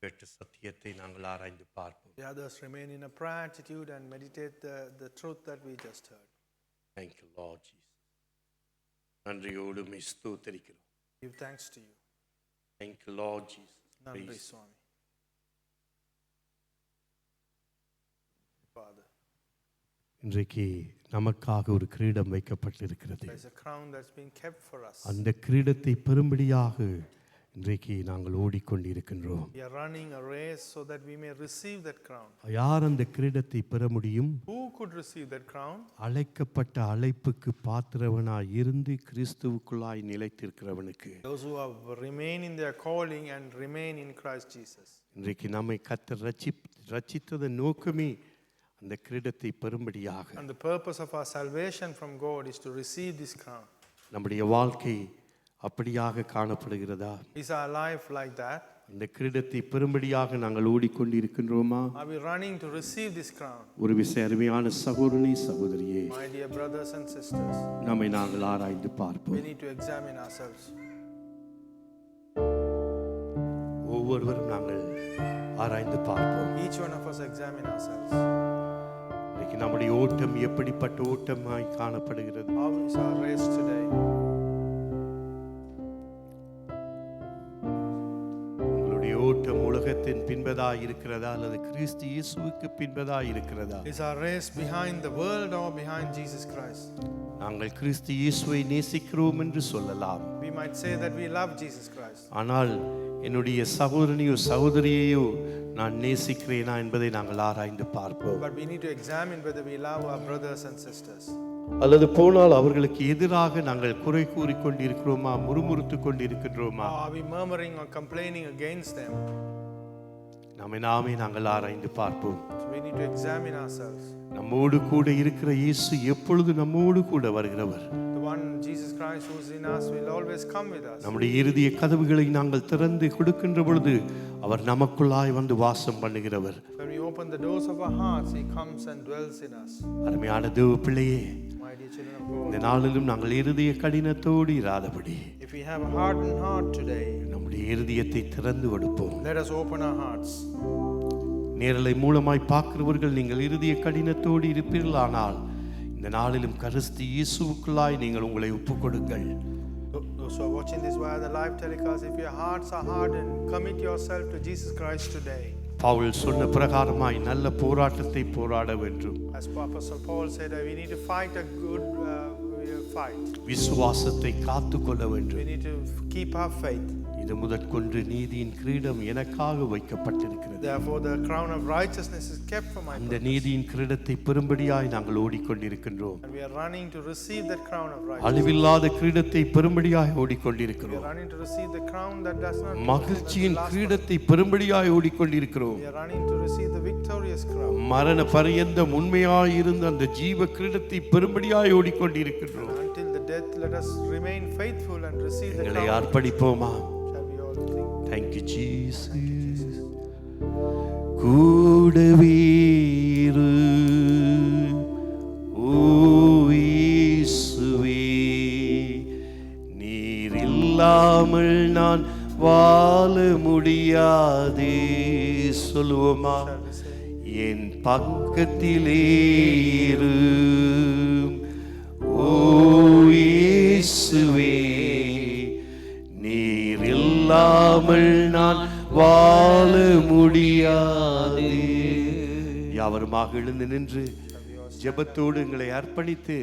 கேட்ட சத்தியத்தை நாங்கள் ஆராய்ந்து பார்ப்போம். The others remain in a prayer attitude and meditate the truth that we just heard. Thank you, Lord Jesus. நன்றியோடு உம்மை ஸ்தோத்திரிக்கிறோம். Give thanks to you. Thank you, Lord Jesus. Nandri Praise. Swami. Father, இன்றைக்கு நமக்காக ஒரு கிரீடம் வைக்கப்பட்டிருக்கிறது. there's a crown that's been kept for us. அந்த கிரீடத்தை பெறும்படியாக இன்றைக்கு நாங்கள் ஓடிக்கொண்டிருக்கின்றோம். We are running a race so that we may receive that crown. யார் அந்த கிரீடத்தை பெற முடியும்? Who could receive that crown? அழைக்கப்பட்ட அழைப்புக்கு பாத்திரவனாய் இருந்து கிறிஸ்துவுக்குள்ளாய் நிலைத்திருக்கிறவனுக்கு. Those who have remained in their calling and remain in Christ Jesus. இன்றைக்கு நம்மை கர்த்தர் ரட்சித்ததன் நோக்கமே அந்த கிரீடத்தை பெறும்படியாக. And the purpose of our salvation from God is to receive this crown. நம்முடைய வாழ்க்கை அப்படியாக காணப்படுகிறதா? Is our life like that? அந்த கிரீடத்தை பெறும்படியாக நாங்கள் ஓடிக்கொண்டிருக்கின்றோமா? Are we running to receive this crown? ஒரு விசை அருமையான சகோதரனே சகோதரியே, My dear brothers and sisters, நம்மை நாங்கள் ஆராய்ந்து we பார்ப்போம். need to examine ourselves. ஒவ்வொருவரும் நாங்கள் ஆராய்ந்து பார்ப்போம். Each one of us examine ourselves. இன்னைக்கு நம்முடைய ஓட்டம் எப்படிப்பட்ட ஓட்டமாய் காணப்படுகிறது? How is our race today? உங்களுடைய ஓட்டம் உலகத்தின் பின்பதாய் இருக்கிறதா அல்லது கிறிஸ்து இயேசுவுக்கு பின்பதாய் இருக்கிறதா? Is our race behind the world or behind Jesus Christ? நாங்கள் கிறிஸ்து இயேசுவை நேசிக்கிறோம் என்று சொல்லலாம். We might say that we love Jesus Christ. ஆனால் என்னுடைய சகோதரனையோ சகோதரியையோ நான் நேசிக்கிறேனா என்பதை நாங்கள் ஆராய்ந்து பார்ப்போம். But we need to examine whether we love our brothers and sisters. அல்லது போனால் அவர்களுக்கு எதிராக நாங்கள் குறை கூறிக்கொண்டிருக்கிறோமா, முறுமுறுத்து கொண்டிருக்கின்றோமா? Or are we murmuring or complaining against them? நாமே நாங்கள் ஆராய்ந்து பார்ப்போம். So we need to examine ourselves. நம்மோடு கூட இருக்கிற இயேசு எப்பொழுது நம்மோடு கூட வருகிறவர். The one Jesus Christ who is in us will always come with us. நம்முடைய இருதய கதவுகளை நாங்கள் திறந்து கொடுக்கின்ற பொழுது அவர் நமக்குள்ளாய் வந்து வாசம் பண்ணுகிறவர். When we open the doors of our hearts, He comes and dwells in us. அருமையான தேவ பிள்ளையே, My my dear children of God. இந்த நாளிலும் நாங்கள் இருதய கடினத்தோடு இராதபடி If we have a hardened heart today, நம்முடைய இருதயத்தை திறந்து கொடுப்போம். let us open our hearts. நேரலை மூலமாய் பார்க்கிறவர்கள் நீங்கள் இருதய கடினத்தோடு இருப்பீர்களானால் இந்த நாளிலும் கிறிஸ்து இயேசுவுக்குள்ளாய் நீங்கள் உங்களை ஒப்புக்கொடுங்கள். Those who are watching this via the live telecast, if your hearts are hardened, commit yourself to Jesus Christ today. Pavul சொன்ன பிரகாரமாய் நல்ல போராட்டத்தை போராட வேண்டும். As Apostle Paul said, we need to fight a good fight. விசுவாசத்தை காத்துக்கொள்ள We வேண்டும். need to keep our faith. இது முதற்கொண்டு நீதியின் கிரீடம் எனக்காக வைக்கப்பட்டிருக்கிறது. Therefore, the crown of righteousness is kept for my அந்த purpose. நீதியின் கிரீடத்தை பெறும்படியாய் நாங்கள் ஓடிக்கொண்டிருக்கின்றோம். And we are running to receive that crown of righteousness. அழிவில்லாத கிரீடத்தை பெறும்படியாய் We are ஓடிக்கொண்டிருக்கிறோம். running to receive the crown that does not மகிழ்ச்சியின் last கிரீடத்தை பெறும்படியாய் ஓடிக்கொண்டிருக்கிறோம். forever. We are running to receive the victorious crown. மரண பரியந்தம் உண்மையாய் இருந்த அந்த ஜீவ கிரீடத்தை பெறும்படியாய் ஓடிக்கொண்டிருக்கிறோம். Until the death, let us remain faithful and receive the எங்களை crown. அர்ப்பணிப்போமா? Shall we all think? Thank you, Jesus. கூடவே இரு, ஓ இயேசுவே, நீர் இல்லாமல் நான் வாழ முடியாதே. சொல்லுவோமா? என் பக்கத்திலே இரு, ஓ இயேசுவே, நீர் இல்லாமல் நான் வாழ முடியாது. யாவருமாக எழுந்து நின்று ஜெபத்தோடு எங்களை அர்ப்பணித்து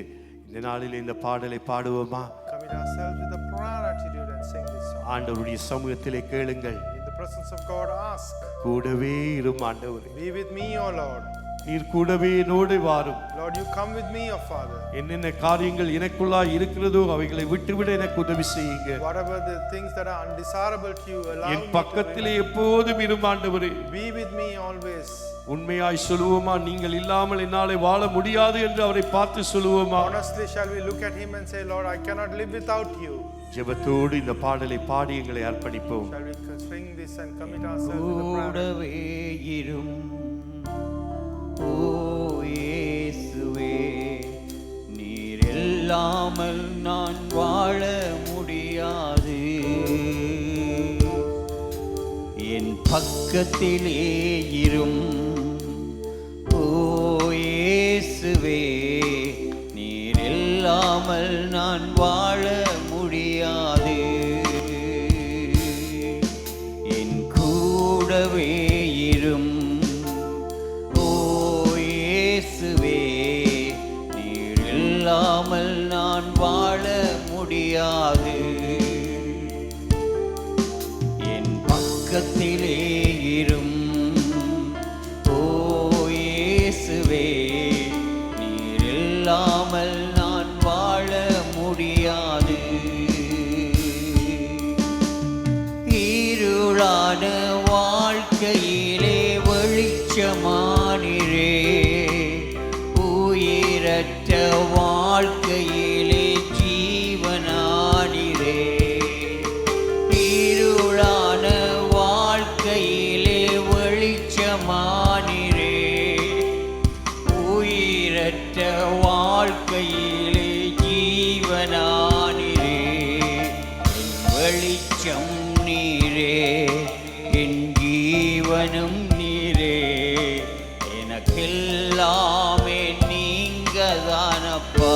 இந்த நாளில் இந்த பாடலை பாடுவோமா? Commit ourselves with a prayer attitude and sing this song. ஆண்டவருடைய சமூகத்திலே கேளுங்கள். In the presence of God, ask. கூடவே இரும் ஆண்டவரே, Be with me, O Lord. நீர் கூடவே என்னோடு வாரும். Lord, you come with me, O Father. என்னென்ன காரியங்கள் எனக்குள்ளாய் இருக்கிறதோ அவைகளை விட்டுவிட எனக்கு உதவி செய்யுங்க. Whatever the things that are undesirable to you, allow N me பக்கத்திலே எப்போதும் இரும் ஆண்டவரே. to be with me always. உண்மையாய் சொல்லுவோமா? நீங்கள் இல்லாமல் என்னாலே வாழ முடியாது என்று அவரை பார்த்து சொல்லுவோமா? Honestly, shall we look at him and say, Lord, I cannot live without you? ஜெபத்தோடு இந்த பாடலை பாடி எங்களை அர்ப்பணிப்போம். Shall we sing this and commit ourselves with a prayer? கூடவே இரும், ஓ இயேசுவே, நீர் இல்லாமல் நான் வாழ முடியாது. என் பக்கத்திலே இரும், ஓ இயேசுவே, நீர் இல்லாமல் நான் வாழ முடியாது. என் கூடவே இரும், ஓ இயேசுவே, நீர் இல்லாமல் நான் வாழ முடியாது. என் பக்கத்திலே இரும், ஓ இயேசுவே, நீர் இல்லாமல் நான் வாழ முடியாது. இருளான வாழ்க்கையிலே வெளிச்சமானிரே, உயிரற்ற வாழ்க்கையிலே ஜீவனானிரே. இருளான வாழ்க்கையிலே வெளிச்சமானிரே, உயிரற்ற வாழ்க்கையிலே ஜீவனானிரே. என் வெளிச்சம் நீரே, என் ஜீவனும் நீரே, எனக்கெல்லாமே நீங்கதானப்பா.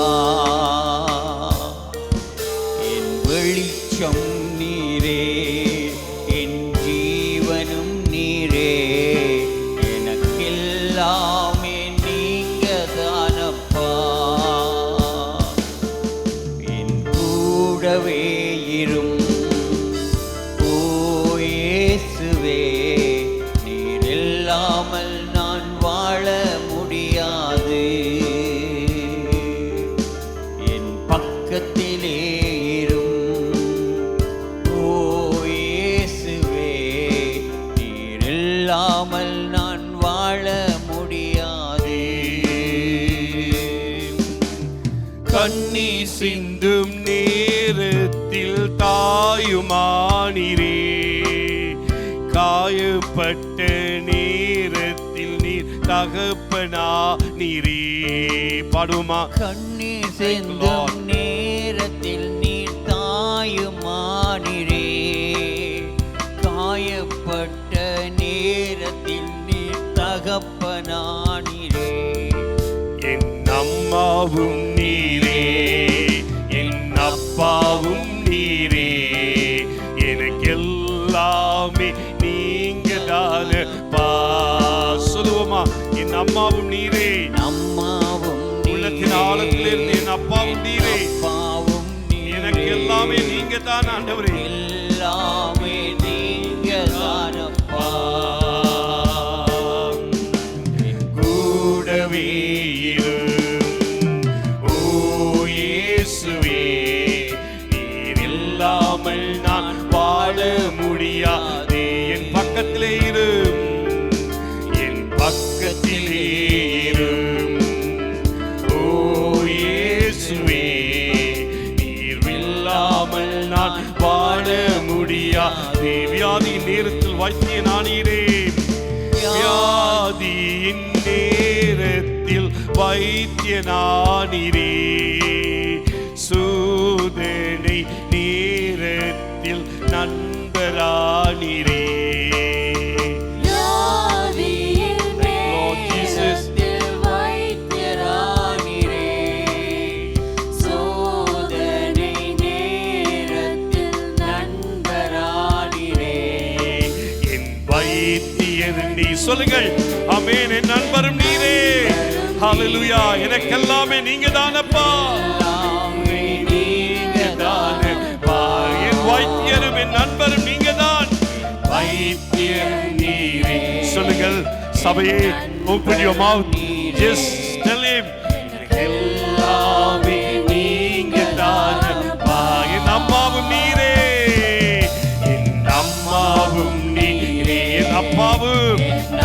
என் வெளிச்சம் நீரே, என் ஜீவனும் நீரே, எனக்கெல்லாமே நீங்கதானப்பா. என் கூடவே இரும், ஓ இயேசுவே, நீர் இல்லாமல் நான் வாழ முடியாது. என் பக்கத்திலே இரும், ஓ இயேசுவே, நீர் இல்லாமல் நான் வாழ முடியாது. கண்ணீர் சிந்தும் நேரத்தில் தாயுமானிரே, காயப்பட்ட நேரத்தில் நீர் தகப்பனா நீரே. பாடுவோமா? கண்ணீர் சிந்தும் நேரத்தில் நீர் தாயுமானிரே, காயப்பட்ட நேரத்தில் நீர் தகப்பனானிரே. என் அம்மாவும் நீரே, என் அப்பாவும் நீரே, எனக்கு எல்லாமே நீங்க தானப்பா. சொல்லுவோமா? என் அம்மாவும் நீரே, அம்மாவும் உள்ளத்தின் ஆழத்திலிருந்து என் அப்பாவும் நீரே, அப்பாவும் எனக்கு எல்லாமே நீங்க தான் ஆண்டவரே. எல்லாமே நீங்க தானப்பா. கூடவே இரும் ஓ இயேசுவே, நீர் இல்லாமல் நான் வாழ முடியாதே. என் பக்கத்திலே இரும், என் பக்கத்திலே இரும் ஓ இயேசுவே, நீர் இல்லாமல் நான் வாழ முடியாதே. வியாதியின் நேரத்தில் வைத்தியனானீரே, வியாதியின் நேரத்தில் வைத்தியனானீரே, சோதனை நேரத்தில் நண்பரானீரே. Lord Jesus, என் வைத்தியர் நீ. சொல்லுங்கள் ஆமென். என் நண்பரும் நீரே. ஹalleluya. எனக்கெல்லாமே நீங்க தானப்பா, நீங்க தானப்பா. என் வைத்தியரும் என் நண்பரும் நீங்க தான். வைத்தியர் நீரே. சொல்லுங்கள் சபையே, open your mouth, just tell him எல்லாமே நீங்க தானப்பா. என் அம்மாவும் நீரே, என் அம்மாவும் நீரே, என் அப்பாவும்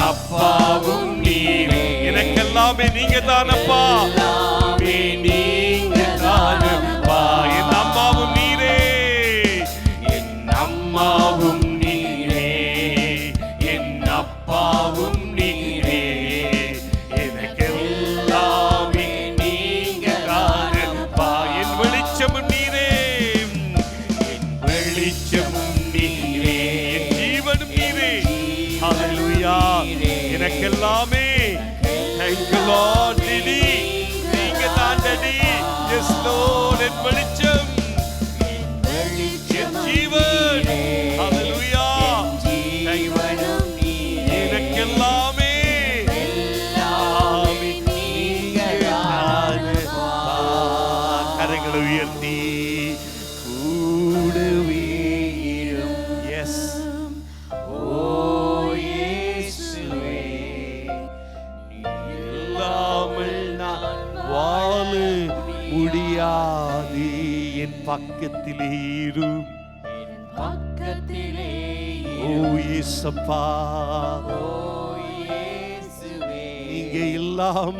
அப்பாவும் நீரே, எனக்கெல்லாமே நீங்க தானப்பா. நீங்க தானப்பா. என் அம்மாவும் நீரே, என் அம்மாவும் நீரே, என் அப்பாவும் நீரே, எனக்கெல்லாமே நீங்க தானப்பா. என் வெளிச்சமும் நீரே, என் வெளிச்சமும் நீரே, என் ஜீவனும் நீரே. ஹalleluya. எனக்கெல்லாமே thank you Lord. Daddy, நீங்க தான் Daddy. Yes Lord. என் வெளிச்சம், என் ஜீவன். ஹalleluya. எனக்கெல்லாமே நீங்க தானப்பா. கரங்களை உயர்த்தி கூடவே இரும். Yes. இல்லாமல் நான் வாழ முடியாது. என் பக்கத்திலே இரும் ஓ இயேசப்பா. நீங்க இல்லாம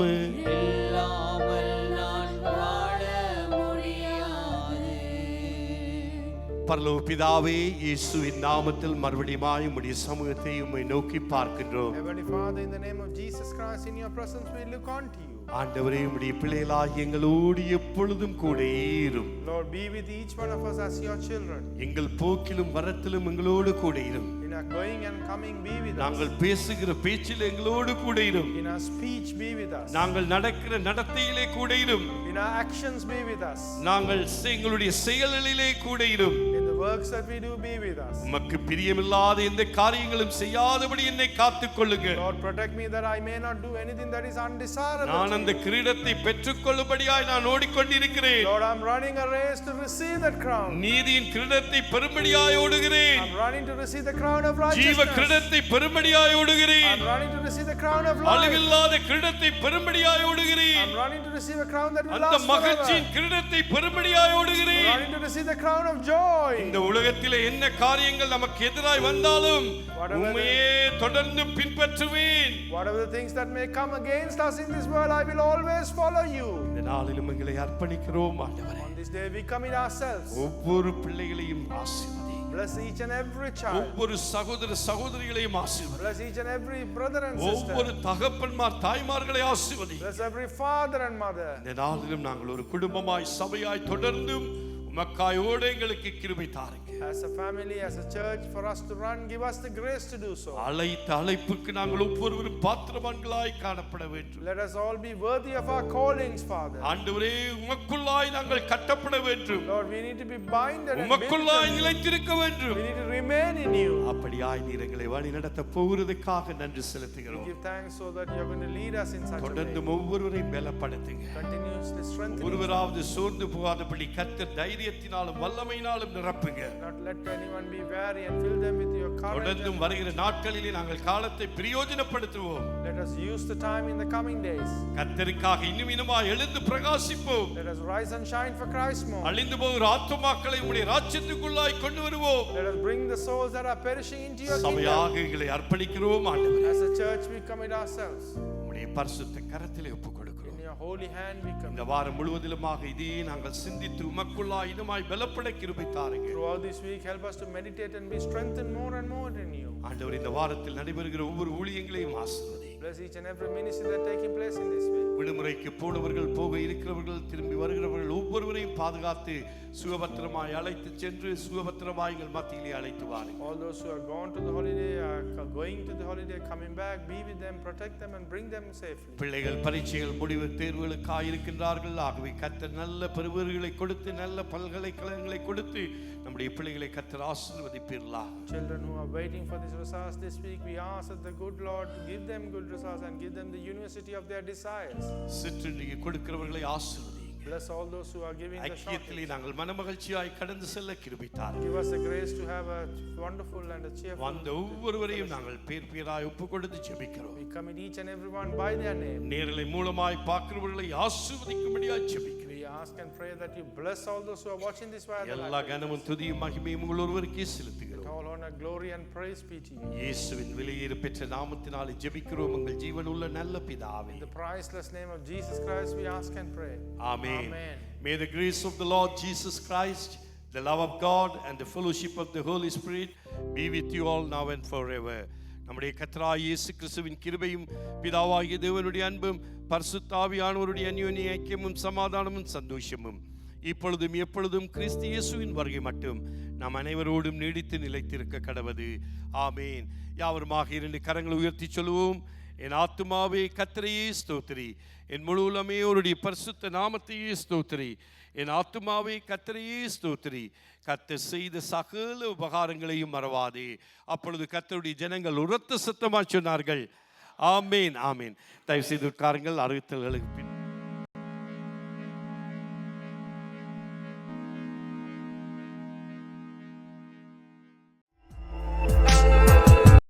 பரலோக பிதாவே, இயேசுவின் நாமத்தில் மறுபடியும் உம்முடைய சமூகத்தை உம்மை நோக்கி பார்க்கின்றோம். Heavenly Father, in the name of Jesus Christ, in your presence we look unto you. ஆண்டவரே, உம்முடைய பிள்ளைகளாகிய எங்களோடு எப்பொழுதும் கூட இரும். Lord, be with each one of us as your children. எங்கள் போக்கிலும் வரத்திலும் எங்களோடு கூட இரும். In our going and coming, be with us. நாங்கள் பேசுகிற பேச்சில் எங்களோடு கூட இரும். In our speech, be with us. நாங்கள் நடக்கிற நடத்தையிலே கூட இரும். In our actions, be with us. நாங்கள் எங்களுடைய செயல்களிலே கூட இரும். In the works that we do, be with us. உமக்கு பிரியமில்லாத எந்த காரியங்களும் செய்யாதபடி என்னை காத்துக் கொள்ளுங்க. Lord, protect me that I may not do anything that is undesirable. நான் அந்த கிரீடத்தை பெற்றுக்கொள்ளும்படியாய் நான் ஓடிக்கொண்டிருக்கிறேன். Lord, I'm running a race to receive that crown. நீதியின் கிரீடத்தை பெறும்படியாய் ஓடுகிறேன். I'm running to receive the crown of righteousness. ஜீவ கிரீடத்தை பெறும்படியாய் ஓடுகிறேன். I'm running to receive the crown of life. அழிவில்லாத கிரீடத்தை பெறும்படியாய் ஓடுகிறேன். I'm running to receive a crown that will அந்த last forever. மகிழ்ச்சியின் கிரீடத்தை பெறும்படியாய் I'm ஓடுகிறேன். running to receive the crown of joy. இந்த உலகத்திலே என்ன காரியங்கள் நமக்கு எதிராய் வந்தாலும் உம்மையே தொடர்ந்து பின்பற்றுவேன். Whatever the things that may come against us in this world, I will always follow you. இந்த நாளிலும் எங்களை அர்ப்பணிக்கிறோம் ஆண்டவரே. On this day we commit ourselves. ஒவ்வொரு பிள்ளைகளையும் ஆசீர்வதிங்க. Bless each and every child. ஒவ்வொரு சகோதர சகோதரிகளையும் ஆசீர்வதி. Bless each and every brother and ஒவ்வொரு sister. தகப்பன்மார் தாய்மார்களை ஆசீர்வதி. Bless every father and mother. இந்த நாளிலும் நாங்கள் ஒரு குடும்பமாய் சபையாய் தொடர்ந்தும் உமக்காயோடு எங்களுக்கு கிருபை தாருங்க. As a family, as a church, for us to run, give us the grace to do so. அழைத்த அழைப்புக்கு நாங்கள் ஒவ்வொருவரும் பாத்திரவான்களாய் காணப்பட வேண்டும். Let us all be worthy of our callings, Father. ஆண்டவரே உமக்குள்ளாய் நாங்கள் கட்டப்பட வேண்டும். Lord, we need to be binded and built உமக்குள்ளாய் in you. நிலைத்திருக்க வேண்டும். We need to remain in you. அப்படியாய் நீர் எங்களை வழி நடத்த போகிறதுக்காக நன்றி We செலுத்துகிறோம். give thanks so that you are going to lead us in such a way. தொடர்ந்து ஒவ்வொருவரையும் பலப்படுத்துங்க. Continuously strengthen each ஒருவராவது சோர்ந்து போகாதபடி கர்த்தர் தைரியத்தினாலும் வல்லமையினாலும் நிரப்புங்க. Not let anyone be weary and fill them with your courage. தொடர்ந்தும் வருகிற நாட்களிலே நாங்கள் காலத்தை பிரயோஜனப்படுத்துவோம். Let us use the time in the coming days. கர்த்தருக்காக இன்னும் இன்னுமாய் எழுந்து பிரகாசிப்போம். Let us rise and shine for Christ more. அழிந்து போகிற ஆத்துமாக்களை உம்முடைய ராஜ்யத்துக்குள்ளாய் கொண்டு வருவோம். Let us bring the souls that are perishing into your kingdom. சபையாக எங்களை அர்ப்பணிக்கிறோம் ஆண்டவரே. As a church, we commit ourselves. உம்முடைய பரிசுத்த கரத்திலே ஒப்புக்கொடுக்கிறோம். In your holy hand we இந்த commit. வாரம் முழுவதிலுமாக இதே நாங்கள் சிந்தித்து உமக்குள்ளாய் இன்னுமாய் பலப்பட கிருபை தாருங்க. Throughout this week, help us to meditate and be strengthened more and more in you. ஆண்டவர் இந்த வாரத்தில் நடைபெறுகிற ஒவ்வொரு ஊழியங்களையும் ஆசீர்வதி. Bless each and every ministry that taking place in this week. விடுமுறைக்கு போனவர்கள் போக இருக்கிறவர்கள் திரும்பி வருகிறவர்கள் ஒவ்வொருவரையும் பாதுகாத்து சுகபத்திரமாய் அழைத்து சென்று சுகபத்திரமாய் எங்கள் மத்தியிலே அழைத்து வாருங்கள். All those who are gone to the holiday, are going to the holiday, coming back, be with them, protect them and bring them safely. பிள்ளைகள் பரீட்சைகள் முடிவு தேர்வுகளுக்காக இருக்கின்றார்கள். ஆகவே கர்த்தர் நல்ல பெறுவர்களை கொடுத்து நல்ல பல்கலைக்கழகங்களை கொடுத்து நம்முடைய பிள்ளைகளை கர்த்தர் ஆசீர்வதிப்பீர்களாக. Children who are waiting for these results this week, we ask that the good Lord give them good results and give them the university of their desires. சிற்றுண்டியை கொடுக்கிறவர்களை ஆசீர்வதி. Bless all those who are giving the ஐக்கியத்திலே shortage. நாங்கள் மனமகிழ்ச்சியாய் கடந்து செல்ல கிருபை தாரும். Give us the grace to have a wonderful and a cheerful. வந்த ஒவ்வொருவரையும் நாங்கள் பேர் பேராய் ஒப்புக்கொடுத்து ஜெபிக்கிறோம். We commit each and everyone by their name. நேரலை மூலமாய் பார்க்கிறவர்களை ஆசீர்வதிக்கும்படியாய் ஜெபிக்கிறேன். We ask and pray that you bless all those who are watching this via the எல்லா live. கனமும் துதியும் மகிமையும் உங்கள் ஒருவருக்கே செலுத்துகிறோம். All honor, glory and praise be to you. இயேசுவின் விலையேற பெற்ற நாமத்தினாலே ஜெபிக்கிறோம் எங்கள் ஜீவனுள்ள நல்ல பிதாவே. In the priceless name of Jesus Christ we ask and pray. Amen. Amen. May the grace of the Lord Jesus Christ, the love of God and the fellowship of the Holy Spirit be with you all now and forever. நம்முடைய கர்த்தராகிய இயேசு கிறிஸ்துவின் கிருபையும் பிதாவாகிய தேவனுடைய அன்பும் பரிசுத்த ஆவியானவருடைய அந்யோன்ய ஐக்கியமும் சமாதானமும் சந்தோஷமும் இப்பொழுதும் எப்பொழுதும் கிறிஸ்து இயேசுவின் வருகை மட்டும் நாம் அனைவரோடும் நீடித்து நிலைத்திருக்க கடவது. ஆமேன். யாவருமாக இரண்டு கரங்களை உயர்த்தி சொல்லுவோம். என் ஆத்துமாவே கர்த்தரையே ஸ்தோத்திரி, என் முழு உள்ளமே அவருடைய பரிசுத்த நாமத்தையே ஸ்தோத்திரி. என் ஆத்துமாவே கர்த்தரையே ஸ்தோத்திரி, கர்த்தர் செய்த சகல உபகாரங்களையும் மறவாதே. அப்பொழுது கர்த்தருடைய ஜனங்கள் உரத்த சத்தமாய் சொன்னார்கள், ஆமேன் ஆமேன். தயவு செய்து உட்காருங்கள். அறிவித்தல்களுக்கு பின்